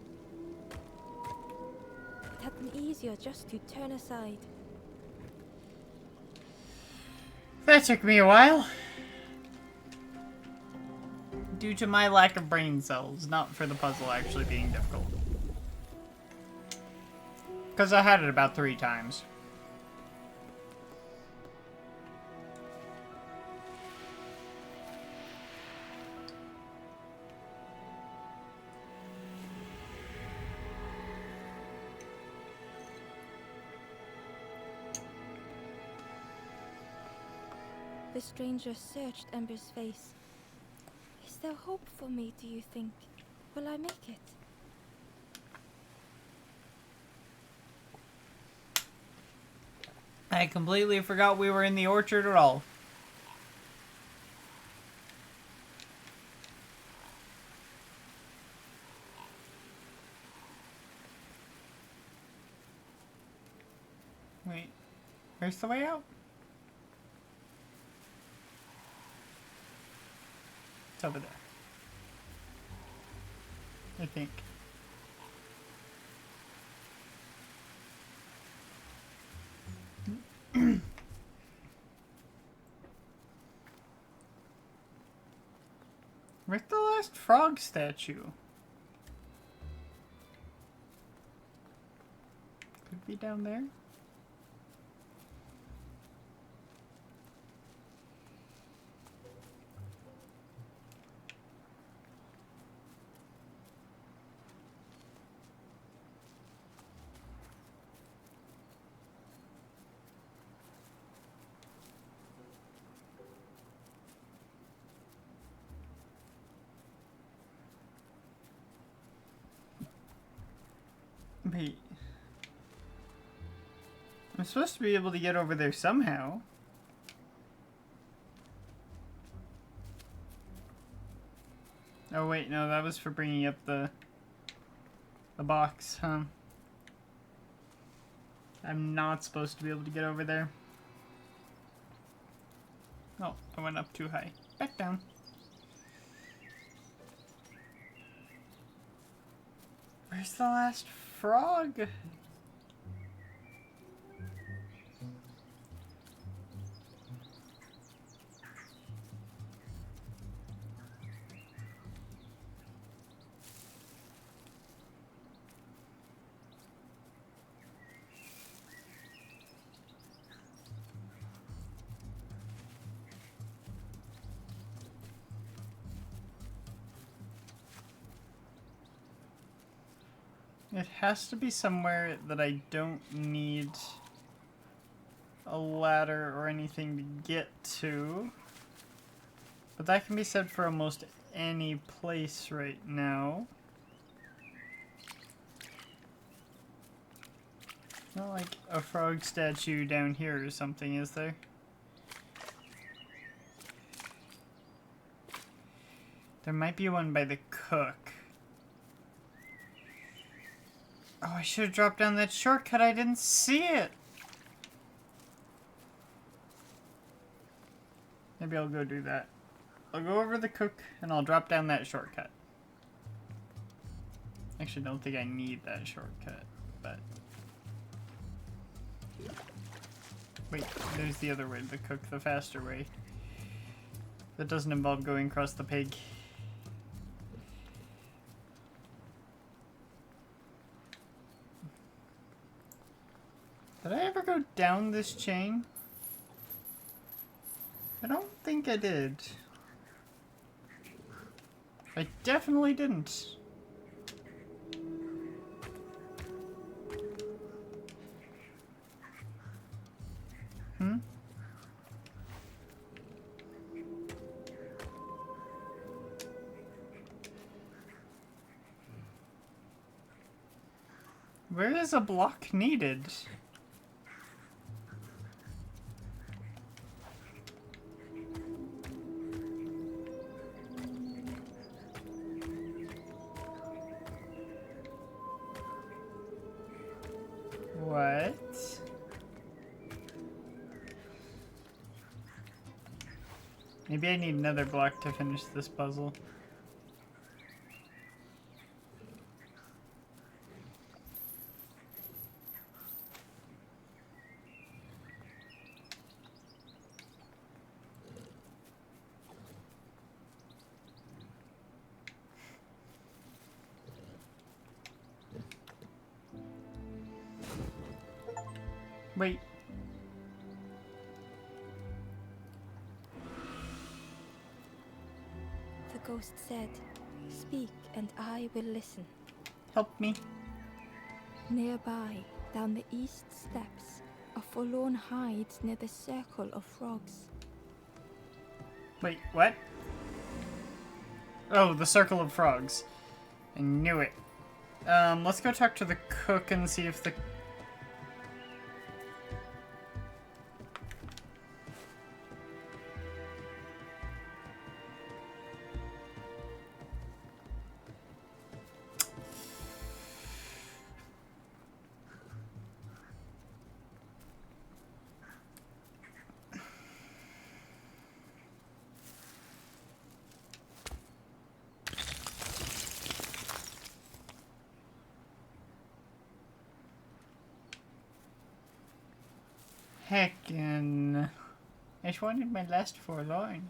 Speaker 2: It had been easier just to turn aside.
Speaker 1: That took me a while. Due to my lack of brain cells, not for the puzzle actually being difficult. Because I had it about 3 times.
Speaker 2: The stranger searched Ember's face. there hope for me, do you think? Will I make it?
Speaker 1: I completely forgot we were in the orchard at all. Wait, where's the way out? It's over there. I think. Where's the last frog statue? Could be down there. Wait. I'm supposed to be able to get over there somehow. Oh wait, no, that was for bringing up the box, huh? I'm not supposed to be able to get over there. Oh, I went up too high. Back down. Where's the last frog? It has to be somewhere that I don't need a ladder or anything to get to. But that can be said for almost any place right now. Not like a frog statue down here or something, is there? There might be one by the cook. Oh, I should have dropped down that shortcut. I didn't see it. Maybe I'll go do that. I'll go over the cook and I'll drop down that shortcut. Actually, don't think I need that shortcut, but... Wait, there's the other way to the cook, the faster way. That doesn't involve going across the pig. Did I ever go down this chain? I don't think I did. I definitely didn't. Hmm? Where is a block needed? What? Maybe I need another block to finish this puzzle. Wait.
Speaker 2: The ghost said, "Speak and I will listen."
Speaker 1: Help me.
Speaker 2: Nearby, down the east steps, a forlorn hides near the circle of frogs.
Speaker 1: Wait, what? Oh, the circle of frogs. I knew it. Let's go talk to the cook and see if the... Heckin'. I just wanted my last forlorn.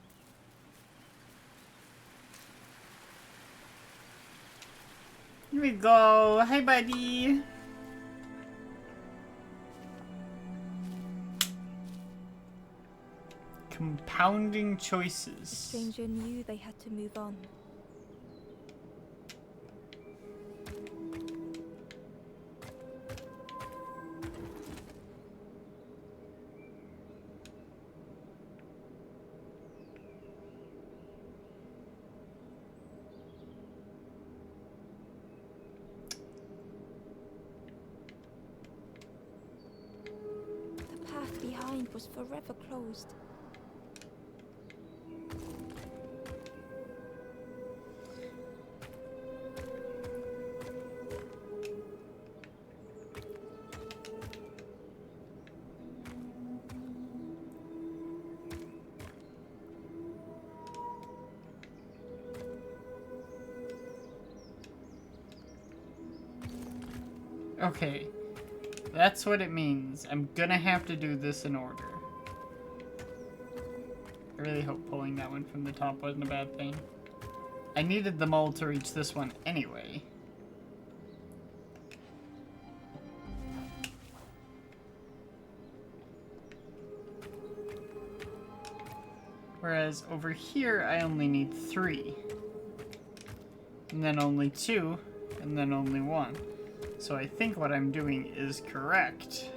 Speaker 1: Here we go. Hi, buddy. Compounding
Speaker 2: The
Speaker 1: choices.
Speaker 2: stranger knew they had to move on. The path behind was forever closed.
Speaker 1: Okay. That's what it means. I'm gonna have to do this in order. I really hope pulling that one from the top wasn't a bad thing. I needed the mole to reach this one anyway. Whereas over here, I only need 3. And then only 2, and then only 1. So I think what I'm doing is correct.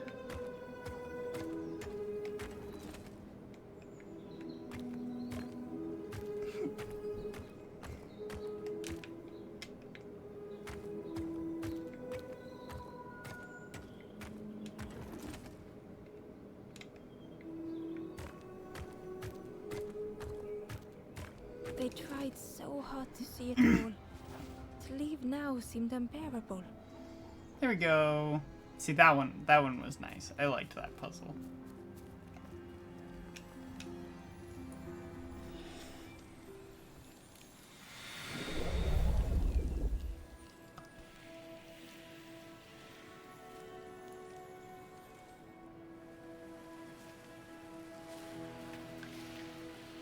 Speaker 2: They tried so hard to see it all. To leave now seemed unbearable.
Speaker 1: There we go. See, that one was nice. I liked that puzzle.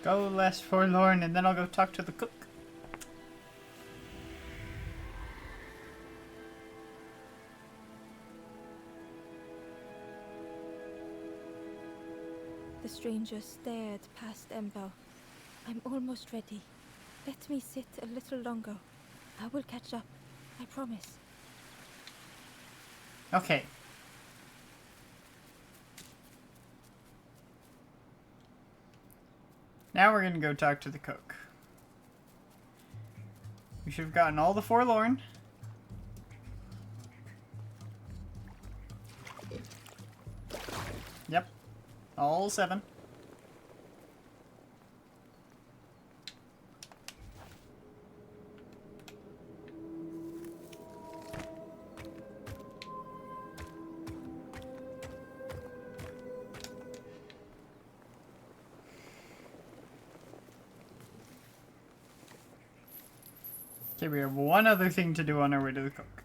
Speaker 1: Go less forlorn, and then I'll go talk to the cook.
Speaker 2: The stranger stared past Ember. I'm almost ready. Let me sit a little longer. I will catch up. I promise.
Speaker 1: Okay. Now we're gonna go talk to the cook. We should have gotten all the forlorn. Yep. All 7. Okay, we have one other thing to do on our way to the cook.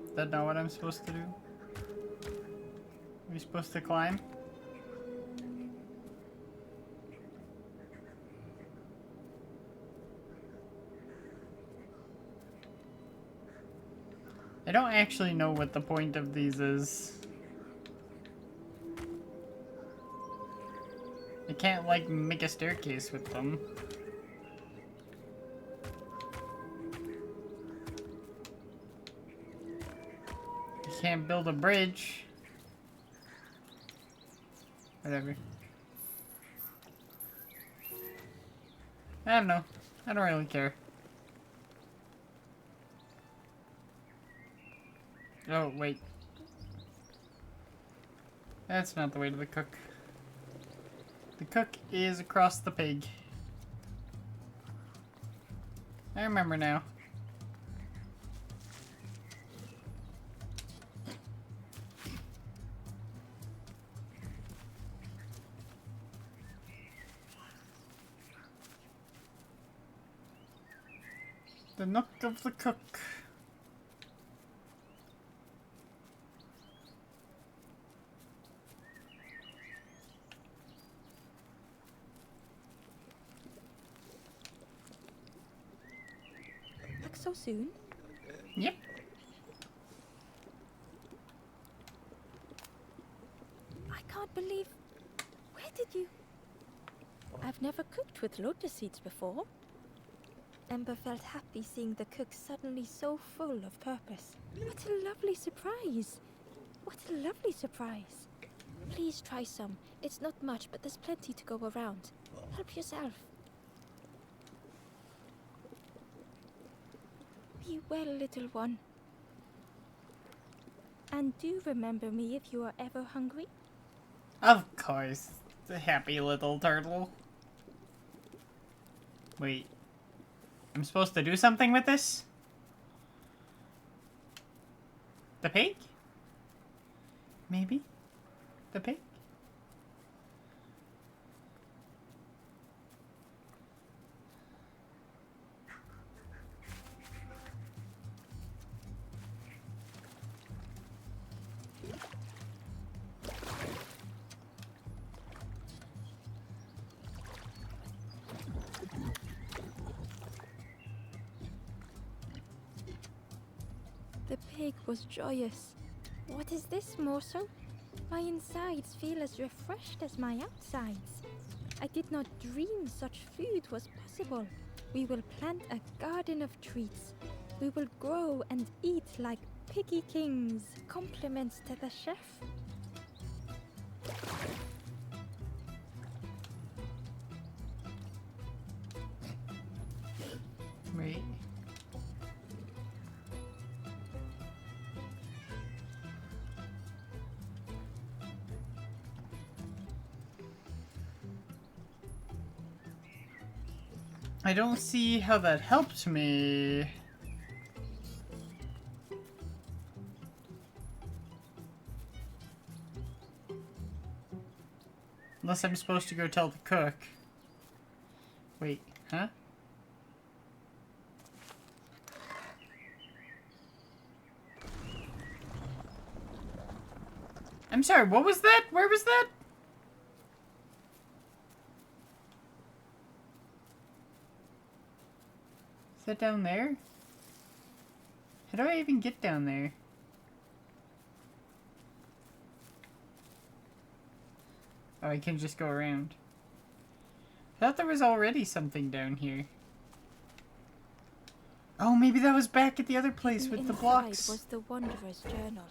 Speaker 1: Is that not what I'm supposed to do? Are we supposed to climb? I don't actually know what the point of these is. I can't, like, make a staircase with them. You can't build a bridge. Whatever. I don't know. I don't really care. Oh, wait. That's not the way to the cook. The cook is across the pig. I remember now. The nook of the cook.
Speaker 2: Back so soon?
Speaker 1: Yep.
Speaker 2: I can't believe... Where did you... I've never cooked with lotus seeds before. Ember felt happy seeing the cook suddenly so full of purpose. What a lovely surprise! What a lovely surprise! Please try some. It's not much, but there's plenty to go around. Help yourself. Be well, little one. And do remember me if you are ever hungry.
Speaker 1: Of course. The happy little turtle. Wait. I'm supposed to do something with this? The pig? Maybe? The pig?
Speaker 2: The pig was joyous. What is this, morsel? My insides feel as refreshed as my outsides. I did not dream such food was possible. We will plant a garden of treats. We will grow and eat like piggy kings. Compliments to the chef.
Speaker 1: Wait. I don't see how that helped me. Unless I'm supposed to go tell the cook. Wait, huh? I'm sorry, what was that? Where was that? Is that down there? How do I even get down there? Oh, I can just go around. I thought there was already something down here. Oh, maybe that was back at the other place with the blocks.
Speaker 2: Was the Wanderer's journal.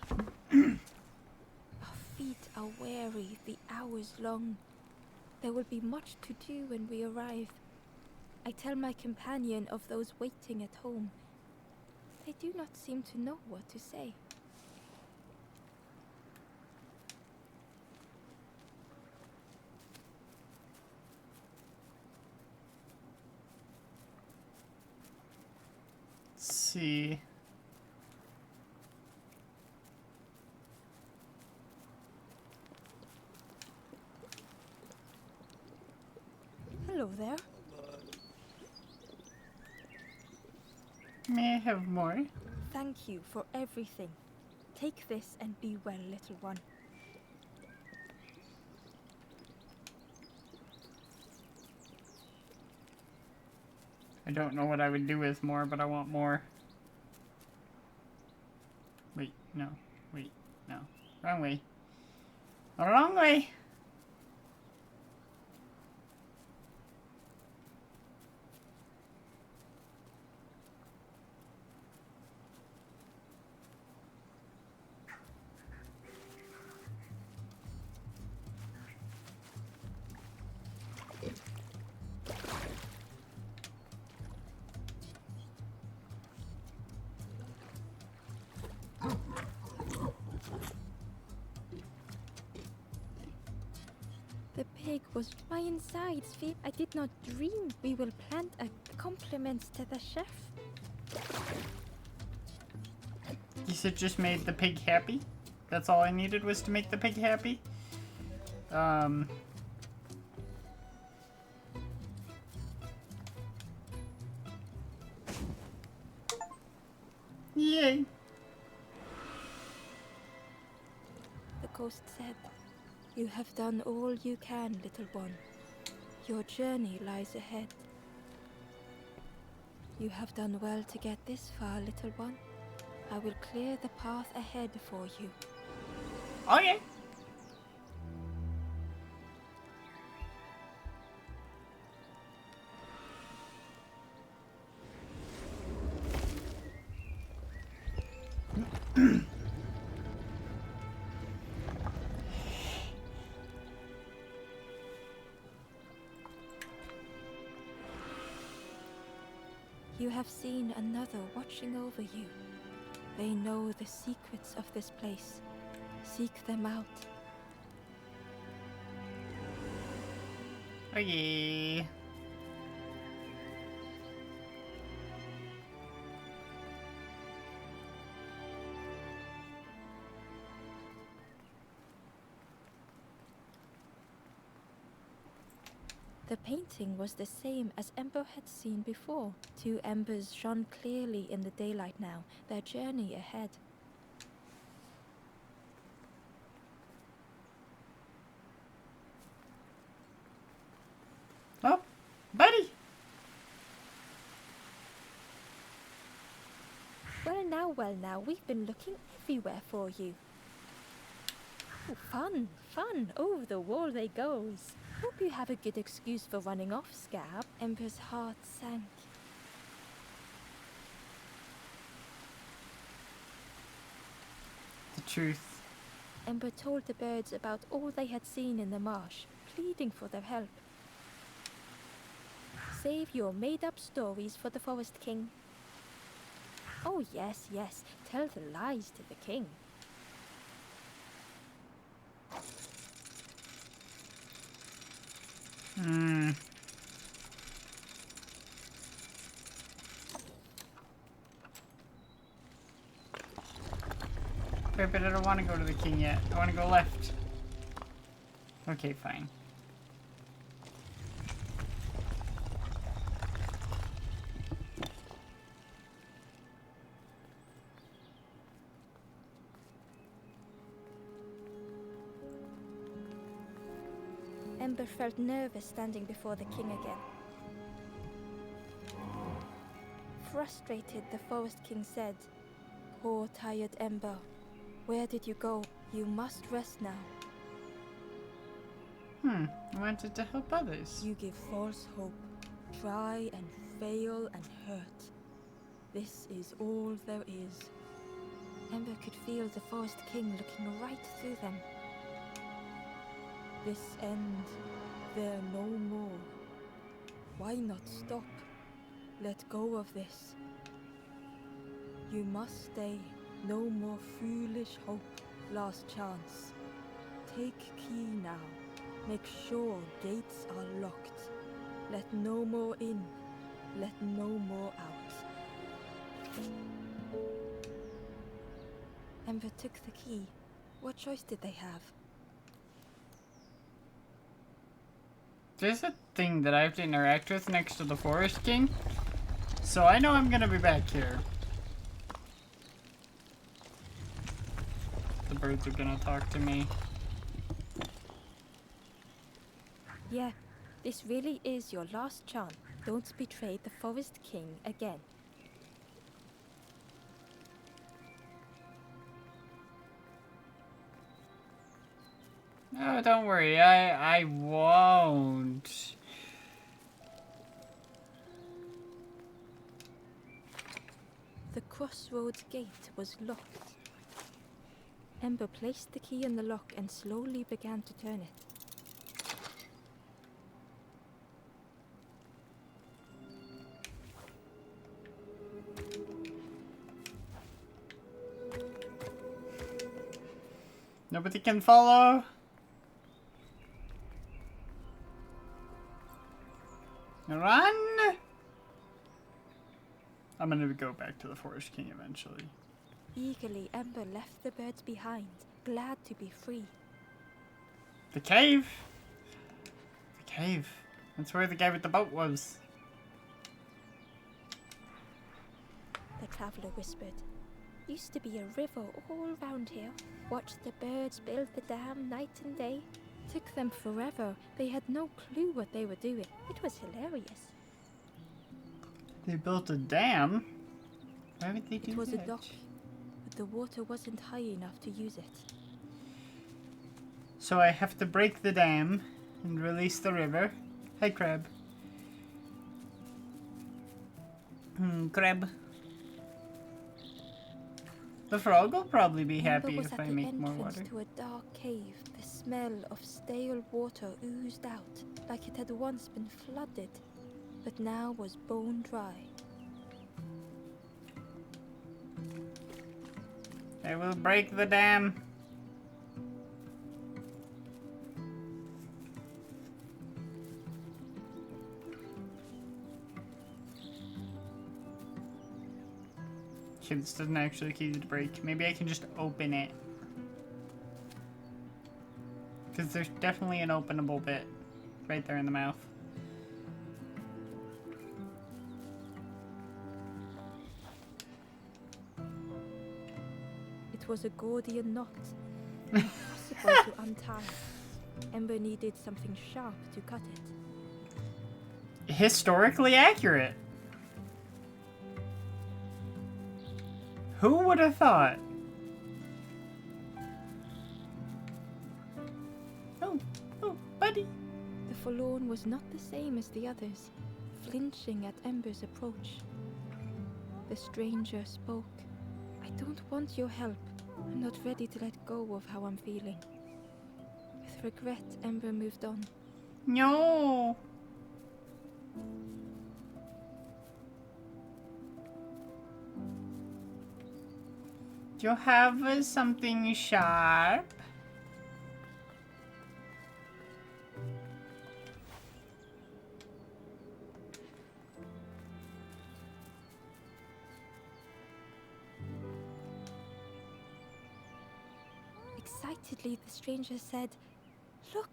Speaker 2: Our feet are weary, the hours long. There will be much to do when we arrive. I tell my companion of those waiting at home. They do not seem to know what to say.
Speaker 1: Let's see.
Speaker 2: Hello there.
Speaker 1: May I have more?
Speaker 2: Thank you for everything. Take this and be well, little one.
Speaker 1: I don't know what I would do with more, but I want more. Wait, no. Wait, no. Wrong way. Wrong way!
Speaker 2: The pig was my insides. I did not dream we will plant a compliment to the chef.
Speaker 1: You said just made the pig happy? That's all I needed was to make the pig happy? Yay!
Speaker 2: The ghost said, "You have done all you can, little one. Your journey lies ahead. You have done well to get this far, little one. I will clear the path ahead for you."
Speaker 1: Okay.
Speaker 2: You have seen another watching over you. They know the secrets of this place. Seek them out.
Speaker 1: Okay.
Speaker 2: The painting was the same as Ember had seen before. Two embers shone clearly in the daylight now, their journey ahead.
Speaker 1: Oh, buddy!
Speaker 2: Well now, we've been looking everywhere for you. Oh, fun, over the wall they goes. Hope you have a good excuse for running off, Scab. Ember's heart sank.
Speaker 1: The truth.
Speaker 2: Ember told the birds about all they had seen in the marsh, pleading for their help. Save your made-up stories for the Forest King. Oh yes, tell the lies to the king.
Speaker 1: Wait, but I don't want to go to the king yet. I want to go left. Okay, fine.
Speaker 2: Ember felt nervous standing before the king again. Frustrated, the Forest King said, "Poor tired Ember, where did you go? You must rest now.
Speaker 1: I wanted to help others.
Speaker 2: You give false hope, try and fail and hurt. This is all there is." Ember could feel the Forest King looking right through them. This end, there no more. Why not stop? Let go of this. You must stay. No more foolish hope. Last chance. Take key now. Make sure gates are locked. Let no more in. Let no more out. Ember took the key. What choice did they have?
Speaker 1: There's a thing that I have to interact with next to the Forest King, so I know I'm gonna be back here. The birds are gonna talk to me.
Speaker 2: Yeah, this really is your last chance. Don't betray the Forest King again.
Speaker 1: Oh, don't worry, I won't.
Speaker 2: The crossroads gate was locked. Ember placed the key in the lock and slowly began to turn it.
Speaker 1: Nobody can follow. Run! I'm gonna go back to the Forest King eventually.
Speaker 2: Eagerly, Ember left the birds behind, glad to be free.
Speaker 1: The cave! The cave. That's where the guy with the boat was.
Speaker 2: The traveler whispered. Used to be a river all round here. Watched the birds build the dam night and day. Took them forever. They had no clue what they were doing. It was hilarious.
Speaker 1: They built a dam? Why would they do that?
Speaker 2: It was a dock, but the water wasn't high enough to use it.
Speaker 1: So I have to break the dam and release the river. Hey, crab. Crab. The frog will probably be happy if I make more water.
Speaker 2: To a dark cave, the smell of stale water oozed out, like it had once been flooded, but now was bone dry.
Speaker 1: I will break the dam. Okay, this doesn't actually key to break. Maybe I can just open it. Because there's definitely an openable bit right there in the mouth.
Speaker 2: It was a Gordian knot, impossible to untie. Ember needed something sharp to cut it.
Speaker 1: Historically accurate. Who would have thought? Oh, buddy.
Speaker 2: The forlorn was not the same as the others, flinching at Ember's approach. The stranger spoke. I don't want your help. I'm not ready to let go of how I'm feeling. With regret, Ember moved on.
Speaker 1: No. Do you have something sharp?
Speaker 2: Excitedly, the stranger said, "Look,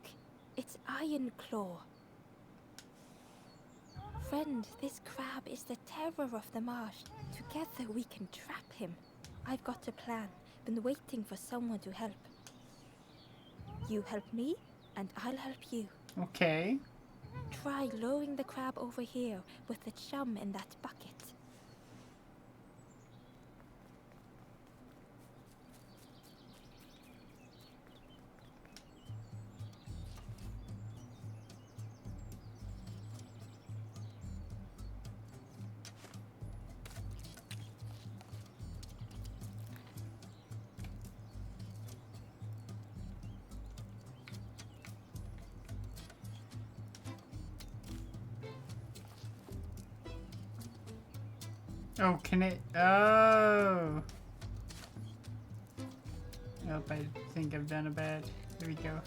Speaker 2: it's Iron Claw. Friend, this crab is the terror of the marsh. Together we can trap him. I've got a plan. Been waiting for someone to help. You help me, and I'll help you.
Speaker 1: Okay.
Speaker 2: Try lowering the crab over here with the chum in that bucket."
Speaker 1: Oh, can it? Oh. Nope, I think I've done a bad. There we go.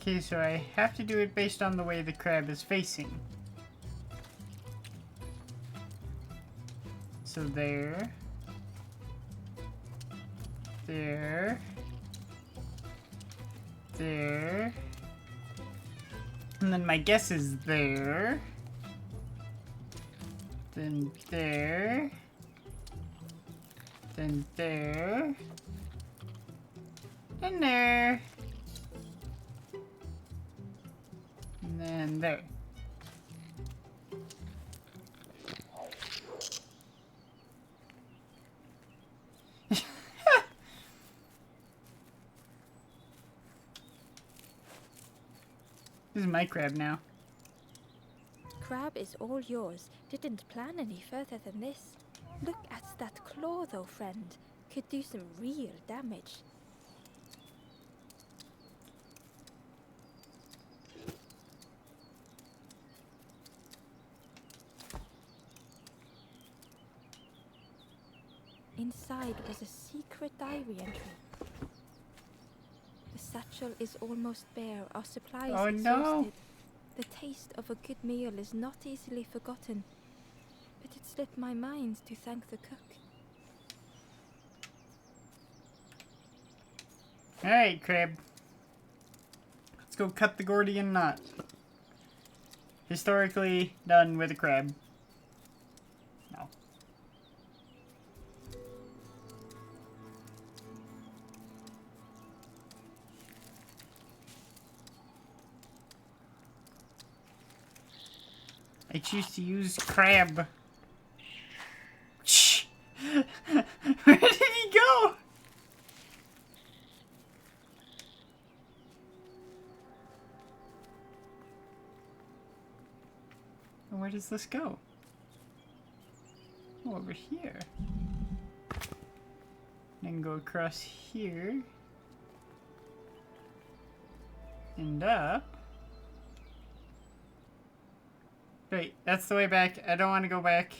Speaker 1: Okay, so I have to do it based on the way the crab is facing. So there. There. There. And then my guess is there. Then there. Then there. And there. And then there. This is my crab now.
Speaker 2: Crab is all yours. Didn't plan any further than this. Look at that claw though, friend. Could do some real damage. Inside was a secret diary entry. The satchel is almost bare. Our supplies
Speaker 1: Oh,
Speaker 2: exhausted.
Speaker 1: no.
Speaker 2: The taste of a good meal is not easily forgotten, but it slipped my mind to thank the cook.
Speaker 1: Alright, Crab. Let's go cut the Gordian knot. Historically done with a crab. No. I choose to use crab. Shh! Where did he go? Where does this go? Oh, over here. Then go across here. And up. Wait, that's the way back. I don't want to go back.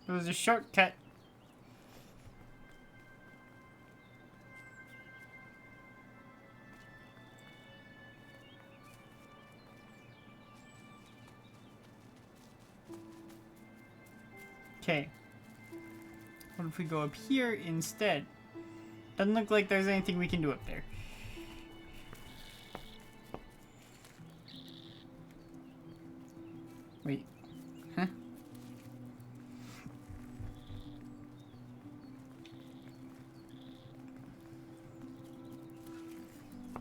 Speaker 1: It was a shortcut. Okay. What if we go up here instead? Doesn't look like there's anything we can do up there. Wait. Huh?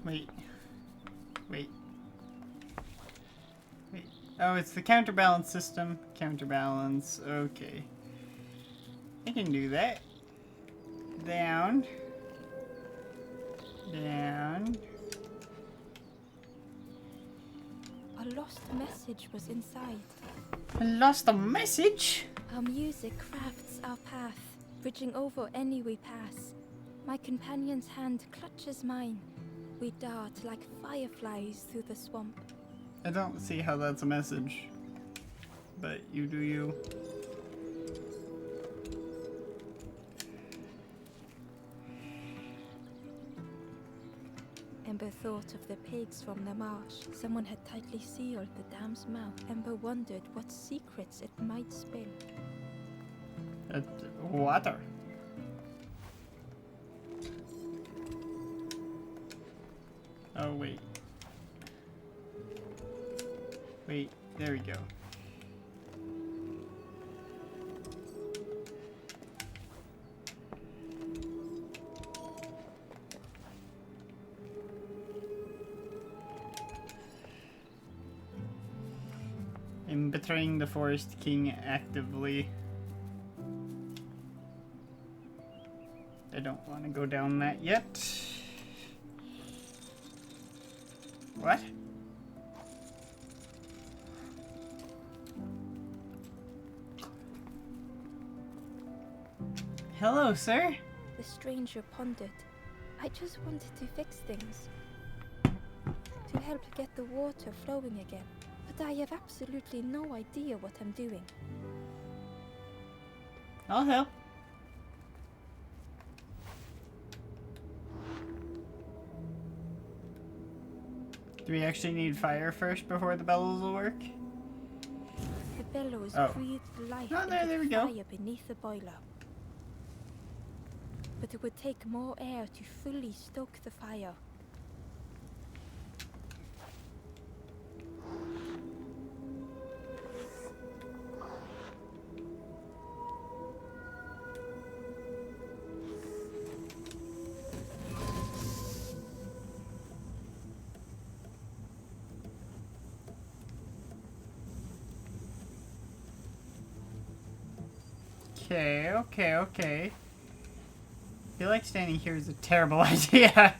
Speaker 1: Wait. Wait. Wait. Oh, it's the counterbalance system. Counterbalance. Okay. I can do that. Down. Down.
Speaker 2: A lost message was inside.
Speaker 1: I lost a message?
Speaker 2: Our music crafts our path, bridging over any we pass. My companion's hand clutches mine. We dart like fireflies through the swamp.
Speaker 1: I don't see how that's a message. But you do you.
Speaker 2: Ember thought of the pigs from the marsh. Someone had tightly sealed the dam's mouth. Ember wondered what secrets it might spill.
Speaker 1: Water. Oh, wait. Wait, there we go. I'm betraying the Forest King actively. I don't want to go down that yet. What? Hello, sir.
Speaker 2: The stranger pondered. I just wanted to fix things. To help get the water flowing again. But I have absolutely no idea what I'm doing.
Speaker 1: I'll help. Do we actually need fire first before the bellows will work?
Speaker 2: The bellows breathed life
Speaker 1: Oh,
Speaker 2: into
Speaker 1: there we
Speaker 2: the
Speaker 1: go.
Speaker 2: fire beneath the boiler. But it would take more air to fully stoke the fire.
Speaker 1: Okay. I feel like standing here is a terrible idea.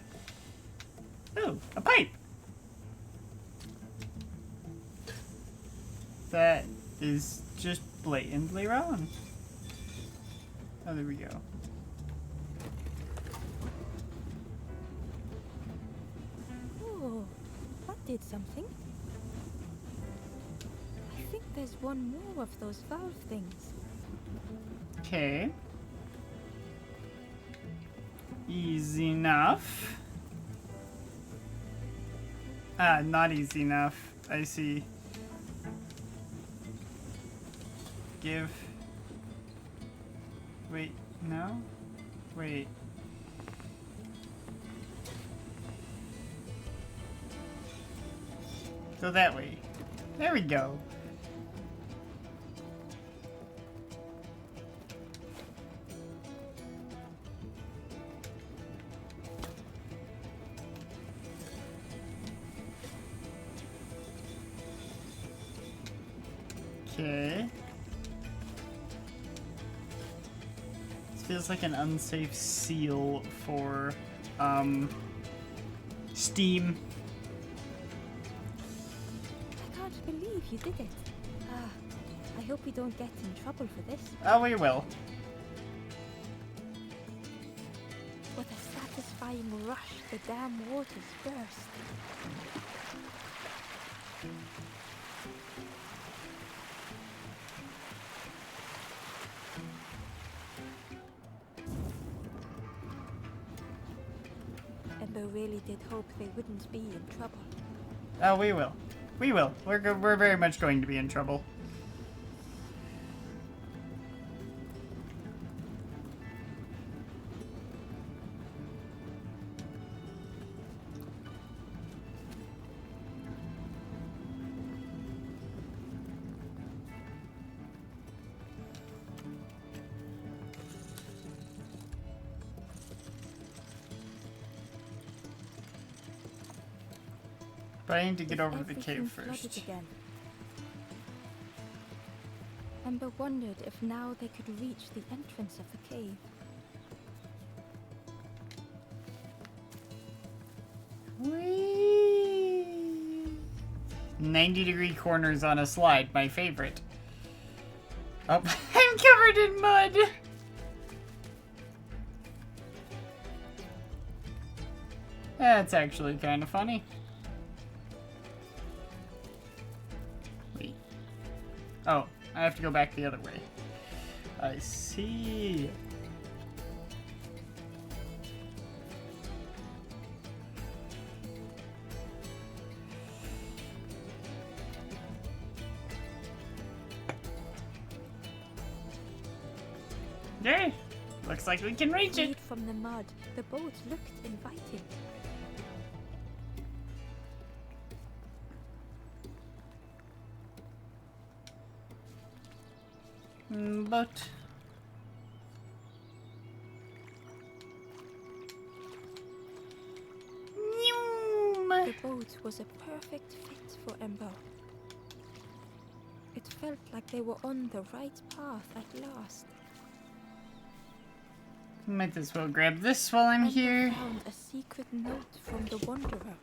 Speaker 1: Oh, a pipe. That is just blatantly wrong. Oh, there we go.
Speaker 2: Oh, that did something. I think there's one more of those valve things.
Speaker 1: Okay. Easy enough. Ah, not easy enough. I see. Give. Wait, no? Wait. Go that way. There we go. Okay. This feels like an unsafe seal for, Steam.
Speaker 2: I can't believe you did it. Ah, I hope we don't get in trouble for this.
Speaker 1: Oh, we will.
Speaker 2: With a satisfying rush, the dam waters burst. Ember really did hope they wouldn't be in trouble.
Speaker 1: Oh, we will. We will. We're very much going to be in trouble. But I need to get over to the cave first.
Speaker 2: Again. Ember wondered if now they could reach the entrance of the cave.
Speaker 1: Whee! 90-degree corners on a slide, my favorite. Oh, I'm covered in mud! That's actually kind of funny. Wait. Oh, I have to go back the other way. I see. Yay! Looks like we can reach it.
Speaker 2: From the mud, the boat looked inviting.
Speaker 1: But
Speaker 2: the boat was a perfect fit for Ember. It felt like they were on the right path at last.
Speaker 1: Might as well grab this while I'm here.
Speaker 2: Found a secret note from the Wanderer.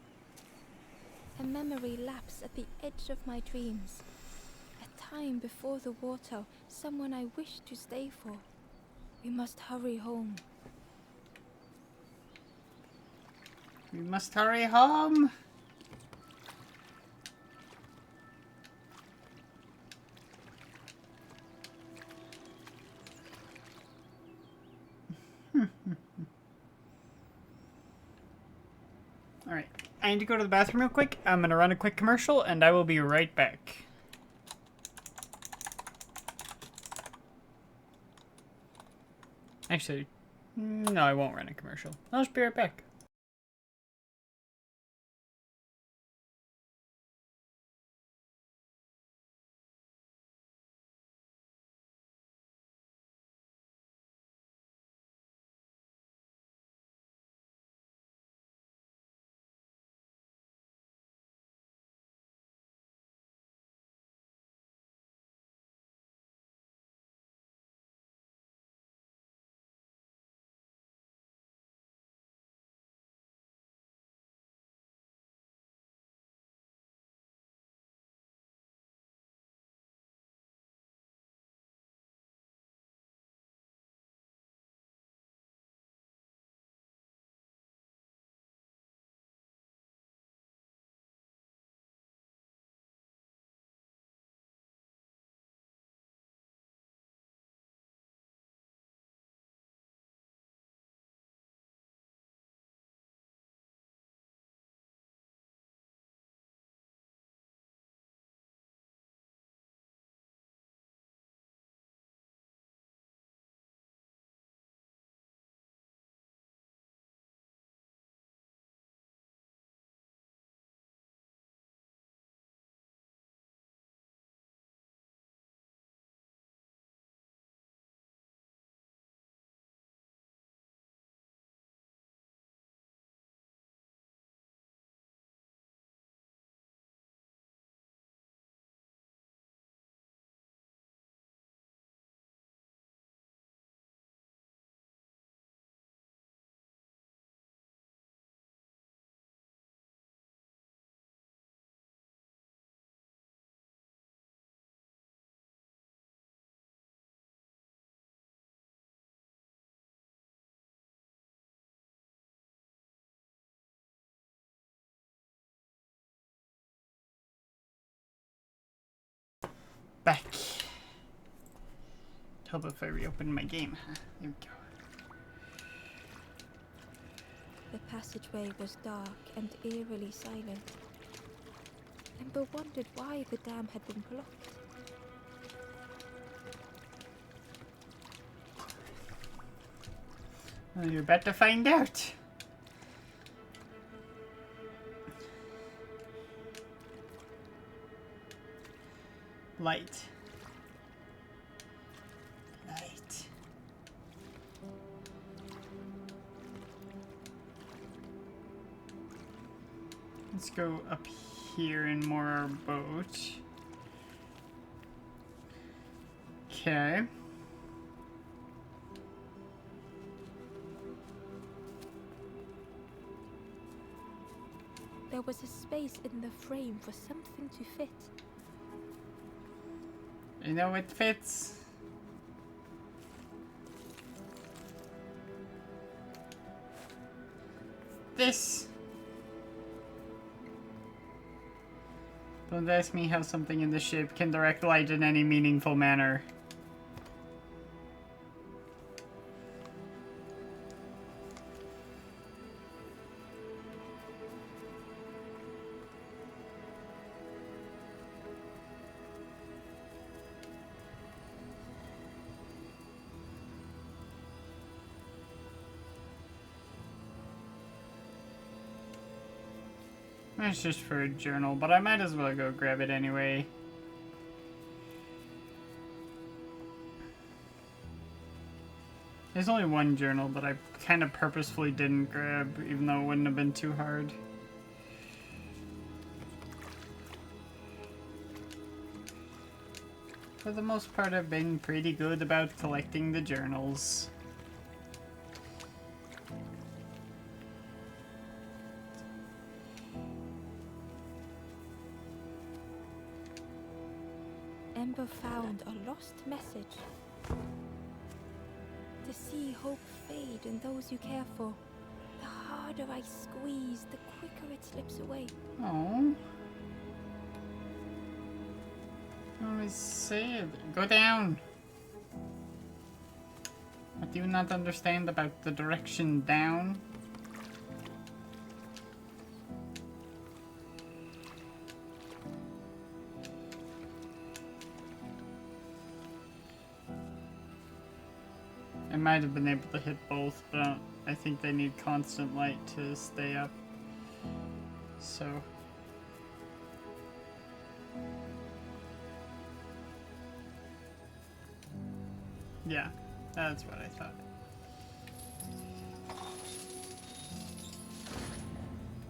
Speaker 2: A memory lapse at the edge of my dreams. A time before the water, someone I wished to stay for. We must hurry home.
Speaker 1: We must hurry home. Alright, I need to go to the bathroom real quick. I'm gonna run a quick commercial and I will be right back. Actually, no, I won't run a commercial. I'll just be right back. back. Help if I reopen my game. Huh? There we go.
Speaker 2: The passageway was dark and eerily silent. Ember wondered why the dam had been blocked.
Speaker 1: Well, you're about to find out. Light. Light. Let's go up here and moor our boat. Okay.
Speaker 2: There was a space in the frame for something to fit.
Speaker 1: You know it fits. This. Don't ask me how something in this shape can direct light in any meaningful manner. It's just for a journal, but I might as well go grab it anyway. There's only one journal that I kind of purposefully didn't grab, even though it wouldn't have been too hard. For the most part, I've been pretty good about collecting the journals.
Speaker 2: Ember found a lost message. To see hope fade in those you care for. The harder I squeeze, the quicker it slips away.
Speaker 1: Oh. What was said? Go down. What do you not understand about the direction down? I might have been able to hit both, but I think they need constant light to stay up. So. Yeah, that's what I thought.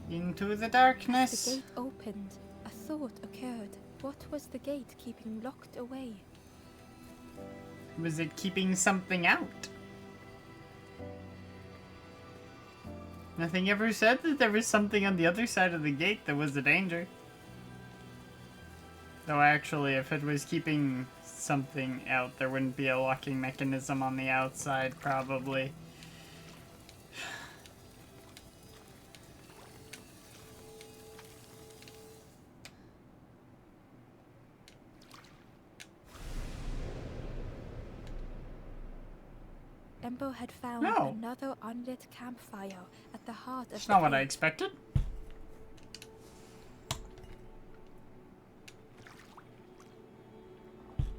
Speaker 1: Into the darkness.
Speaker 2: The gate opened. A thought occurred. What was the gate keeping locked away?
Speaker 1: Was it keeping something out? Nothing ever said that there was something on the other side of the gate that was a danger. Though actually, if it was keeping something out, there wouldn't be a locking mechanism on the outside, probably.
Speaker 2: Ember had found another unlit campfire at the heart of
Speaker 1: That's
Speaker 2: the
Speaker 1: not what I
Speaker 2: cave.
Speaker 1: expected.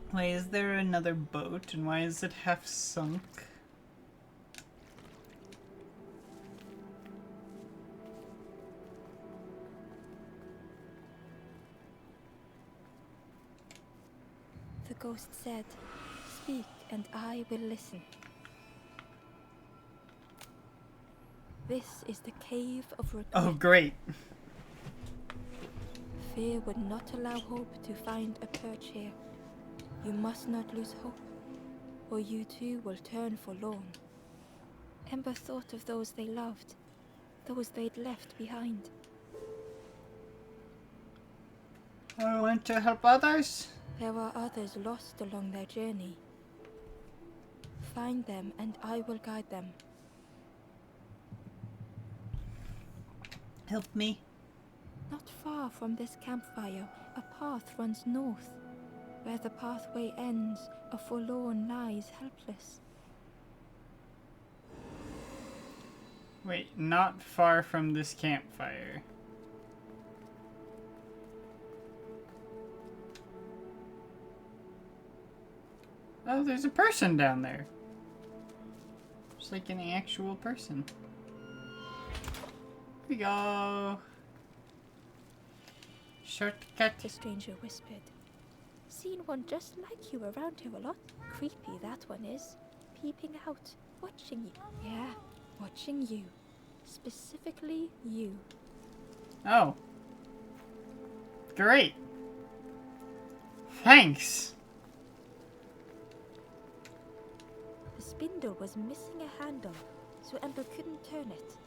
Speaker 1: Why is there another boat, and why is it half sunk?
Speaker 2: The ghost said, "Speak and I will listen." This is the cave of regret.
Speaker 1: Oh, great.
Speaker 2: Fear would not allow hope to find a perch here. You must not lose hope, or you too will turn forlorn. Ember thought of those they loved, those they'd left behind.
Speaker 1: I want to help others.
Speaker 2: There are others lost along their journey. Find them and I will guide them.
Speaker 1: Help me.
Speaker 2: Not far from this campfire, a path runs north. Where the pathway ends, a forlorn lies helpless.
Speaker 1: Wait, not far from this campfire. Oh, there's a person down there. Just like an actual person. Here we go. Shortcut.
Speaker 2: The stranger whispered. Seen one just like you around here a lot. Creepy, that one is. Peeping out, watching you. Yeah, watching you. Specifically you.
Speaker 1: Oh. Great. Thanks.
Speaker 2: The spindle was missing a handle, so Ember couldn't turn it.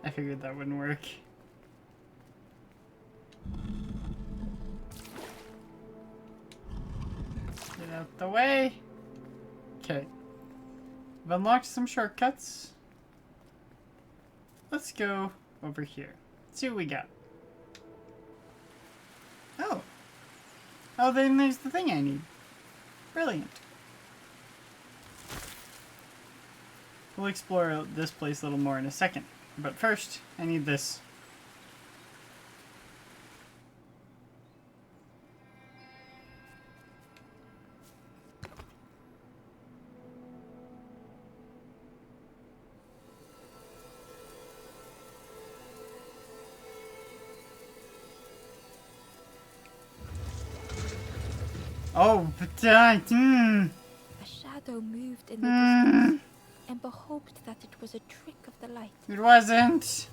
Speaker 1: I figured that wouldn't work. Get out the way. Okay. I've unlocked some shortcuts. Let's go over here. See what we got. Oh. Oh, then there's the thing I need. Brilliant. We'll explore this place a little more in a second. But first, I need this. Oh, but
Speaker 2: A shadow moved in the distance. Ember hoped that it was a trick of the light.
Speaker 1: it wasn't.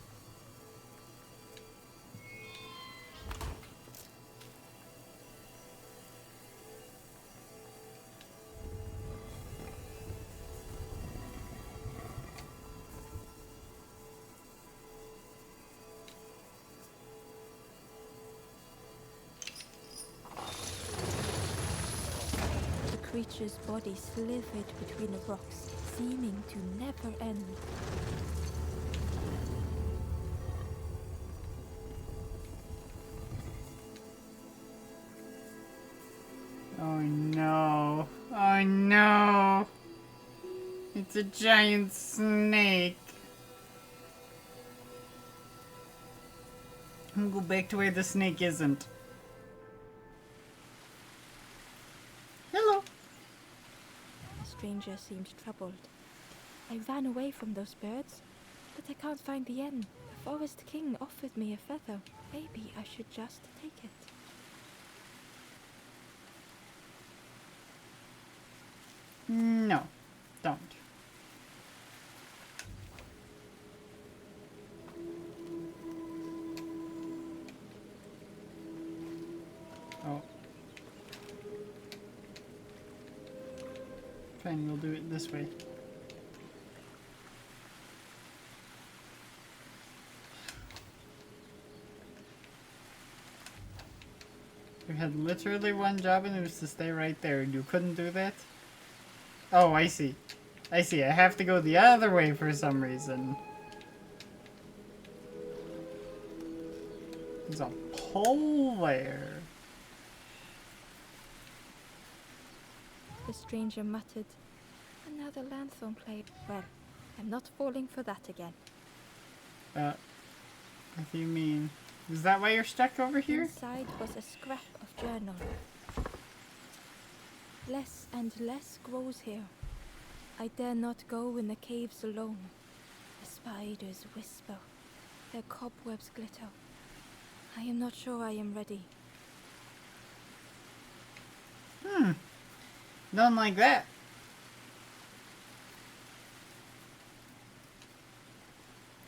Speaker 2: The creature's body slithered between the rocks, seeming to never end.
Speaker 1: Oh no. Oh no. It's a giant snake. I'm gonna go back to where the snake isn't. Hello.
Speaker 2: The stranger seemed troubled. I ran away from those birds, but I can't find the inn. The forest king offered me a feather. Maybe I should just take it.
Speaker 1: No, don't. Oh. Fine, we'll do it this way. You had literally one job and it was to stay right there and you couldn't do that? Oh, I see. I see. I have to go the other way for some reason. There's a pole there.
Speaker 2: The stranger muttered. Another lanthorn played. Well, I'm not falling for that again.
Speaker 1: What do you mean? Is that why you're stuck over here?
Speaker 2: Inside was a scrap of journal. Less and less grows here. I dare not go in the caves alone. The spiders whisper. Their cobwebs glitter. I am not sure I am ready.
Speaker 1: Nothing like that.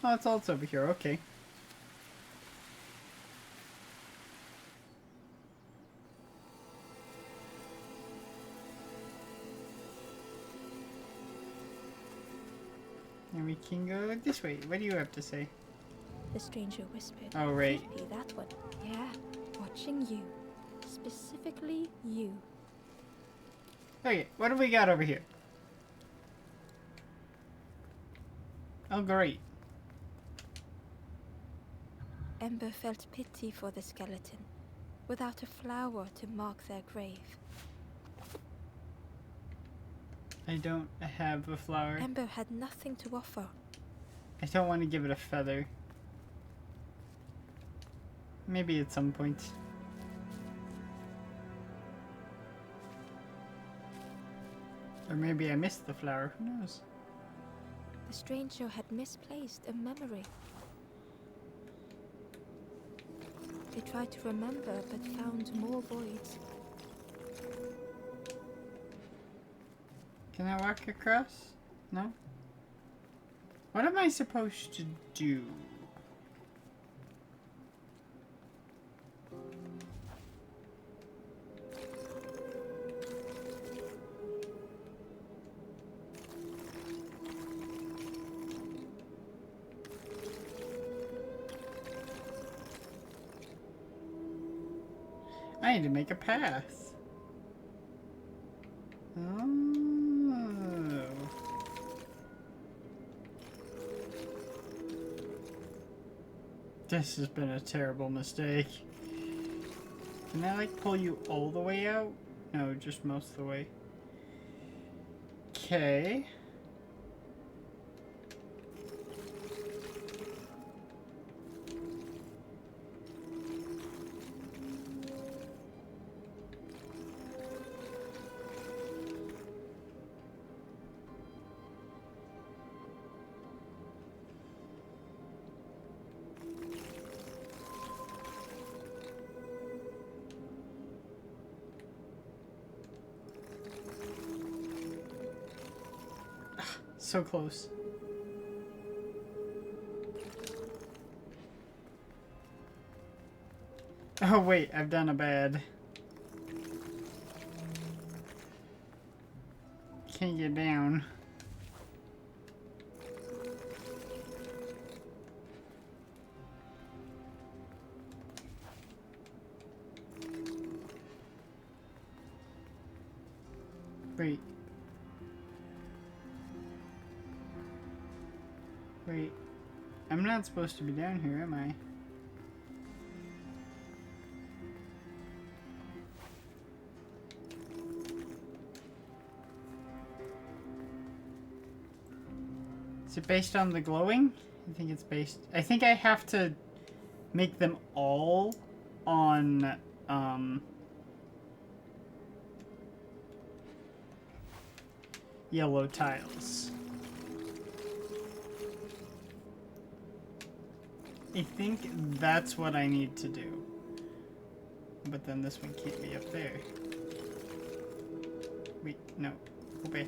Speaker 1: Oh, it's also over here. Okay. And we can go this way. What do you have to say?
Speaker 2: The stranger whispered.
Speaker 1: Oh, right.
Speaker 2: Creepy, that one. Yeah, watching you. Specifically you.
Speaker 1: Okay, what do we got over here? Oh, great.
Speaker 2: Ember felt pity for the skeleton. without a flower to mark their grave.
Speaker 1: I don't have a flower.
Speaker 2: Ember had nothing to offer.
Speaker 1: I don't want to give it a feather. Maybe at some point. Or maybe I missed the flower. Who knows?
Speaker 2: The stranger had misplaced a memory. They tried to remember but found more voids.
Speaker 1: Can I walk across? No? What am I supposed to do? I need to make a path. Oh. This has been a terrible mistake. Can I like pull you all the way out? No, just most of the way. Okay. So close. Oh wait, I've done a bad. Can't get down. Wait. Wait. I'm not supposed to be down here, am I? Is it based on the glowing? I think it's based... I think I have to make them all on, yellow tiles. I think that's what I need to do. But then this one can't be up there. Wait, no. Go back.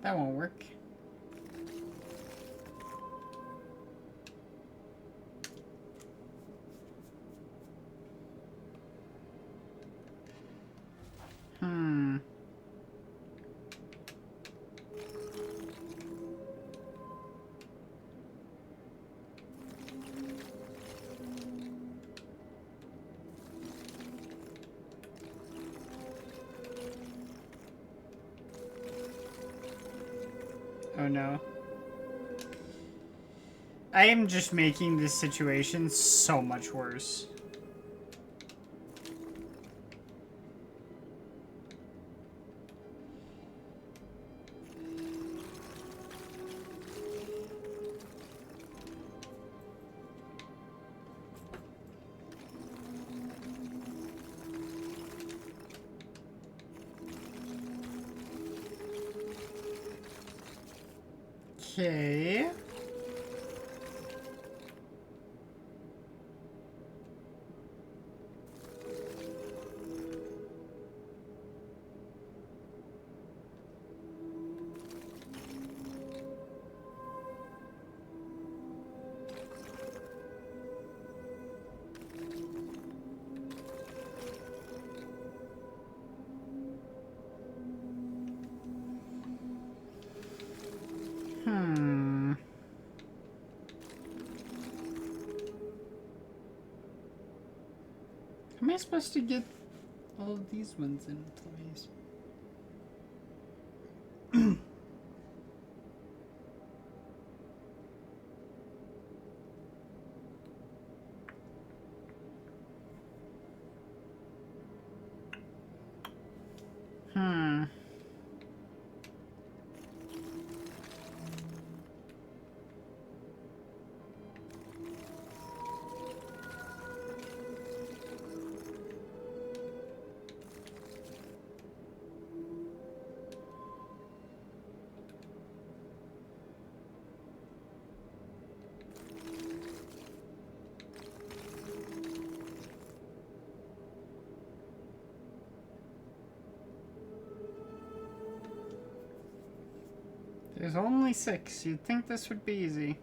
Speaker 1: That won't work. Oh no. I am just making this situation so much worse. Okay. Hmm. How am I supposed to get all of these ones in place? Hmm. There's only 6. You'd think this would be easy.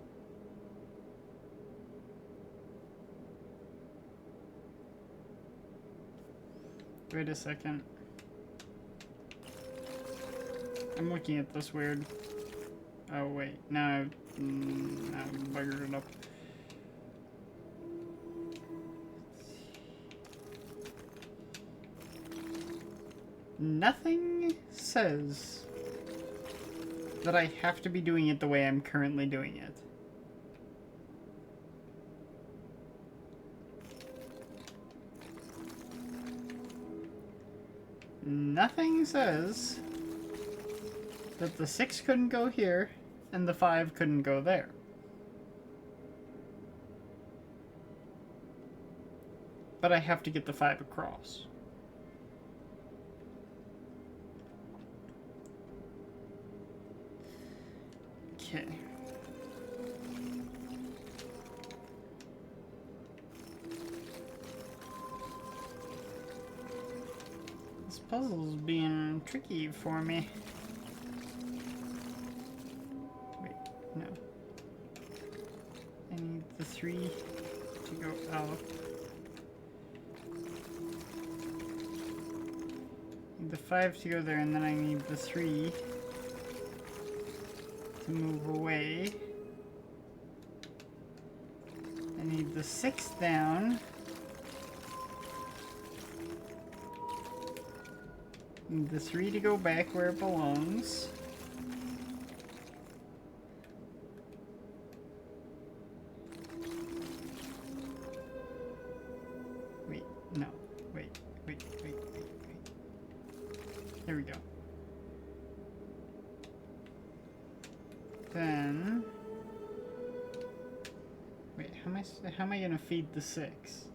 Speaker 1: Wait a second. I'm looking at this weird. Oh wait, now I've buggered it up. Nothing says that I have to be doing it the way I'm currently doing it. Nothing says that the 6 couldn't go here and the 5 couldn't go there. But I have to get the 5 across. Okay. This puzzle's being tricky for me. Wait, no. I need the 3 to go out. Need the 5 to go there, and then I need the 3 to move away. I need the 6 down. Need the 3 to go back where it belongs. Wait, no. Wait. There we go. Then... Wait, how am I gonna feed the 6?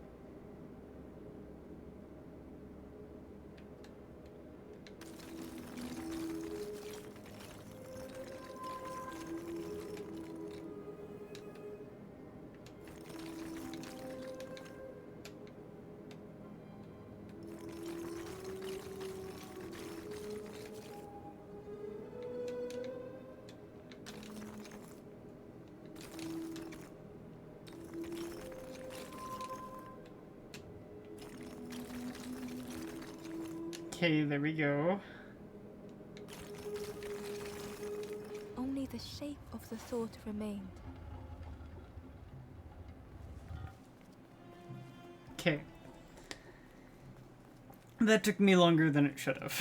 Speaker 1: Okay, there we go.
Speaker 2: Only the shape of the thought remained.
Speaker 1: Okay. That took me longer than it should have.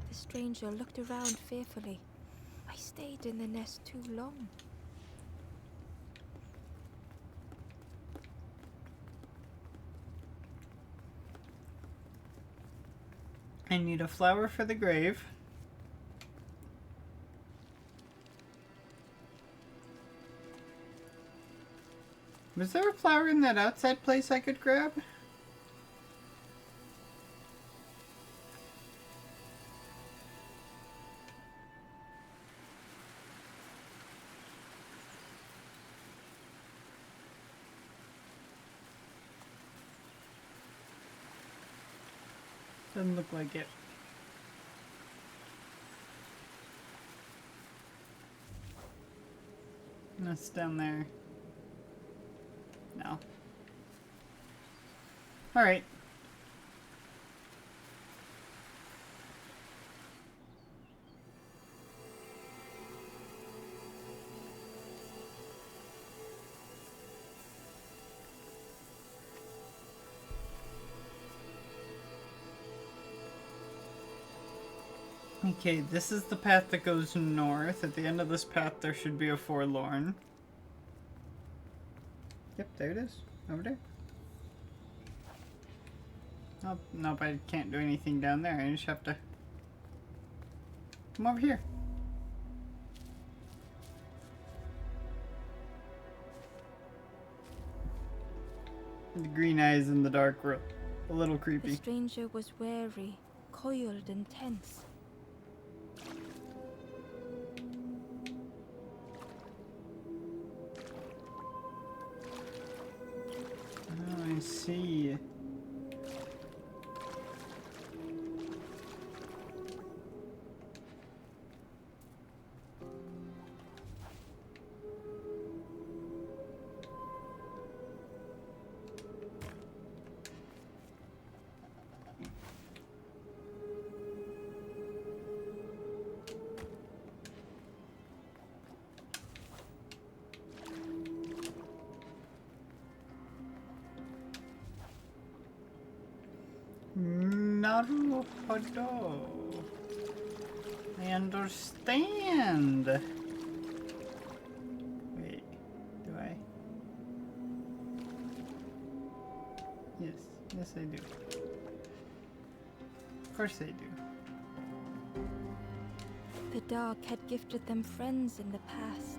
Speaker 2: The stranger looked around fearfully. I stayed in the nest too long.
Speaker 1: I need a flower for the grave. Was there a flower in that outside place I could grab? Doesn't look like it. That's down there. No. Alright. Okay, this is the path that goes north. At the end of this path, there should be a forlorn. Yep, there it is. Over there. Oh, nope, I can't do anything down there. I just have to come over here. The green eyes in the dark were a little
Speaker 2: The
Speaker 1: creepy.
Speaker 2: stranger was wary, coiled and tense.
Speaker 1: Oh, I see. Naruhodo. I understand. Wait, do I? Yes, yes I do. Of course I do.
Speaker 2: The dark had gifted them friends in the past.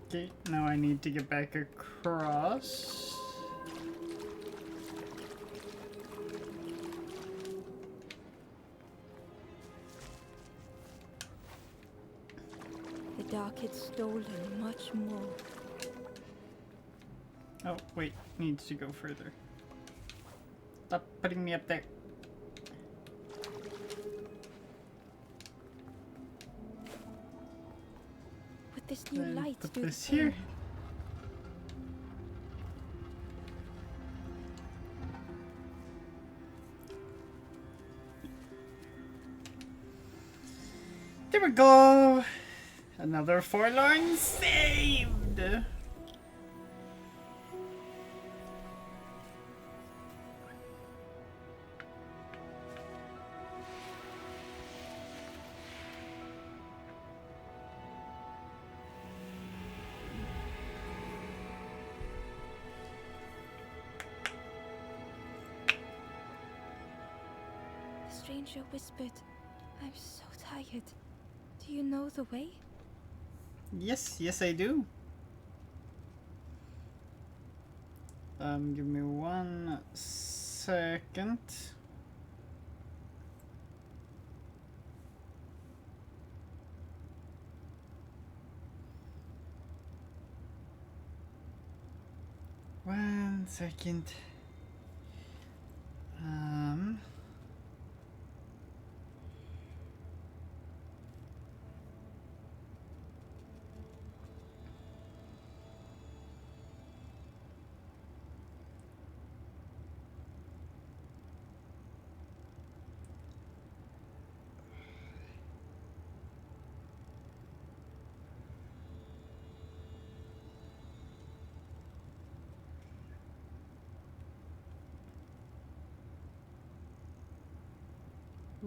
Speaker 1: Okay, now I need to get back across.
Speaker 2: The dark had stolen much more.
Speaker 1: Oh, wait, needs to go further. Stop putting me up there.
Speaker 2: Would this new
Speaker 1: Then
Speaker 2: light
Speaker 1: put
Speaker 2: do the
Speaker 1: this
Speaker 2: same?
Speaker 1: here. There we go. Another forlorn saved.
Speaker 2: The stranger whispered, "I'm so tired. Do you know the way?"
Speaker 1: Yes, yes I do. Give me 1 second. One second.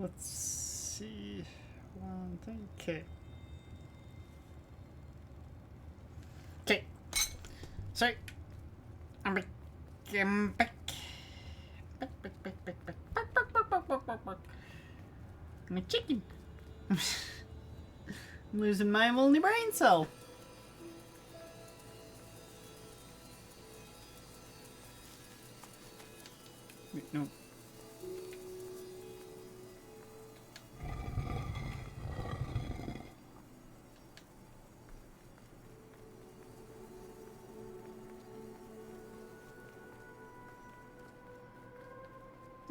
Speaker 1: Let's see. One thing. Okay. Okay. Sorry. I'm back. I'm back. Back. I'm a chicken. I'm losing my only brain cell. Wait, no.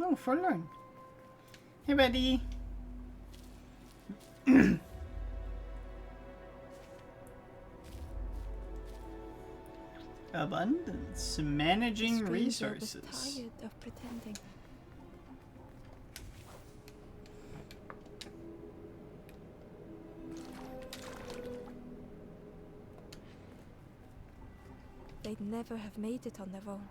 Speaker 1: Oh, forlorn. Hey, buddy. Abundance. Managing
Speaker 2: The stranger was
Speaker 1: resources.
Speaker 2: tired of pretending. They'd never have made it on their own.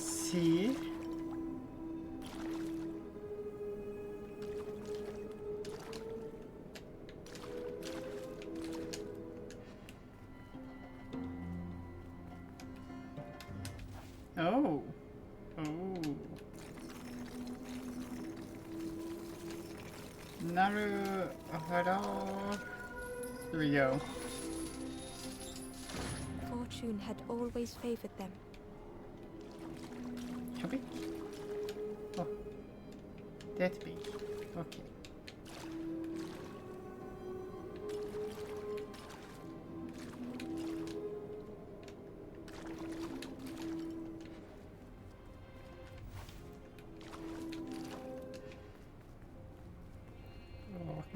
Speaker 1: See? Oh. Oh. Naruhodo. Here we go.
Speaker 2: Fortune had always favored them.
Speaker 1: How big? Oh. That big. Okay.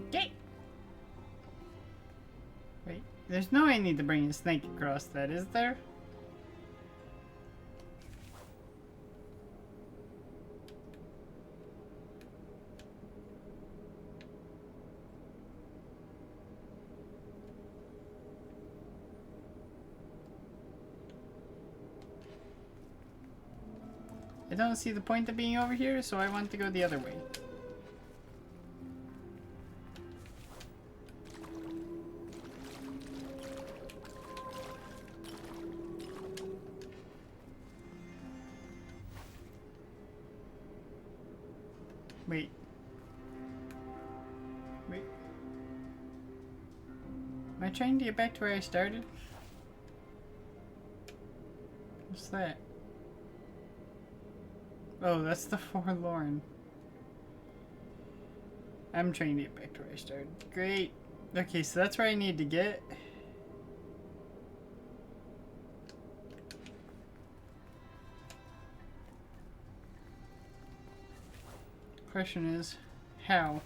Speaker 1: Okay. Wait, there's no way I need to bring a snake across that, is there? I don't see the point of being over here, so I want to go the other way. Wait. Wait. Am I trying to get back to where I started? What's that? Oh, that's the forlorn. I'm trying to get back to where I started. Great. Okay, so that's where I need to get. Question is, how?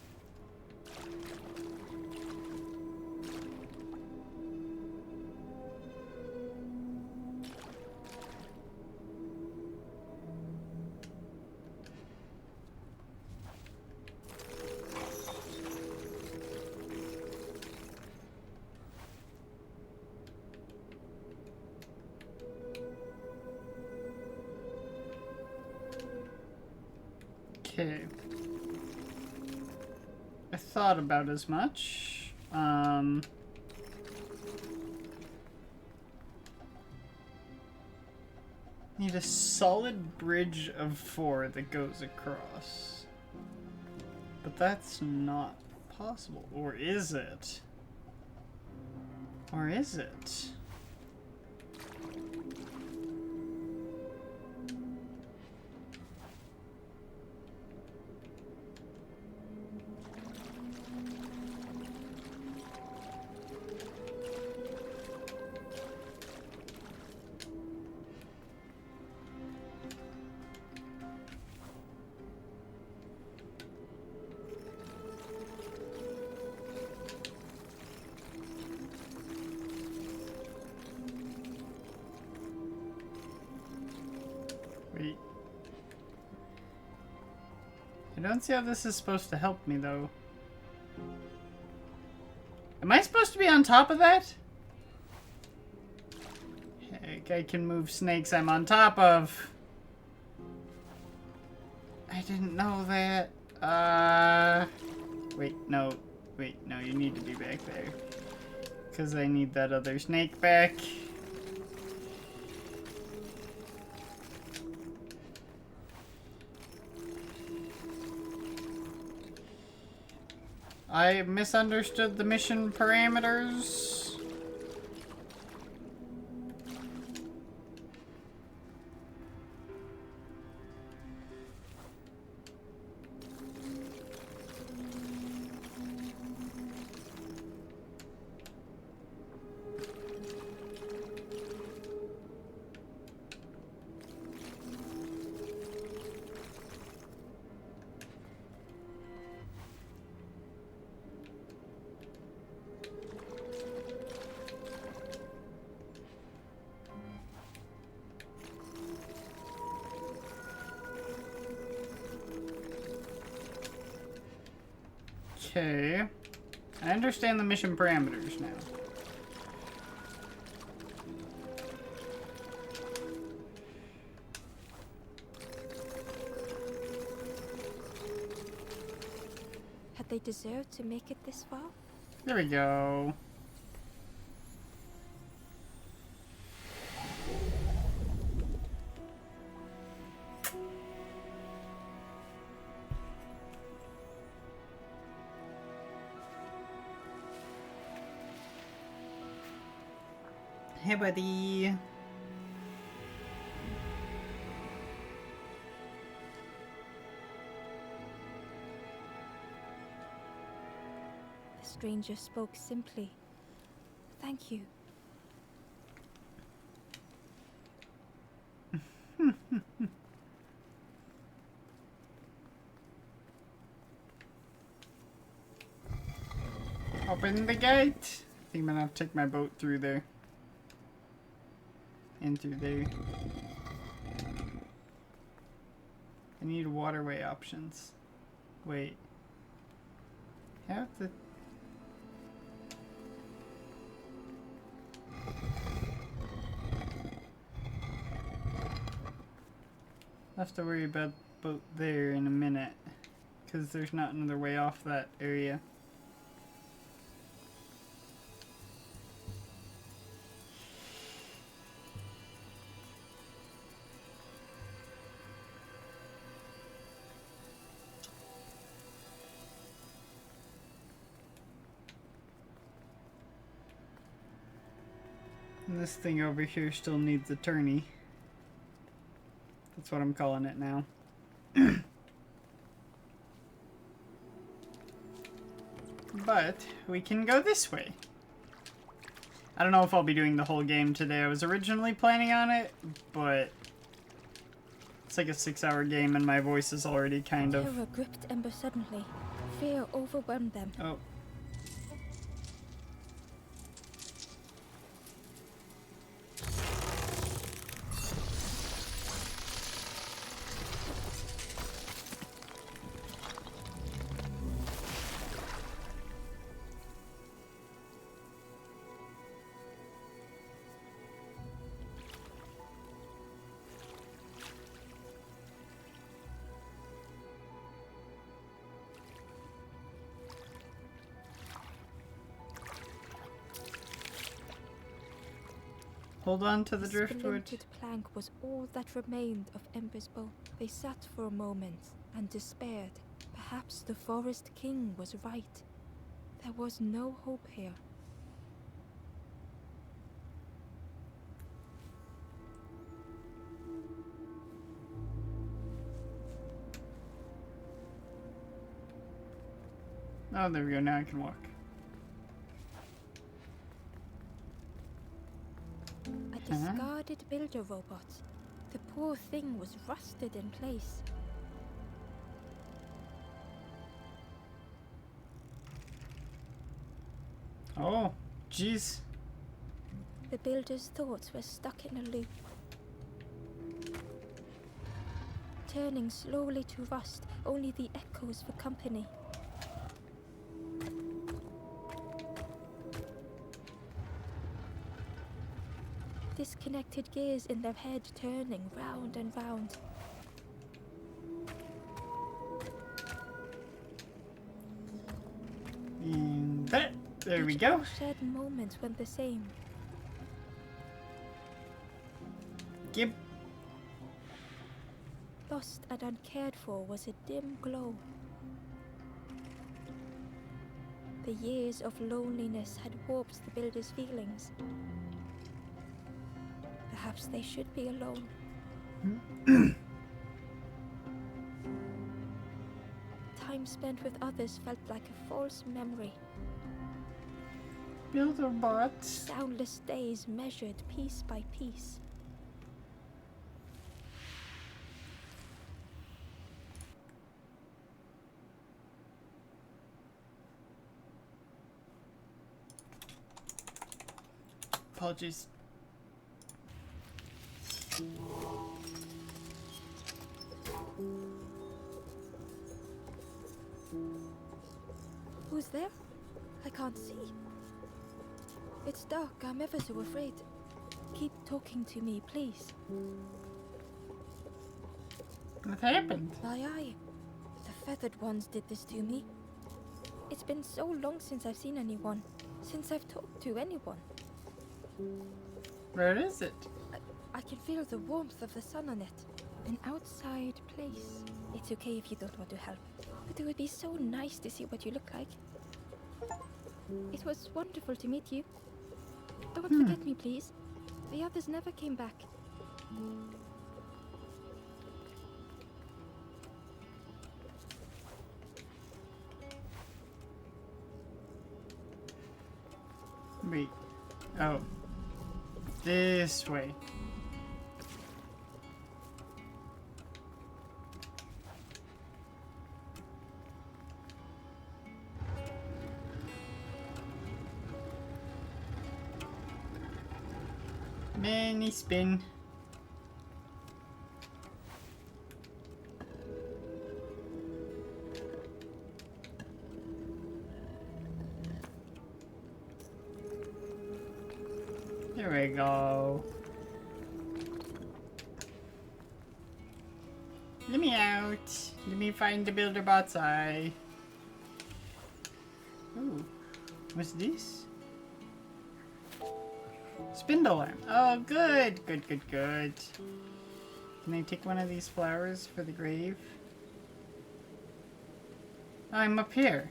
Speaker 1: Okay. I thought about as much. Need a solid bridge of 4 that goes across. But that's not possible. Or is it? Or is it? Wait. I don't see how this is supposed to help me, though. Am I supposed to be on top of that? Heck, I can move snakes I'm on top of. I didn't know that. Wait, no. Wait, no, you need to be back there. Because I need that other snake back. I misunderstood the mission parameters. Okay. I understand the mission parameters now.
Speaker 2: Had they deserved to make it this far?
Speaker 1: There we go. Hey, buddy.
Speaker 2: The stranger spoke simply. Thank you.
Speaker 1: Open the gate. I think I'm gonna have to take my boat through there. And through there. I need waterway options. Wait. Have the... I'll have to worry about boat there in a minute. Because there's not another way off that area. And this thing over here still needs a tourney. That's what I'm calling it now. But we can go this way. I don't know if I'll be doing the whole game today. I was originally planning on it, but it's like a 6-hour game and my voice is already kind of...
Speaker 2: Terror gripped Ember suddenly. Fear overwhelmed them.
Speaker 1: Oh. Hold on to the driftwood.
Speaker 2: Splintered plank was all that remained of Ember's bow. They sat for a moment and despaired. Perhaps the Forest King was right. There was no hope here.
Speaker 1: Oh, there we go. Now I can walk.
Speaker 2: A discarded builder robot. The poor thing was rusted in place.
Speaker 1: Oh, jeez.
Speaker 2: The builder's thoughts were stuck in a loop. Turning slowly to rust, only the echoes for company. Disconnected gears in their head turning round and round.
Speaker 1: And that, there we go.
Speaker 2: Shared moments went the same.
Speaker 1: Gib.
Speaker 2: Lost and uncared for was a dim glow. The years of loneliness had warped the builder's feelings. Perhaps they should be alone. Time spent with others felt like a false memory.
Speaker 1: Builder bot.
Speaker 2: Soundless days measured piece by piece.
Speaker 1: Apologies.
Speaker 2: Who's there? I can't see. It's dark, I'm ever so afraid. Keep talking to me, please.
Speaker 1: What happened?
Speaker 2: My eye. The feathered ones did this to me. It's been so long since I've seen anyone. Since I've talked to anyone.
Speaker 1: Where is it?
Speaker 2: I can feel the warmth of the sun on it. An outside place. It's okay if you don't want to help. But it would be so nice to see what you look like. It was wonderful to meet you. Don't forget me, please. The others never came back.
Speaker 1: Wait. Oh. This way. Mini spin. There we go. Let me out. Let me find the builder bot's eye. Ooh. What's this? Spindle arm. Oh, good. Good, good, good. Can I take one of these flowers for the grave? I'm up here.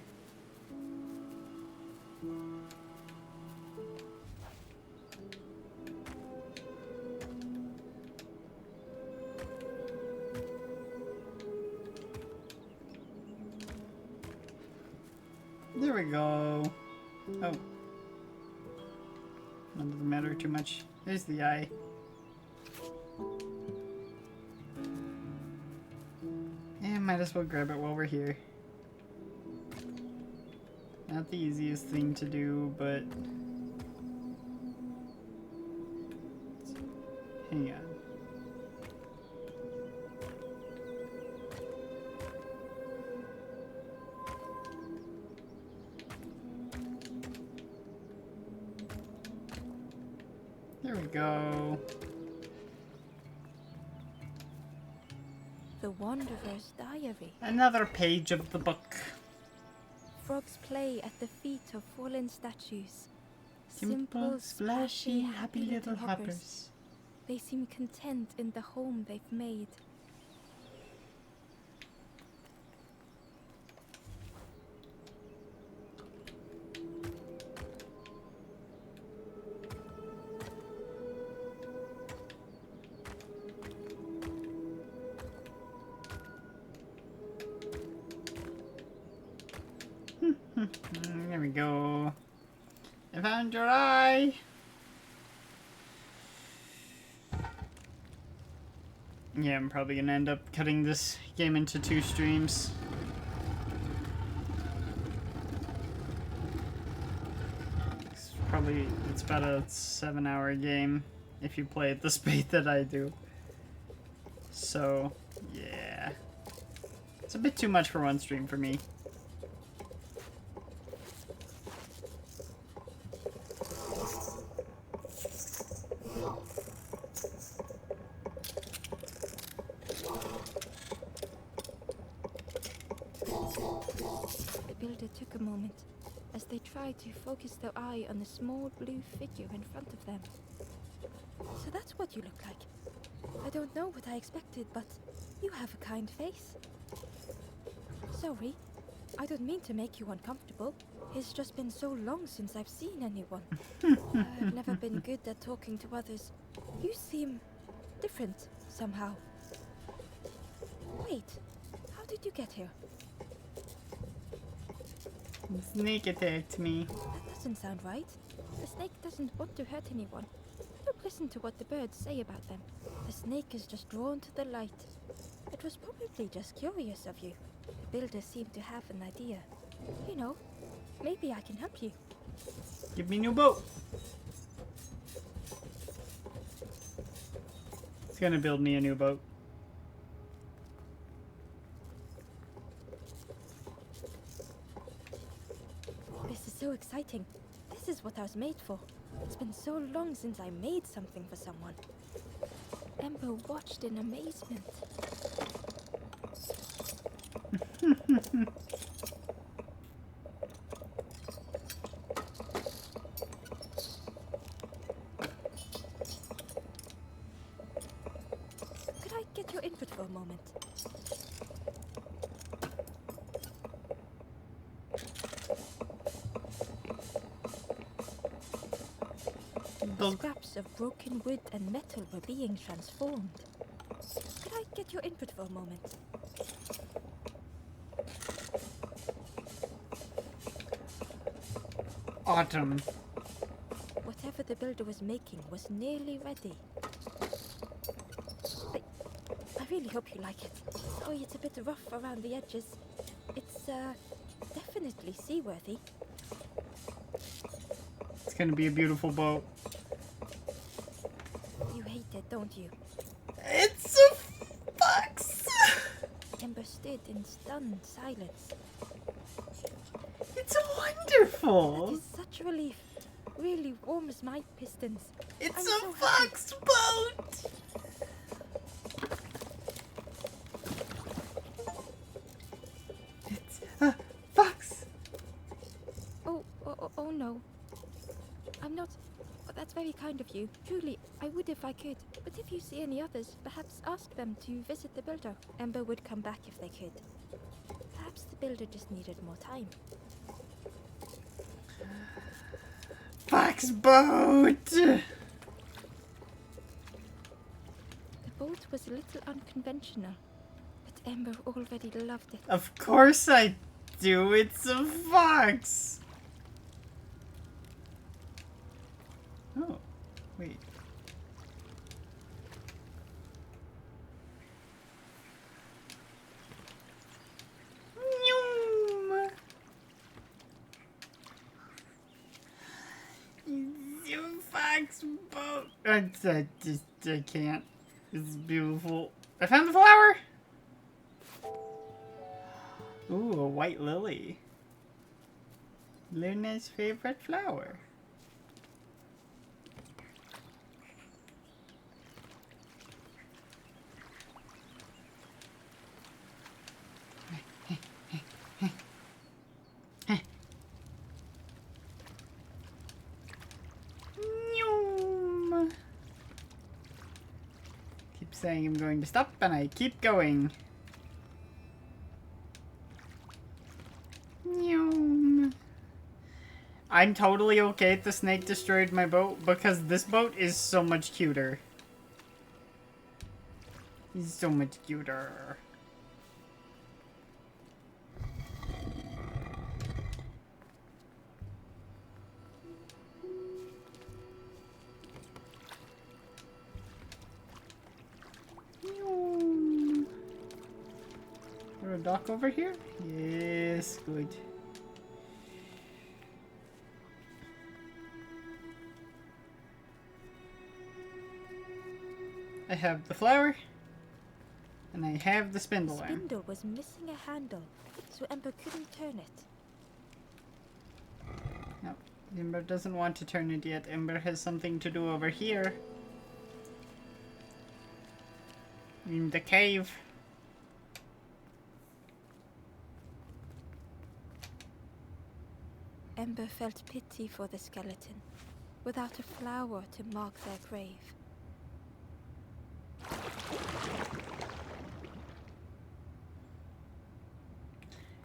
Speaker 1: There we go. Oh. That doesn't matter too much. There's the eye. And might as well grab it while we're here. Not the easiest thing to do, but... hang on. There we go.
Speaker 2: The Wanderer's Diary.
Speaker 1: Another page of the book.
Speaker 2: Frogs play at the feet of fallen statues.
Speaker 1: Simple, splashy, happy little hoppers.
Speaker 2: They seem content in the home they've made.
Speaker 1: There we go. I found your eye. Yeah, I'm probably gonna end up cutting this game into 2 streams. It's about a 7-hour game if you play at the speed that I do. So, yeah. It's a bit too much for one stream for me.
Speaker 2: The builder took a moment as they tried to focus their eye on the small blue figure in front of them. So that's what you look like. I don't know what I expected, but you have a kind face. Sorry, I don't mean to make you uncomfortable. It's just been so long since I've seen anyone. I've never been good at talking to others. You seem different somehow. Wait, how did you get here?
Speaker 1: The snake attacked me.
Speaker 2: That doesn't sound right. The snake doesn't want to hurt anyone. Don't listen to what the birds say about them. The snake is just drawn to the light. It was probably just curious of you. The builder seemed to have an idea. You know, maybe I can help you.
Speaker 1: Give me a new boat. It's gonna build me a new boat.
Speaker 2: so exciting. This is what I was made for. It's been so long since I made something for someone. Ember watched in amazement. Could I get your input for a moment? Scraps of broken wood and metal were being transformed. Could I get your input for a moment?
Speaker 1: Autumn.
Speaker 2: Whatever the builder was making was nearly ready. I really hope you like it. Sorry, it's a bit rough around the edges. It's, definitely seaworthy.
Speaker 1: It's gonna be a beautiful boat.
Speaker 2: You hate it, don't you?
Speaker 1: It's a fox!
Speaker 2: Ember stood in stunned silence.
Speaker 1: It's wonderful!
Speaker 2: That is such a relief. Really warms my pistons.
Speaker 1: It's
Speaker 2: I'm
Speaker 1: a
Speaker 2: so
Speaker 1: fox boat! It's a fox!
Speaker 2: Oh no. I'm not... Oh, that's very kind of you. Truly, I would if I could. But if you see any others, perhaps ask them to visit the builder. Ember would come back if they could. Perhaps the builder just needed more time.
Speaker 1: Fox boat!
Speaker 2: The boat was a little unconventional, but Ember already loved it.
Speaker 1: Of course I do, it's a fox! Oh, wait. Noom. It's a fox boat. I can't. It's beautiful. I found the flower! Ooh, a white lily. Luna's favorite flower. Keep saying I'm going to stop, and I keep going. I'm totally okay if the snake destroyed my boat, because this boat is so much cuter. He's so much cuter. Is there a dock over here? Yes, good. I have the flower, and I have the spindle
Speaker 2: The
Speaker 1: arm.
Speaker 2: spindle was missing a handle, so Ember couldn't turn it.
Speaker 1: No, Ember doesn't want to turn it yet. Ember has something to do over here. In the cave.
Speaker 2: Ember felt pity for the skeleton, without a flower to mark their grave.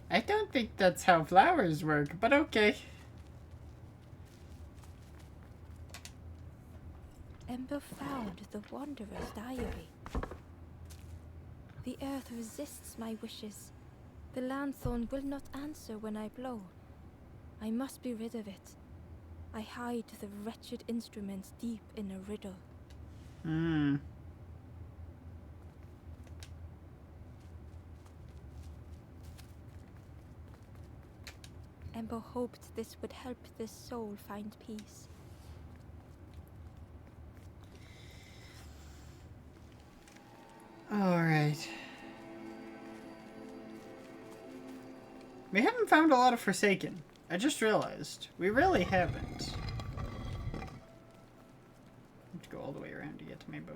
Speaker 1: I don't think that's how flowers work, but okay.
Speaker 2: Ember found the Wanderer's diary. The earth resists my wishes. The lanthorn will not answer when I blow. I must be rid of it. I hide the wretched instruments deep in a riddle.
Speaker 1: Hmm.
Speaker 2: Ember hoped this would help this soul find peace.
Speaker 1: Alright. We haven't found a lot of Forsaken. I just realized we really haven't. I have to go all the way around to get to my boat.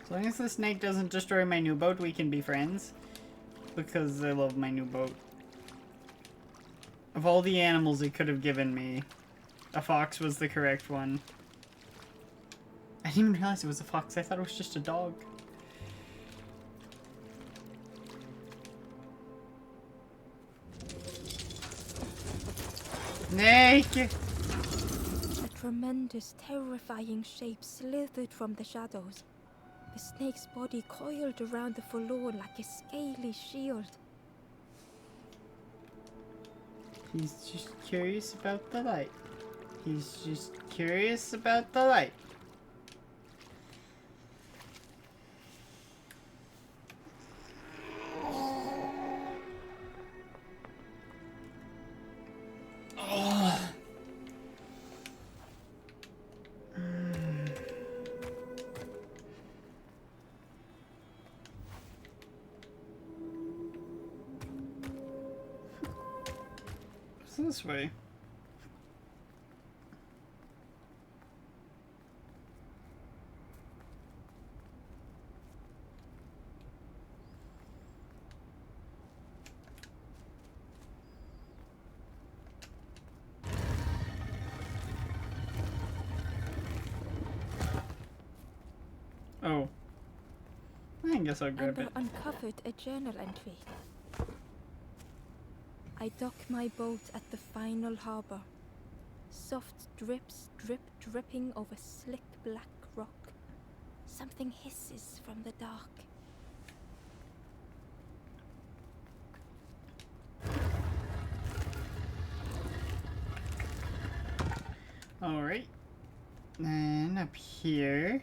Speaker 1: As long as the snake doesn't destroy my new boat, we can be friends. Because I love my new boat. Of all the animals it could have given me, a fox was the correct one. I didn't even realize it was a fox. I thought it was just a dog. Snake!
Speaker 2: A tremendous, terrifying shape slithered from the shadows. The snake's body coiled around the forlorn like a scaly shield.
Speaker 1: He's just curious about the light. He's just curious about the light. This way. Oh. I guess I'll grab
Speaker 2: Ember
Speaker 1: it.
Speaker 2: uncovered a journal entry. I dock my boat at the final harbor. Soft drips drip dripping over slick black rock. Something hisses from the dark.
Speaker 1: Alright. Then up here.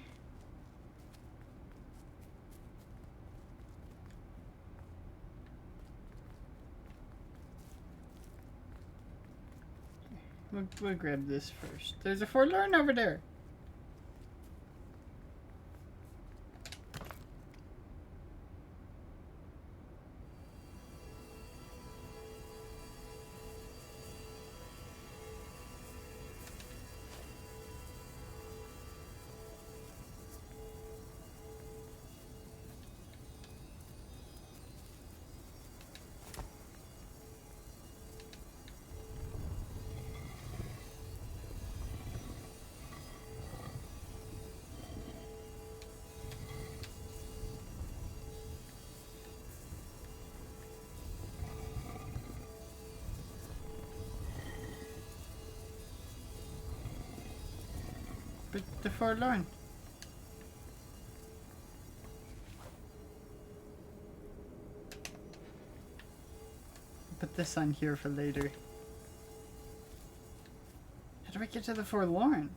Speaker 1: We'll grab this first. There's a forlorn over there. But the forlorn. Put this on here for later. How do I get to the forlorn?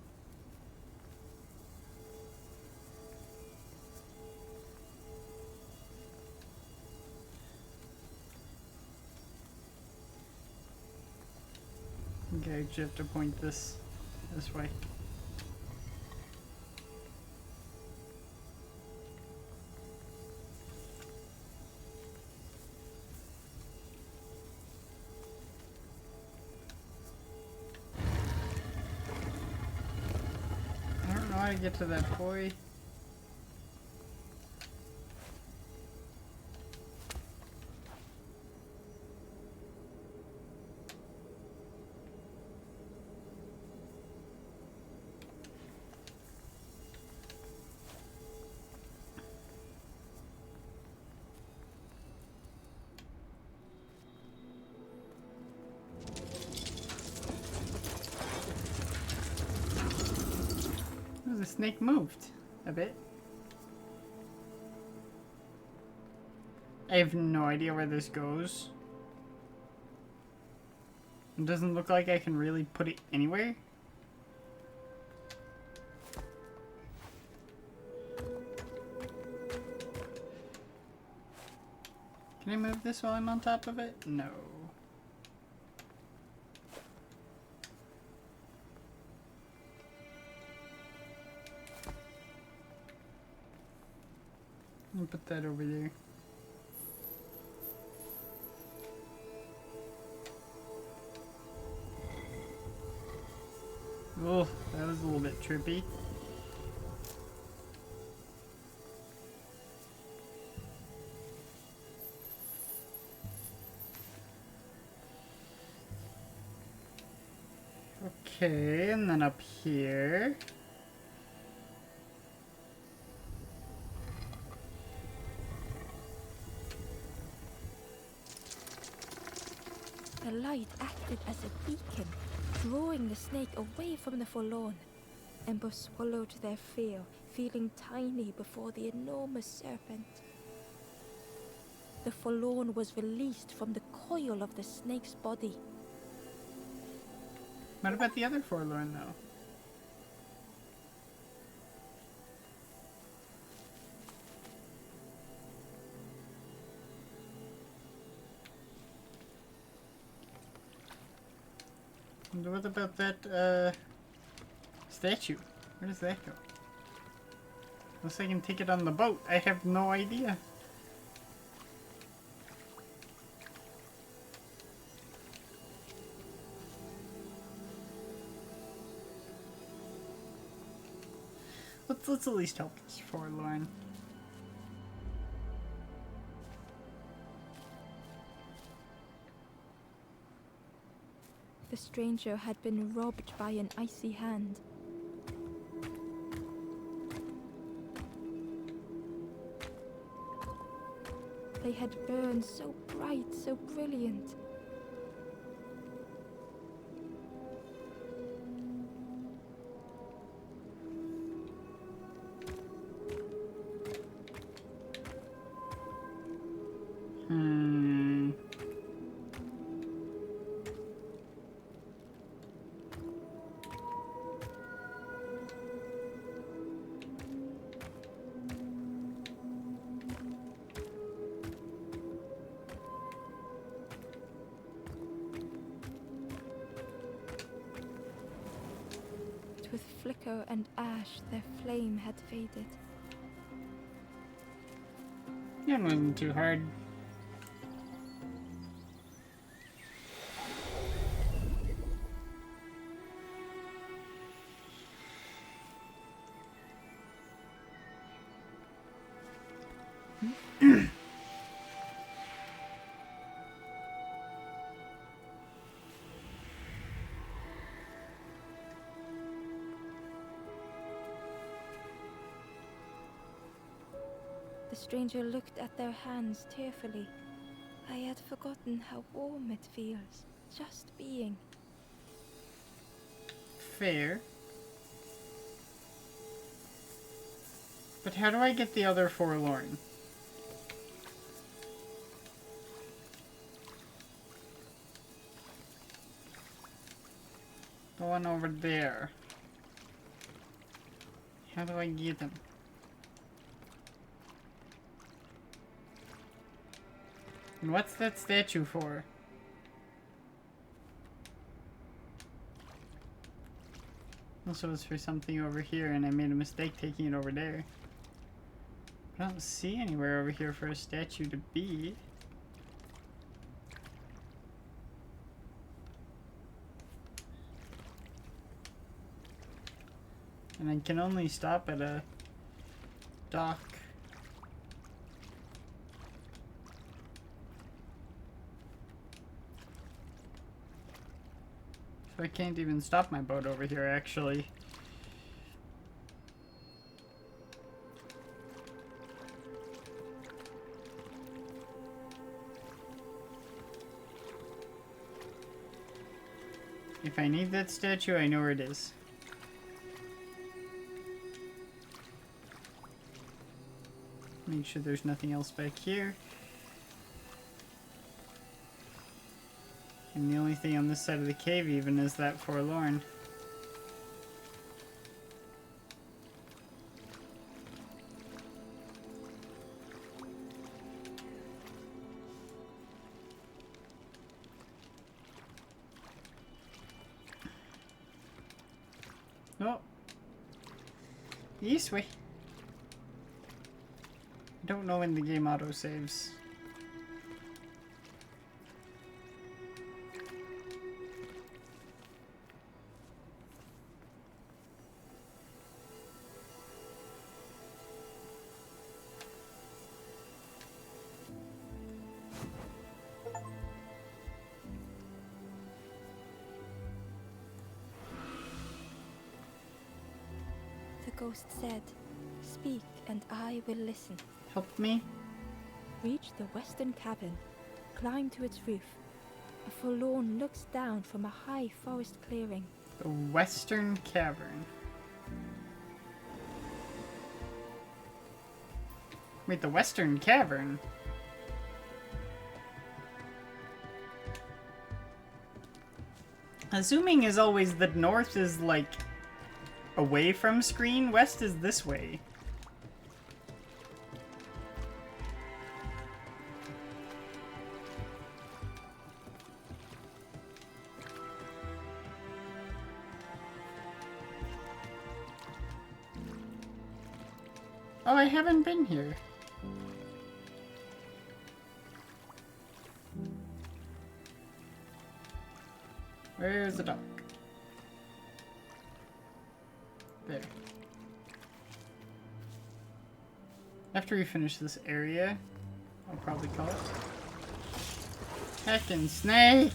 Speaker 1: Okay, you have to point this way. I don't know how to get to that boy. The snake moved a bit. I have no idea where this goes. It doesn't look like I can really put it anywhere. Can I move this while I'm on top of it? No. I'll put that over there. Oh, that was a little bit trippy. Okay, and then up here.
Speaker 2: The light acted as a beacon, drawing the snake away from the forlorn. Ember swallowed their fear, feeling tiny before the enormous serpent. The forlorn was released from the coil of the snake's body.
Speaker 1: What about the other forlorn, though? And what about that, statue? Where does that go? Unless I can take it on the boat. I have no idea. Let's at least help this forlorn.
Speaker 2: The stranger had been robbed by an icy hand. They had burned so bright, so brilliant. With flicker and ash, their flame had faded.
Speaker 1: Yeah, it wasn't too hard.
Speaker 2: The stranger looked at their hands tearfully. I had forgotten how warm it feels, just being.
Speaker 1: Fair. But how do I get the other forlorn? The one over there. How do I get him? And what's that statue for? Also, it's for something over here, and I made a mistake taking it over there. I don't see anywhere over here for a statue to be. And I can only stop at a dock. So I can't even stop my boat over here, actually. If I need that statue, I know where it is. Make sure there's nothing else back here. And the only thing on this side of the cave even is that forlorn. Oh. This way. don't know when the game autosaves.
Speaker 2: The ghost said, "Speak, and I will listen."
Speaker 1: Help me?
Speaker 2: Reach the western cabin. Climb to its roof. A forlorn looks down from a high forest clearing.
Speaker 1: The Western Cavern. Wait, the Western Cavern? Assuming as always that north is like away from screen, west is this way. Oh, I haven't been here. Where's the dock? There. After we finish this area, I'll probably call it Heckin' Snake!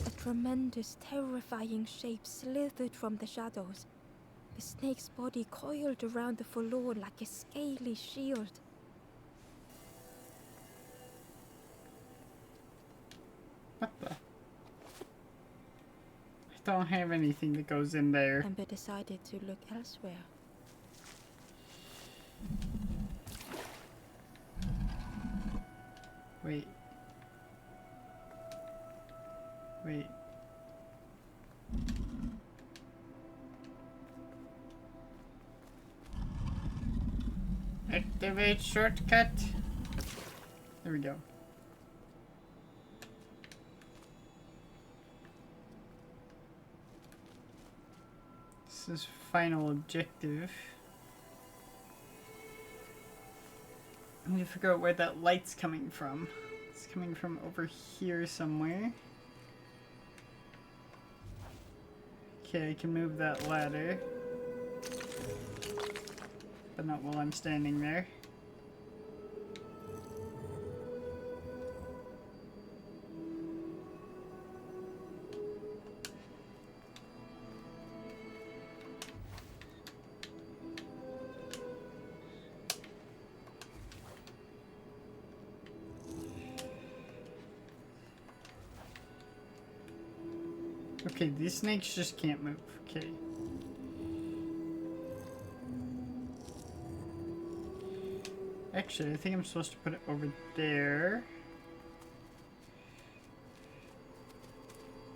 Speaker 2: A tremendous, terrifying shape slithered from the shadows. The snake's body coiled around the forlorn like a scaly shield.
Speaker 1: What the? I don't have anything that goes in there.
Speaker 2: Ember decided to look elsewhere.
Speaker 1: Wait. Wait. Activate shortcut. There we go. This is final objective. I need to figure out where that light's coming from. It's coming from over here somewhere. Okay, I can move that ladder. But not while I'm standing there. Okay, these snakes just can't move. Okay. Actually, I think I'm supposed to put it over there.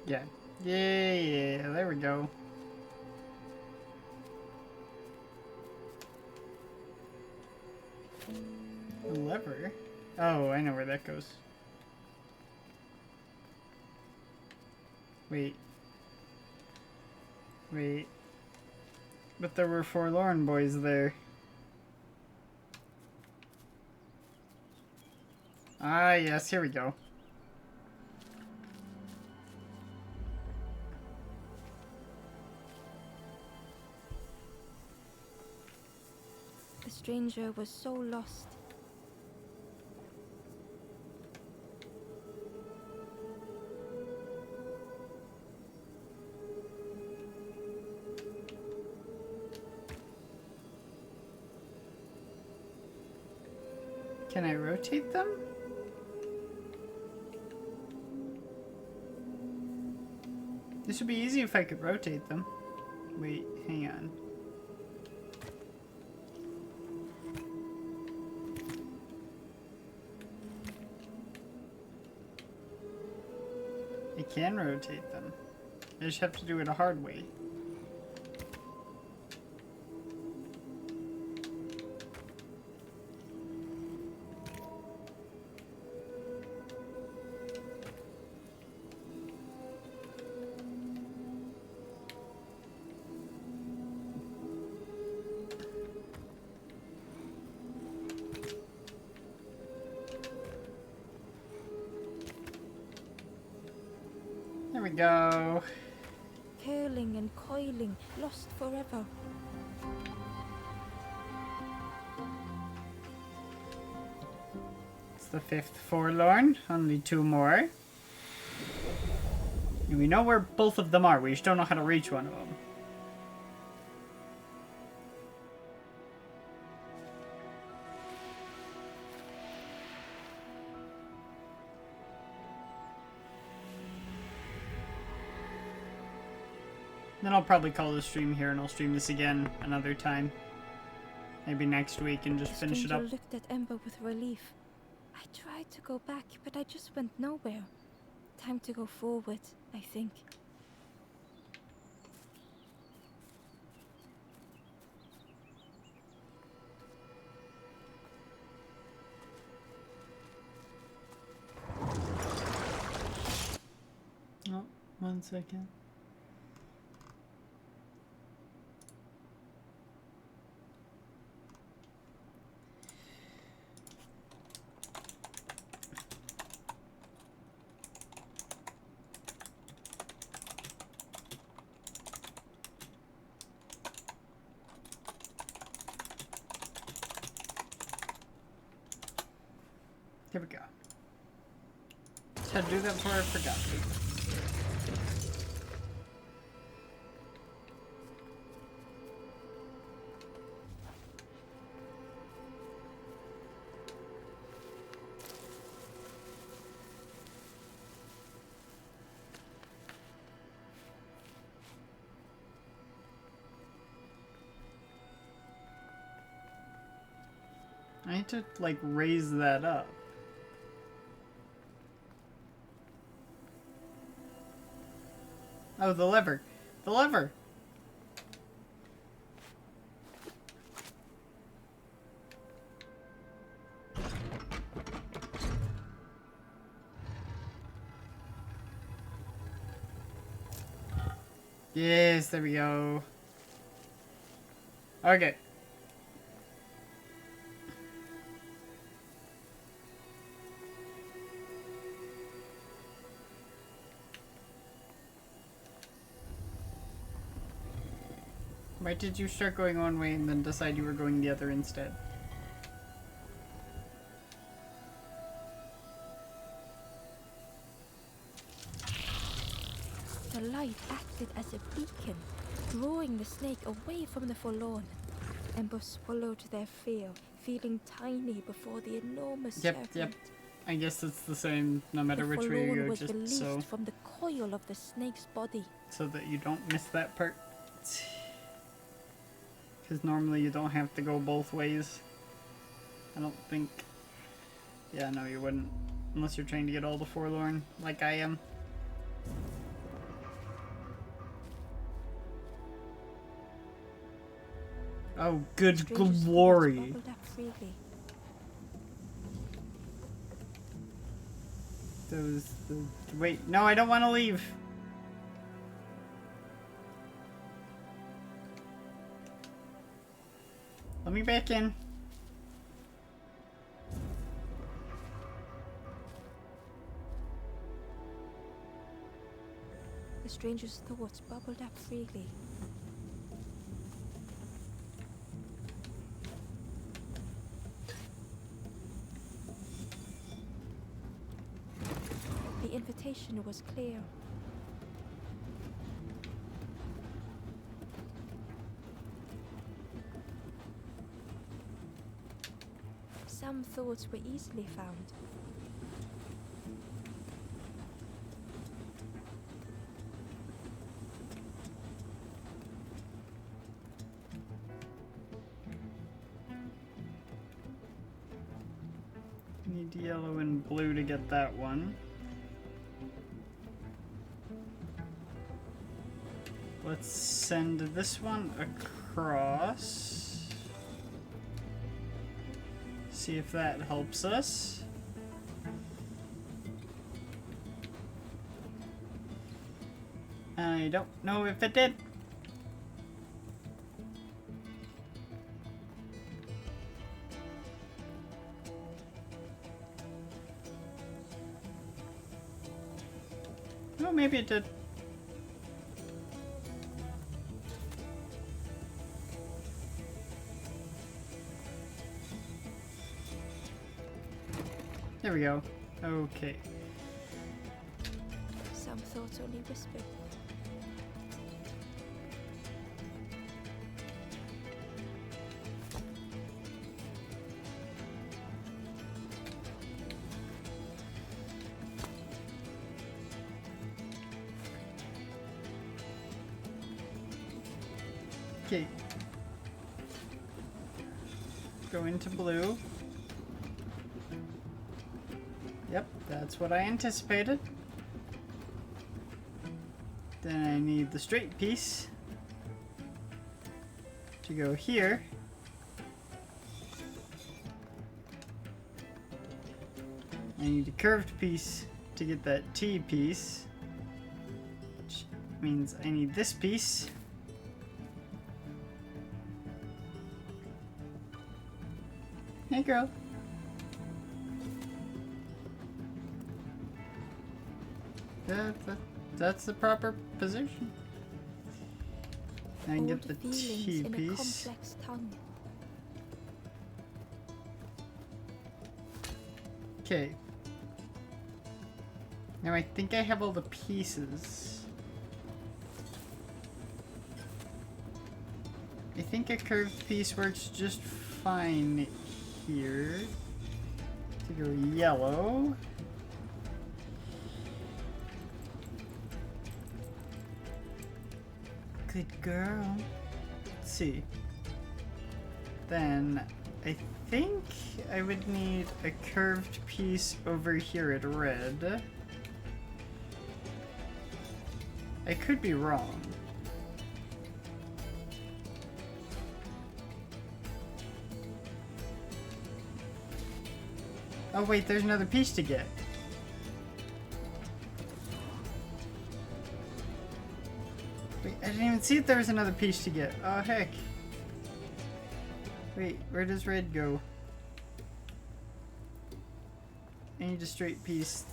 Speaker 1: Yeah. Yeah, there we go. A lever? Oh, I know where that goes. Wait. Wait. But there were forlorn boys there. Ah, yes, here we go.
Speaker 2: The stranger was so lost.
Speaker 1: Can I rotate them? This would be easy if I could rotate them. Wait, hang on. I can rotate them. I just have to do it a hard way. go.
Speaker 2: Curling and coiling, lost forever.
Speaker 1: It's the 5th forlorn. Only 2 more. And we know where both of them are. We just don't know how to reach one of them. Then I'll probably call the stream here and I'll stream this again another time. Maybe next week and just finish it up.
Speaker 2: The stranger looked at Ember with relief. I tried to go back, but I just went nowhere. Time to go forward, I think.
Speaker 1: Oh, 1 second. Here we go. Just had to do that before I forgot. I need to, like, raise that up. Oh, the lever. The lever! Yes, there we go. Okay. Why did you start going one way and then decide you were going the other instead?
Speaker 2: The light acted as a beacon, drawing the snake away from the forlorn. Ember swallowed their fear, feeling tiny before the enormous serpent.
Speaker 1: Yep. I guess it's the same no matter
Speaker 2: The
Speaker 1: which way you
Speaker 2: forlorn
Speaker 1: go,
Speaker 2: was
Speaker 1: just
Speaker 2: released
Speaker 1: so
Speaker 2: from the coil of the snake's body.
Speaker 1: that you don't miss that part. Because normally you don't have to go both ways. I don't think. Yeah, no, you wouldn't. Unless you're trying to get all the forlorn, like I am. Oh, good
Speaker 2: Stranger's
Speaker 1: glory.
Speaker 2: thoughts bubbled up freely.
Speaker 1: Wait, no, I don't want to leave. Let me back in.
Speaker 2: The stranger's thoughts bubbled up freely. The invitation was clear. Some thoughts were easily found.
Speaker 1: Need yellow and blue to get that one. Let's send this one across. See if that helps us. I don't know if it did. Oh, maybe it did. There we go. Okay.
Speaker 2: Some thoughts only whispered.
Speaker 1: Okay. Go into blue. Yep, that's what I anticipated. Then I need the straight piece to go here. I need a curved piece to get that T piece, which means I need this piece. Hey girl. That's the proper position. I can get the T
Speaker 2: in
Speaker 1: piece.
Speaker 2: A complex tongue.
Speaker 1: Okay. Now I think I have all the pieces. I think a curved piece works just fine here. To go yellow. Good girl. Let's see. Then I think I would need a curved piece over here at red. I could be wrong. Oh wait, there's another piece to get. Wait, I didn't even see if there was another piece to get. Oh heck. Wait, where does red go? I need a straight piece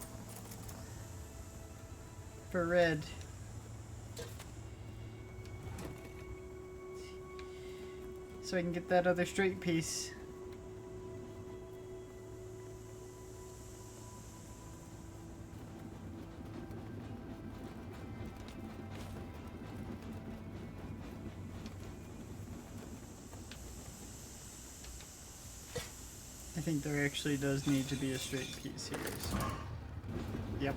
Speaker 1: for red. So I can get that other straight piece. I think there actually does need to be a straight piece here. So. Yep.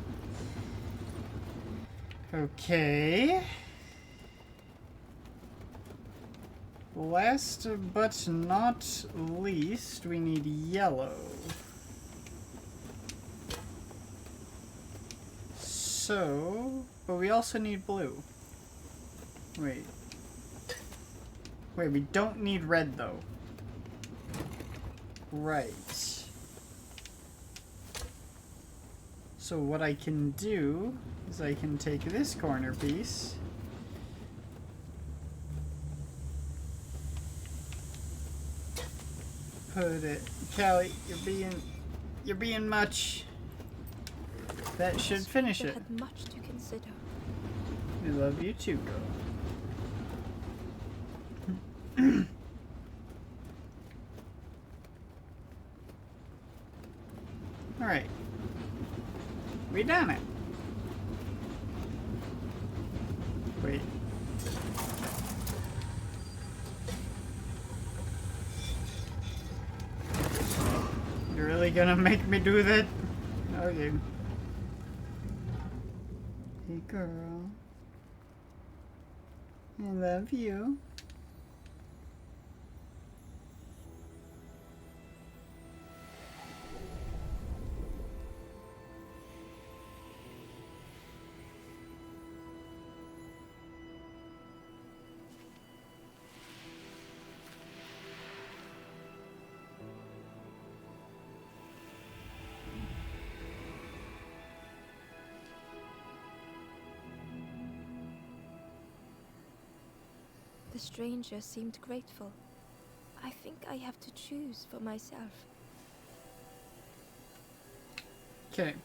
Speaker 1: Okay. Last but not least, we need yellow. So, but we also need blue. Wait. Wait, we don't need red though. Right. So what I can do is I can take this corner piece. Put it, Callie, you're being much. That should finish it.
Speaker 2: Had much to consider.
Speaker 1: We love you too, girl. Alright. We done it. Wait. You're really gonna make me do that? Okay. Hey girl. I love you.
Speaker 2: The stranger seemed grateful. I think I have to choose for myself.
Speaker 1: Okay.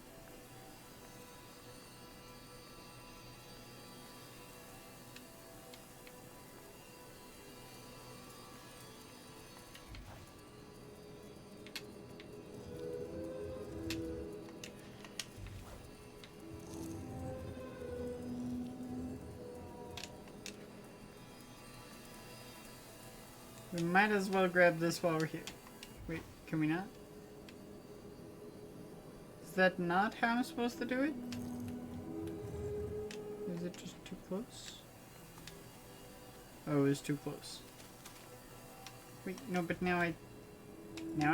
Speaker 1: We might as well grab this while we're here. Wait, can we not? Is that not how I'm supposed to do it? Is it just too close? Oh, it's too close. Wait, no, but now I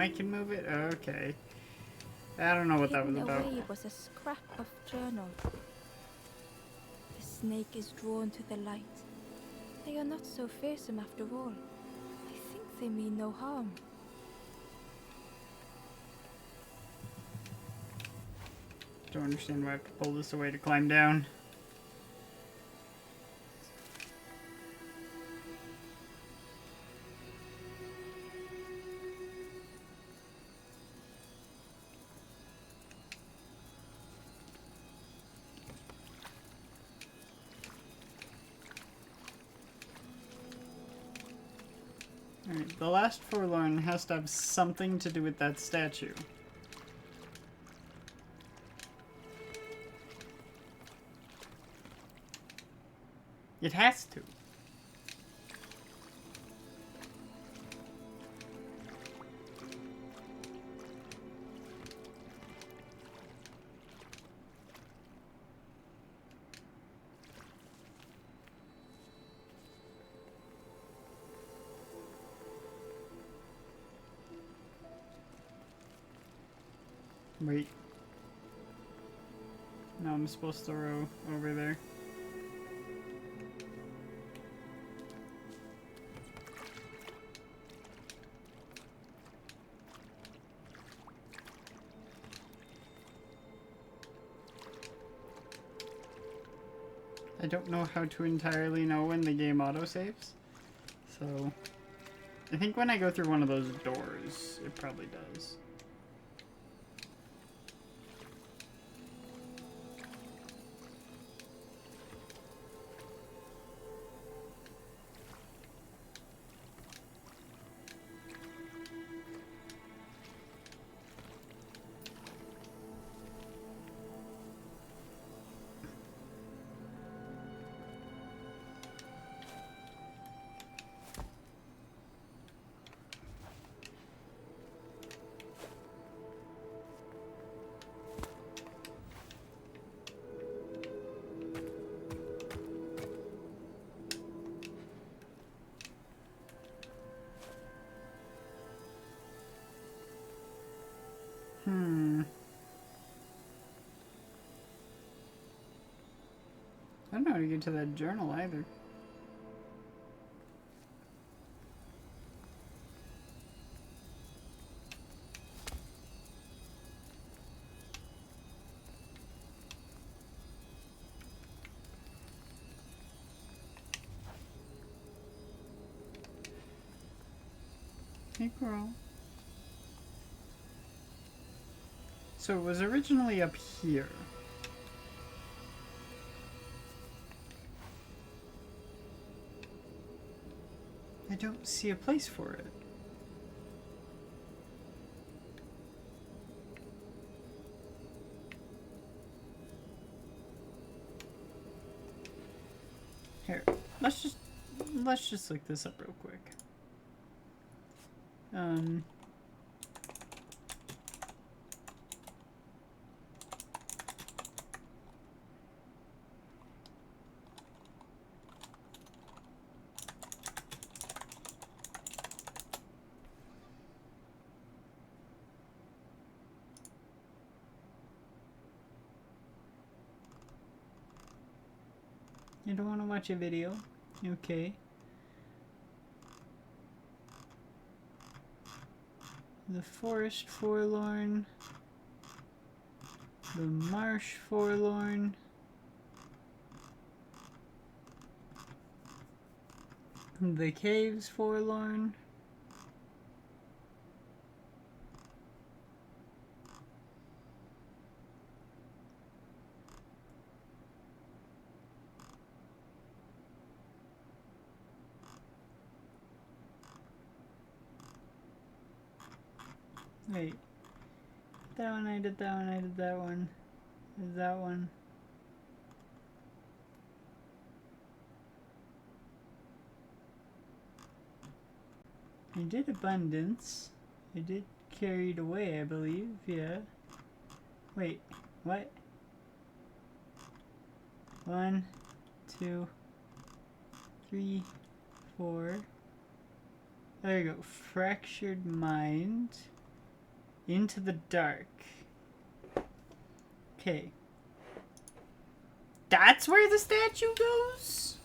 Speaker 1: can move it? Okay. I don't know what that was about.
Speaker 2: Hidden away was a scrap of journal. The snake is drawn to the light. They are not so fearsome after all. I think they mean no harm.
Speaker 1: Don't understand why I have to pull this away to climb down. Alright, the last forlorn has to have something to do with that statue. It has to. Wait. No, I'm supposed to row over there. I don't know how to entirely know when the game autosaves, so I think when I go through one of those doors, it probably does. I don't know how to get to that journal either. Hey, girl. So it was originally up here. I don't see a place for it. Here, let's just look this up real quick. You don't want to watch a video? Okay. The forest forlorn. The marsh forlorn. The caves forlorn. Wait. That one, I did that one, I did that one. There's that one. I did abundance. I did carried away, I believe. Yeah. Wait, what? 1, 2, 3, 4. There you go. Fractured mind. Into the dark. Okay. That's where the statue goes?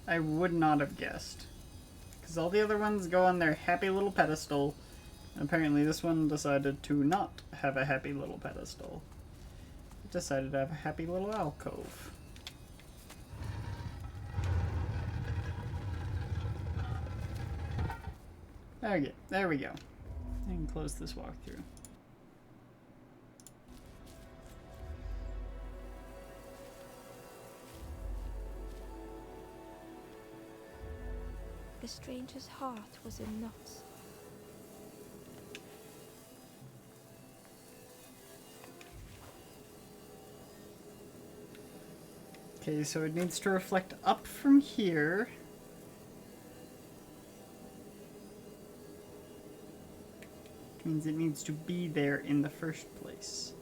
Speaker 1: I would not have guessed. Because all the other ones go on their happy little pedestal. And apparently this one decided to not have a happy little pedestal. It decided to have a happy little alcove. There we go. I can close this walkthrough.
Speaker 2: The stranger's heart was in knots.
Speaker 1: Okay, so it needs to reflect up from here. Means it needs to be there in the first place.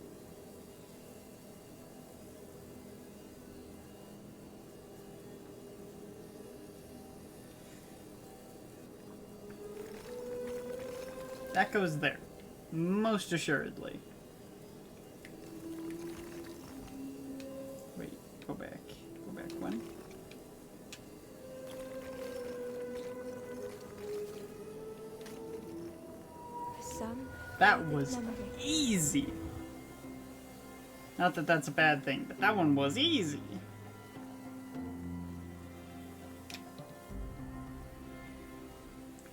Speaker 1: That goes there. Most assuredly. Wait, go back. Go back one. That was easy. Not that that's a bad thing, but that one was easy.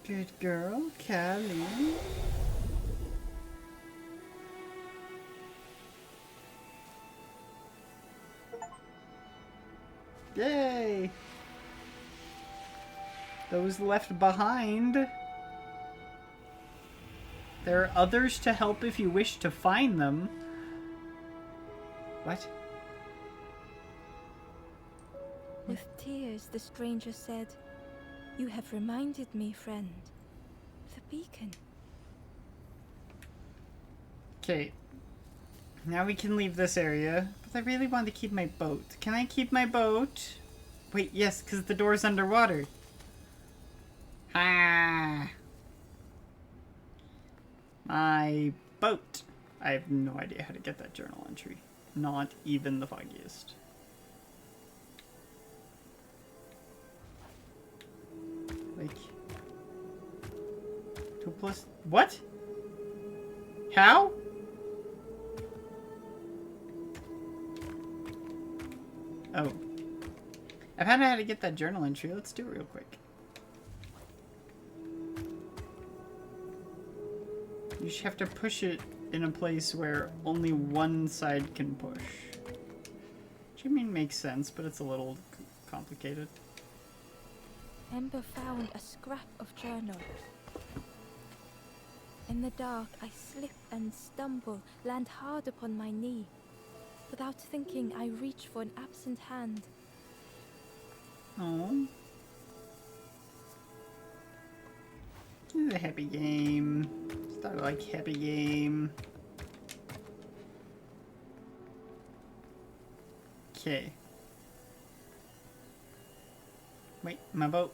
Speaker 1: Good girl, Callie. Yay! Those left behind. There are others to help if you wish to find them. What?
Speaker 2: With tears, the stranger said, "You have reminded me, friend. The beacon."
Speaker 1: Okay. Now we can leave this area. But I really want to keep my boat. Can I keep my boat? Wait, yes, because the door's underwater. Ah. My boat. I have no idea how to get that journal entry. Not even the foggiest. Like 2 plus what? How? Oh. I've had how to get that journal entry. Let's do it real quick. You just have to push it in a place where only one side can push. Which I mean makes sense, but it's a little complicated.
Speaker 2: Ember found a scrap of journal. In the dark, I slip and stumble, land hard upon my knee. Without thinking, I reach for an absent hand.
Speaker 1: Oh. This is a happy game. Started like happy game. Okay. Wait, my boat.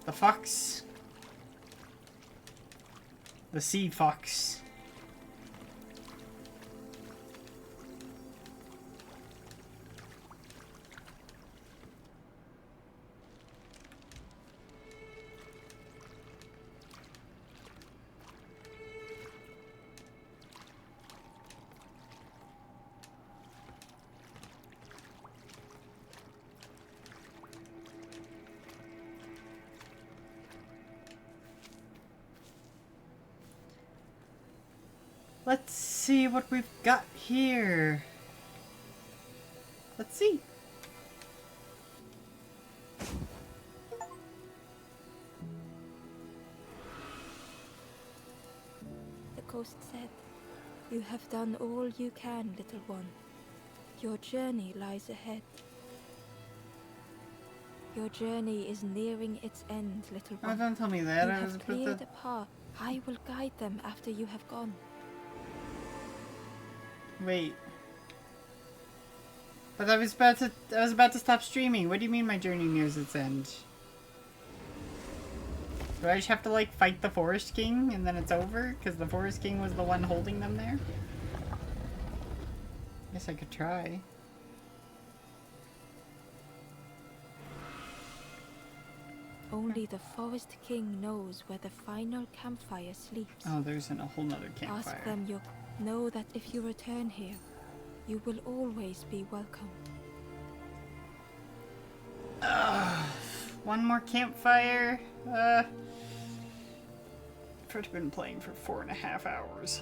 Speaker 1: The fox. The sea fox. Let's see what we've got here. Let's see.
Speaker 2: The ghost said, "You have done all you can, little one. Your journey lies ahead. Your journey is nearing its end, little
Speaker 1: Oh,
Speaker 2: one.
Speaker 1: don't tell me that.
Speaker 2: You
Speaker 1: I was
Speaker 2: have
Speaker 1: about
Speaker 2: cleared
Speaker 1: to...
Speaker 2: a path. I will guide them after you have gone."
Speaker 1: Wait. But I was about to stop streaming. What do you mean my journey nears its end? Do I just have to like fight the Forest King and then it's over? Because the Forest King was the one holding them there? Guess I could try.
Speaker 2: Only the Forest King knows where the final campfire sleeps.
Speaker 1: Oh, there's a whole nother campfire.
Speaker 2: Ask them. Know that if you return here, you will always be welcome.
Speaker 1: One more campfire. I've been playing for 4.5 hours.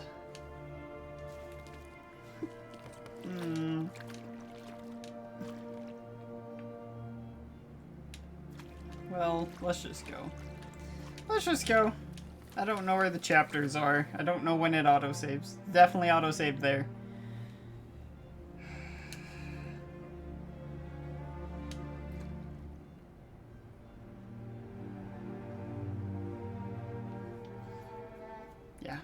Speaker 1: Well, let's just go. Let's just go. I don't know where the chapters are. I don't know when it autosaves. Definitely autosaved there. Yeah.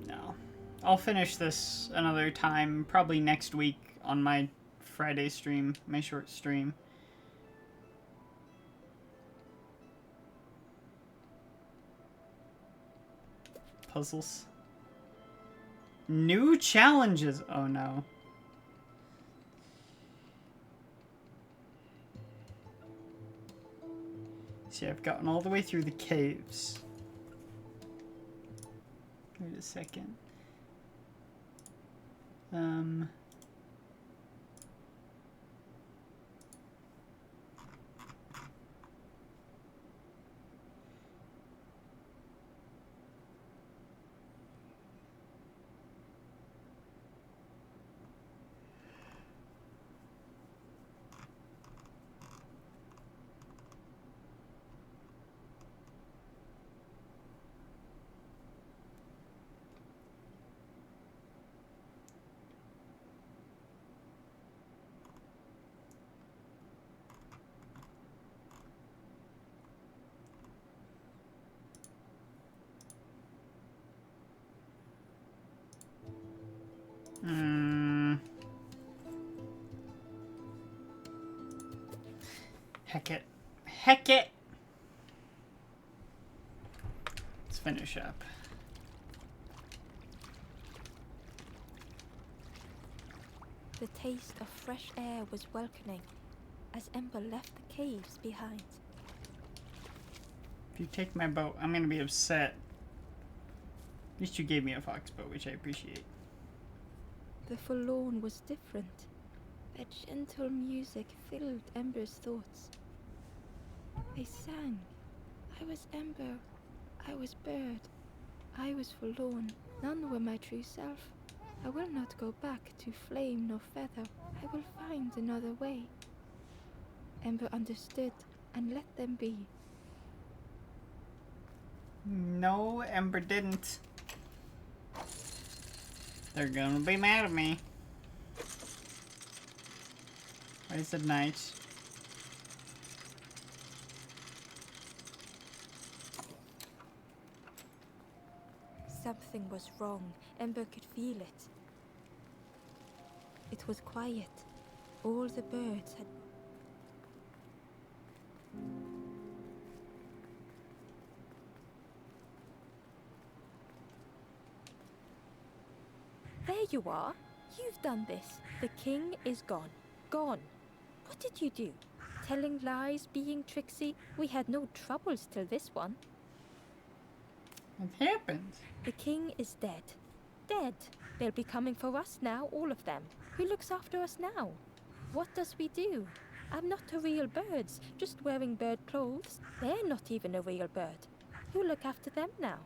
Speaker 1: No. I'll finish this another time, probably next week on my Friday stream, my short stream. Puzzles. New challenges. Oh no. See, I've gotten all the way through the caves. Wait a second. Heck it. Heck it! Let's finish up.
Speaker 2: The taste of fresh air was welcoming as Ember left the caves behind.
Speaker 1: If you take my boat, I'm gonna be upset. At least you gave me a fox boat, which I appreciate.
Speaker 2: The forlorn was different. A gentle music filled Ember's thoughts. They sang. I was Ember. I was bird. I was forlorn. None were my true self. I will not go back to flame nor feather. I will find another way. Ember understood and let them be.
Speaker 1: No, Ember didn't. They're gonna be mad at me. Why is it night?
Speaker 2: Something was wrong. Ember could feel it. It was quiet. All the birds had... There you are. You've done this. The king is gone. Gone. What did you do? Telling lies, being tricksy? We had no troubles till this one.
Speaker 1: What happened?
Speaker 2: The king is dead. Dead. They'll be coming for us now, all of them. Who looks after us now? What does we do? I'm not a real bird, just wearing bird clothes. They're not even a real bird. Who look after them now?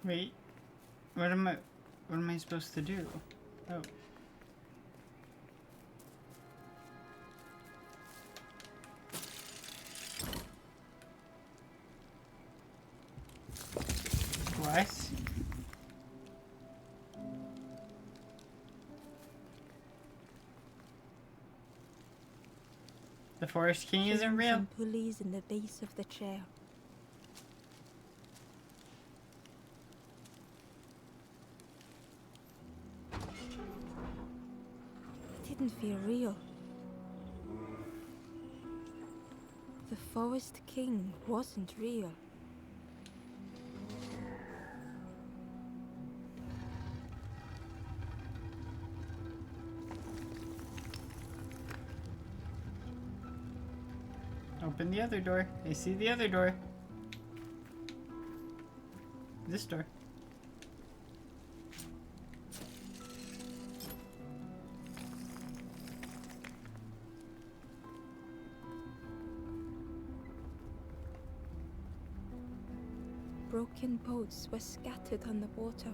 Speaker 1: Wait. What am I supposed to do? Oh. What? The Forest King isn't real?
Speaker 2: Some pulleys in the base of the chair. It didn't feel real. The Forest King wasn't real.
Speaker 1: Open the other door. I see the other door. This door.
Speaker 2: Broken boats were scattered on the water.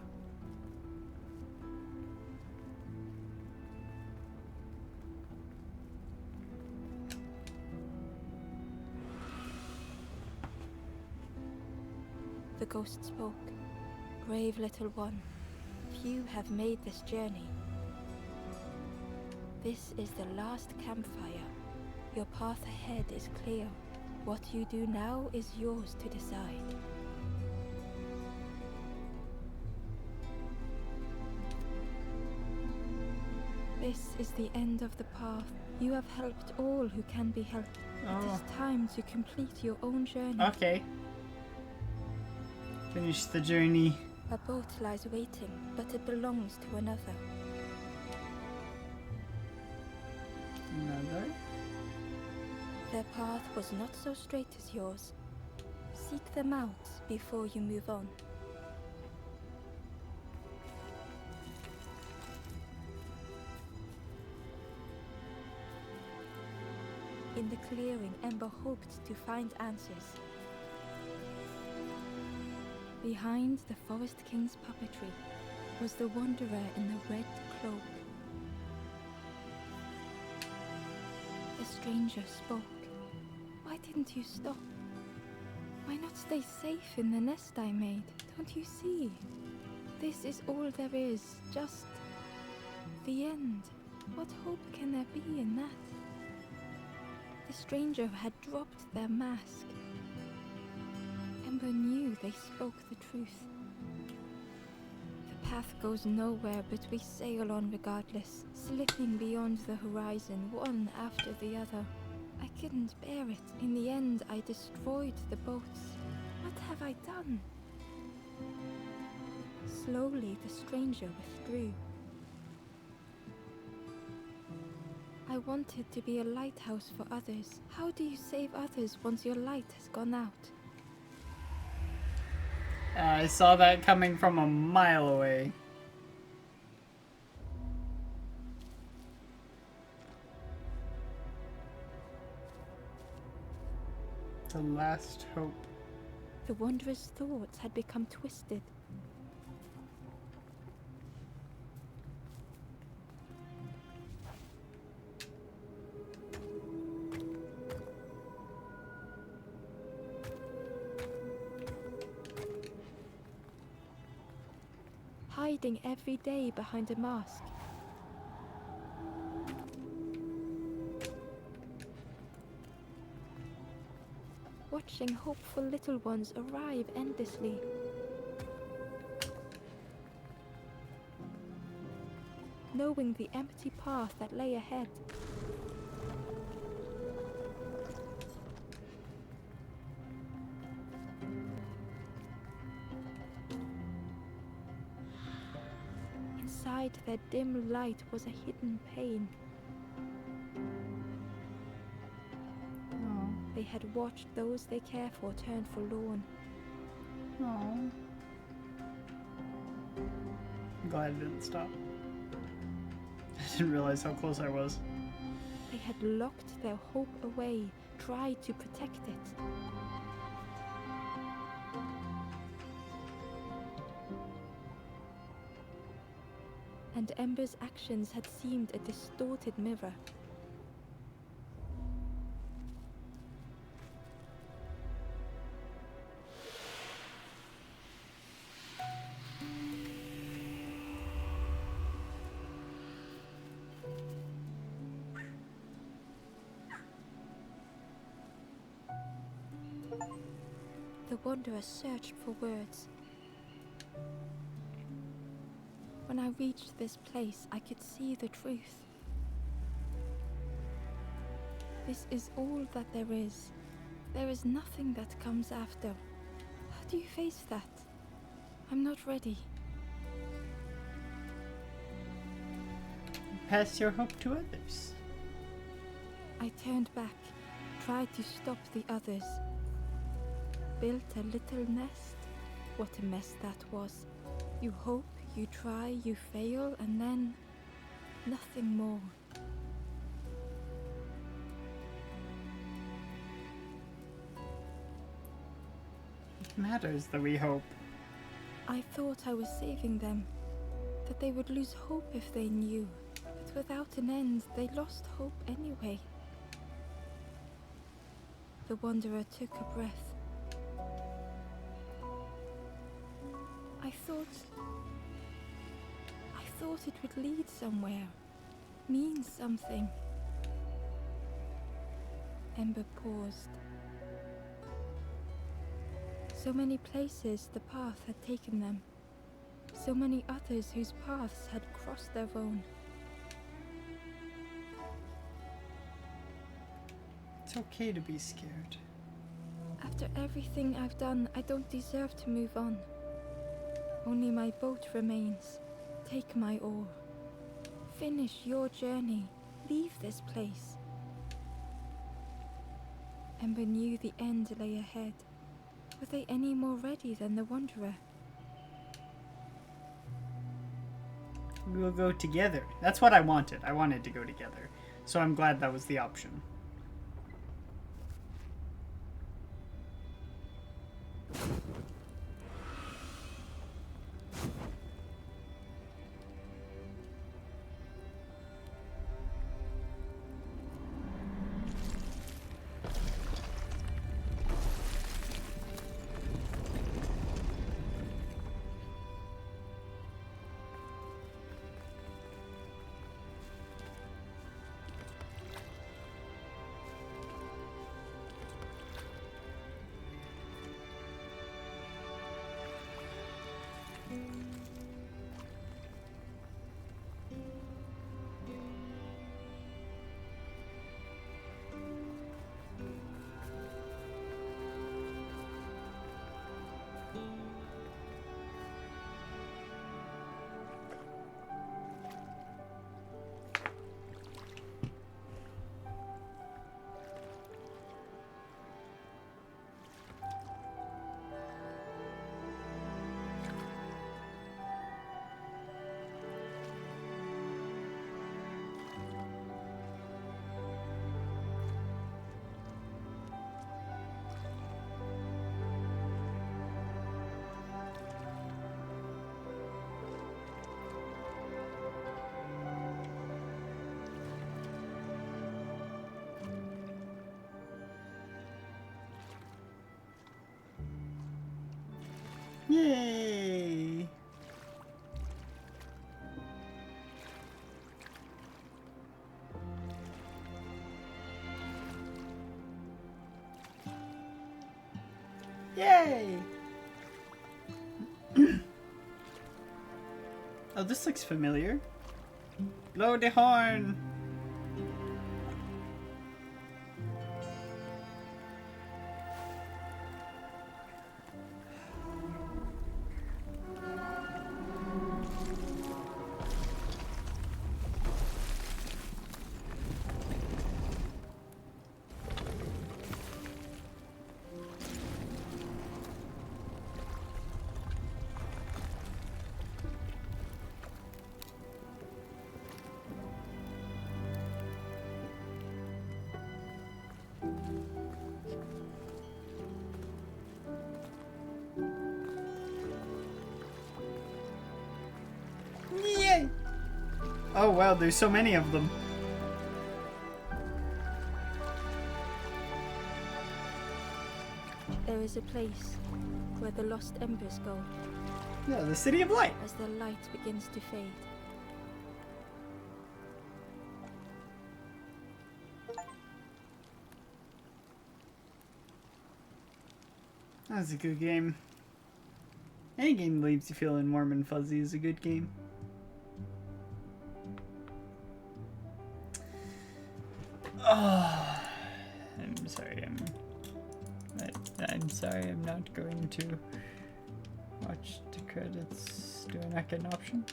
Speaker 2: The ghost spoke. Brave little one, few have made this journey. This is the last campfire. Your path ahead is clear. What you do now is yours to decide. This is the end of the path. You have helped all who can be helped. It is time to complete your own journey.
Speaker 1: Okay. Finish the journey.
Speaker 2: A boat lies waiting, but it belongs to another.
Speaker 1: Another?
Speaker 2: Their path was not so straight as yours. Seek them out before you move on. In the clearing, Ember hoped to find answers. Behind the Forest King's puppetry was the Wanderer in the red cloak. The stranger spoke. Why didn't you stop? Why not stay safe in the nest I made? Don't you see? This is all there is, just the end. What hope can there be in that? The stranger had dropped their mask. Ember knew they spoke the truth. The path goes nowhere, but we sail on regardless, slipping beyond the horizon, one after the other. I couldn't bear it. In the end, I destroyed the boats. What have I done? Slowly, the stranger withdrew. I wanted to be a lighthouse for others. How do you save others once your light has gone out?
Speaker 1: I saw that coming from a mile away. The last hope.
Speaker 2: The Wanderer's thoughts had become twisted. Hiding every day behind a mask. Watching hopeful little ones arrive endlessly. Knowing the empty path that lay ahead. Inside their dim light was a hidden pain. They had watched those they care for turn forlorn.
Speaker 1: Aww. I'm glad it didn't stop. I didn't realize how close I was.
Speaker 2: They had locked their hope away, tried to protect it. and Ember's actions had seemed a distorted mirror. The Wanderer searched for words. When I reached this place, I could see the truth. This is all that there is. There is nothing that comes after. How do you face that? I'm not ready.
Speaker 1: Pass your hope to others.
Speaker 2: I turned back, tried to stop the others. Built a little nest. What a mess that was. You hope, you try, you fail, and then nothing more.
Speaker 1: It matters that we hope.
Speaker 2: I thought I was saving them, that they would lose hope if they knew, but without an end, they lost hope anyway. The Wanderer took a breath. I thought it would lead somewhere, mean something. Ember paused. So many places the path had taken them. So many others whose paths had crossed their own.
Speaker 1: It's okay to be scared.
Speaker 2: After everything I've done, I don't deserve to move on. Only my boat remains. Take my oar. Finish your journey. Leave this place. Ember knew the end lay ahead. Were they any more ready than the Wanderer?
Speaker 1: We will go together. That's what I wanted. I wanted to go together. So I'm glad that was the option. Yay! Yay! Oh, this looks familiar. Blow the horn! Oh wow, there's so many of them.
Speaker 2: There is a place where the lost embers go
Speaker 1: Yeah, the City of Light.
Speaker 2: as the light begins to fade.
Speaker 1: That's a good game. Any game that leaves you feeling warm and fuzzy is a good game. Oh, I'm sorry. I'm sorry. I'm not going to watch the credits. Do I not get an option?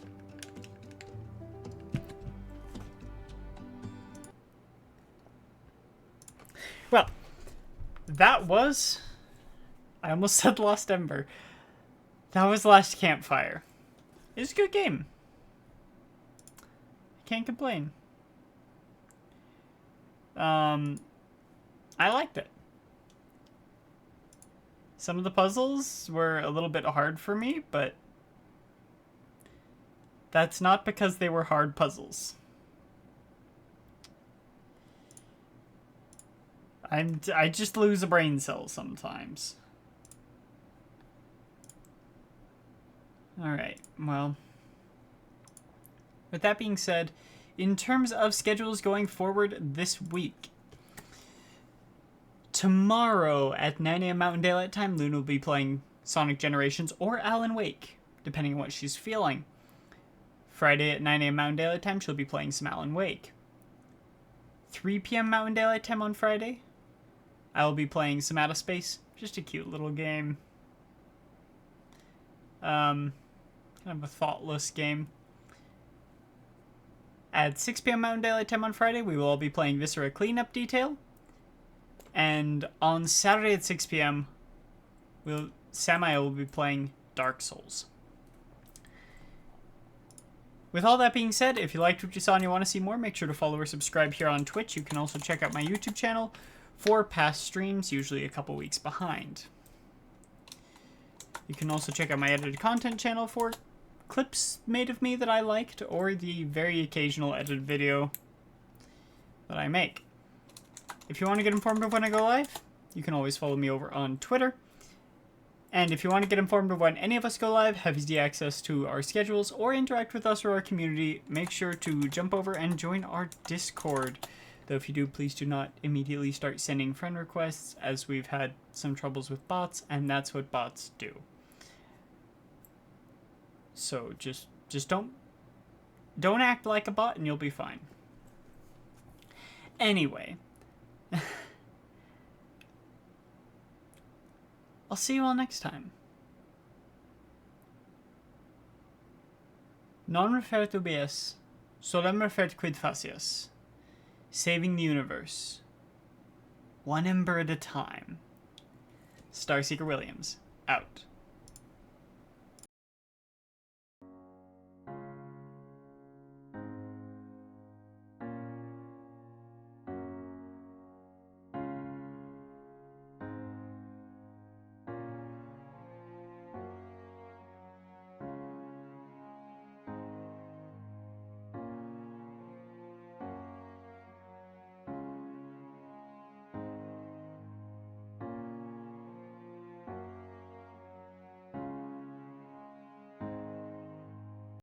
Speaker 1: Well, that was. I almost said Lost Ember. That was Last Campfire. It was a good game. Can't complain. I liked it. Some of the puzzles were a little bit hard for me, but that's not because they were hard puzzles. I just lose a brain cell sometimes. Alright, well. With that being said, in terms of schedules going forward this week, tomorrow at 9 a.m. Mountain Daylight Time, Luna will be playing Sonic Generations or Alan Wake, depending on what she's feeling. Friday at 9 a.m. Mountain Daylight Time, she'll be playing some Alan Wake. 3 p.m. Mountain Daylight Time on Friday, I will be playing some Out of Space. Just a cute little game. Kind of a thoughtless game. At 6 p.m. Mountain Daylight Time on Friday, we will all be playing Viscera Cleanup Detail. And on Saturday at 6 p.m., Sam and I will be playing Dark Souls. With all that being said, if you liked what you saw and you want to see more, make sure to follow or subscribe here on Twitch. You can also check out my YouTube channel for past streams, usually a couple weeks behind. You can also check out my edited content channel for clips made of me that I liked, or the very occasional edited video that I make. If you want to get informed of when I go live, you can always follow me over on Twitter. And if you want to get informed of when any of us go live, have easy access to our schedules, or interact with us or our community, make sure to jump over and join our Discord. Though if you do, please do not immediately start sending friend requests, as we've had some troubles with bots, and that's what bots do. So just don't act like a bot and you'll be fine. Anyway, I'll see you all next time. Non refert ubies, solem refert quid facias. Saving the universe. One ember at a time. Starseeker Williams, out.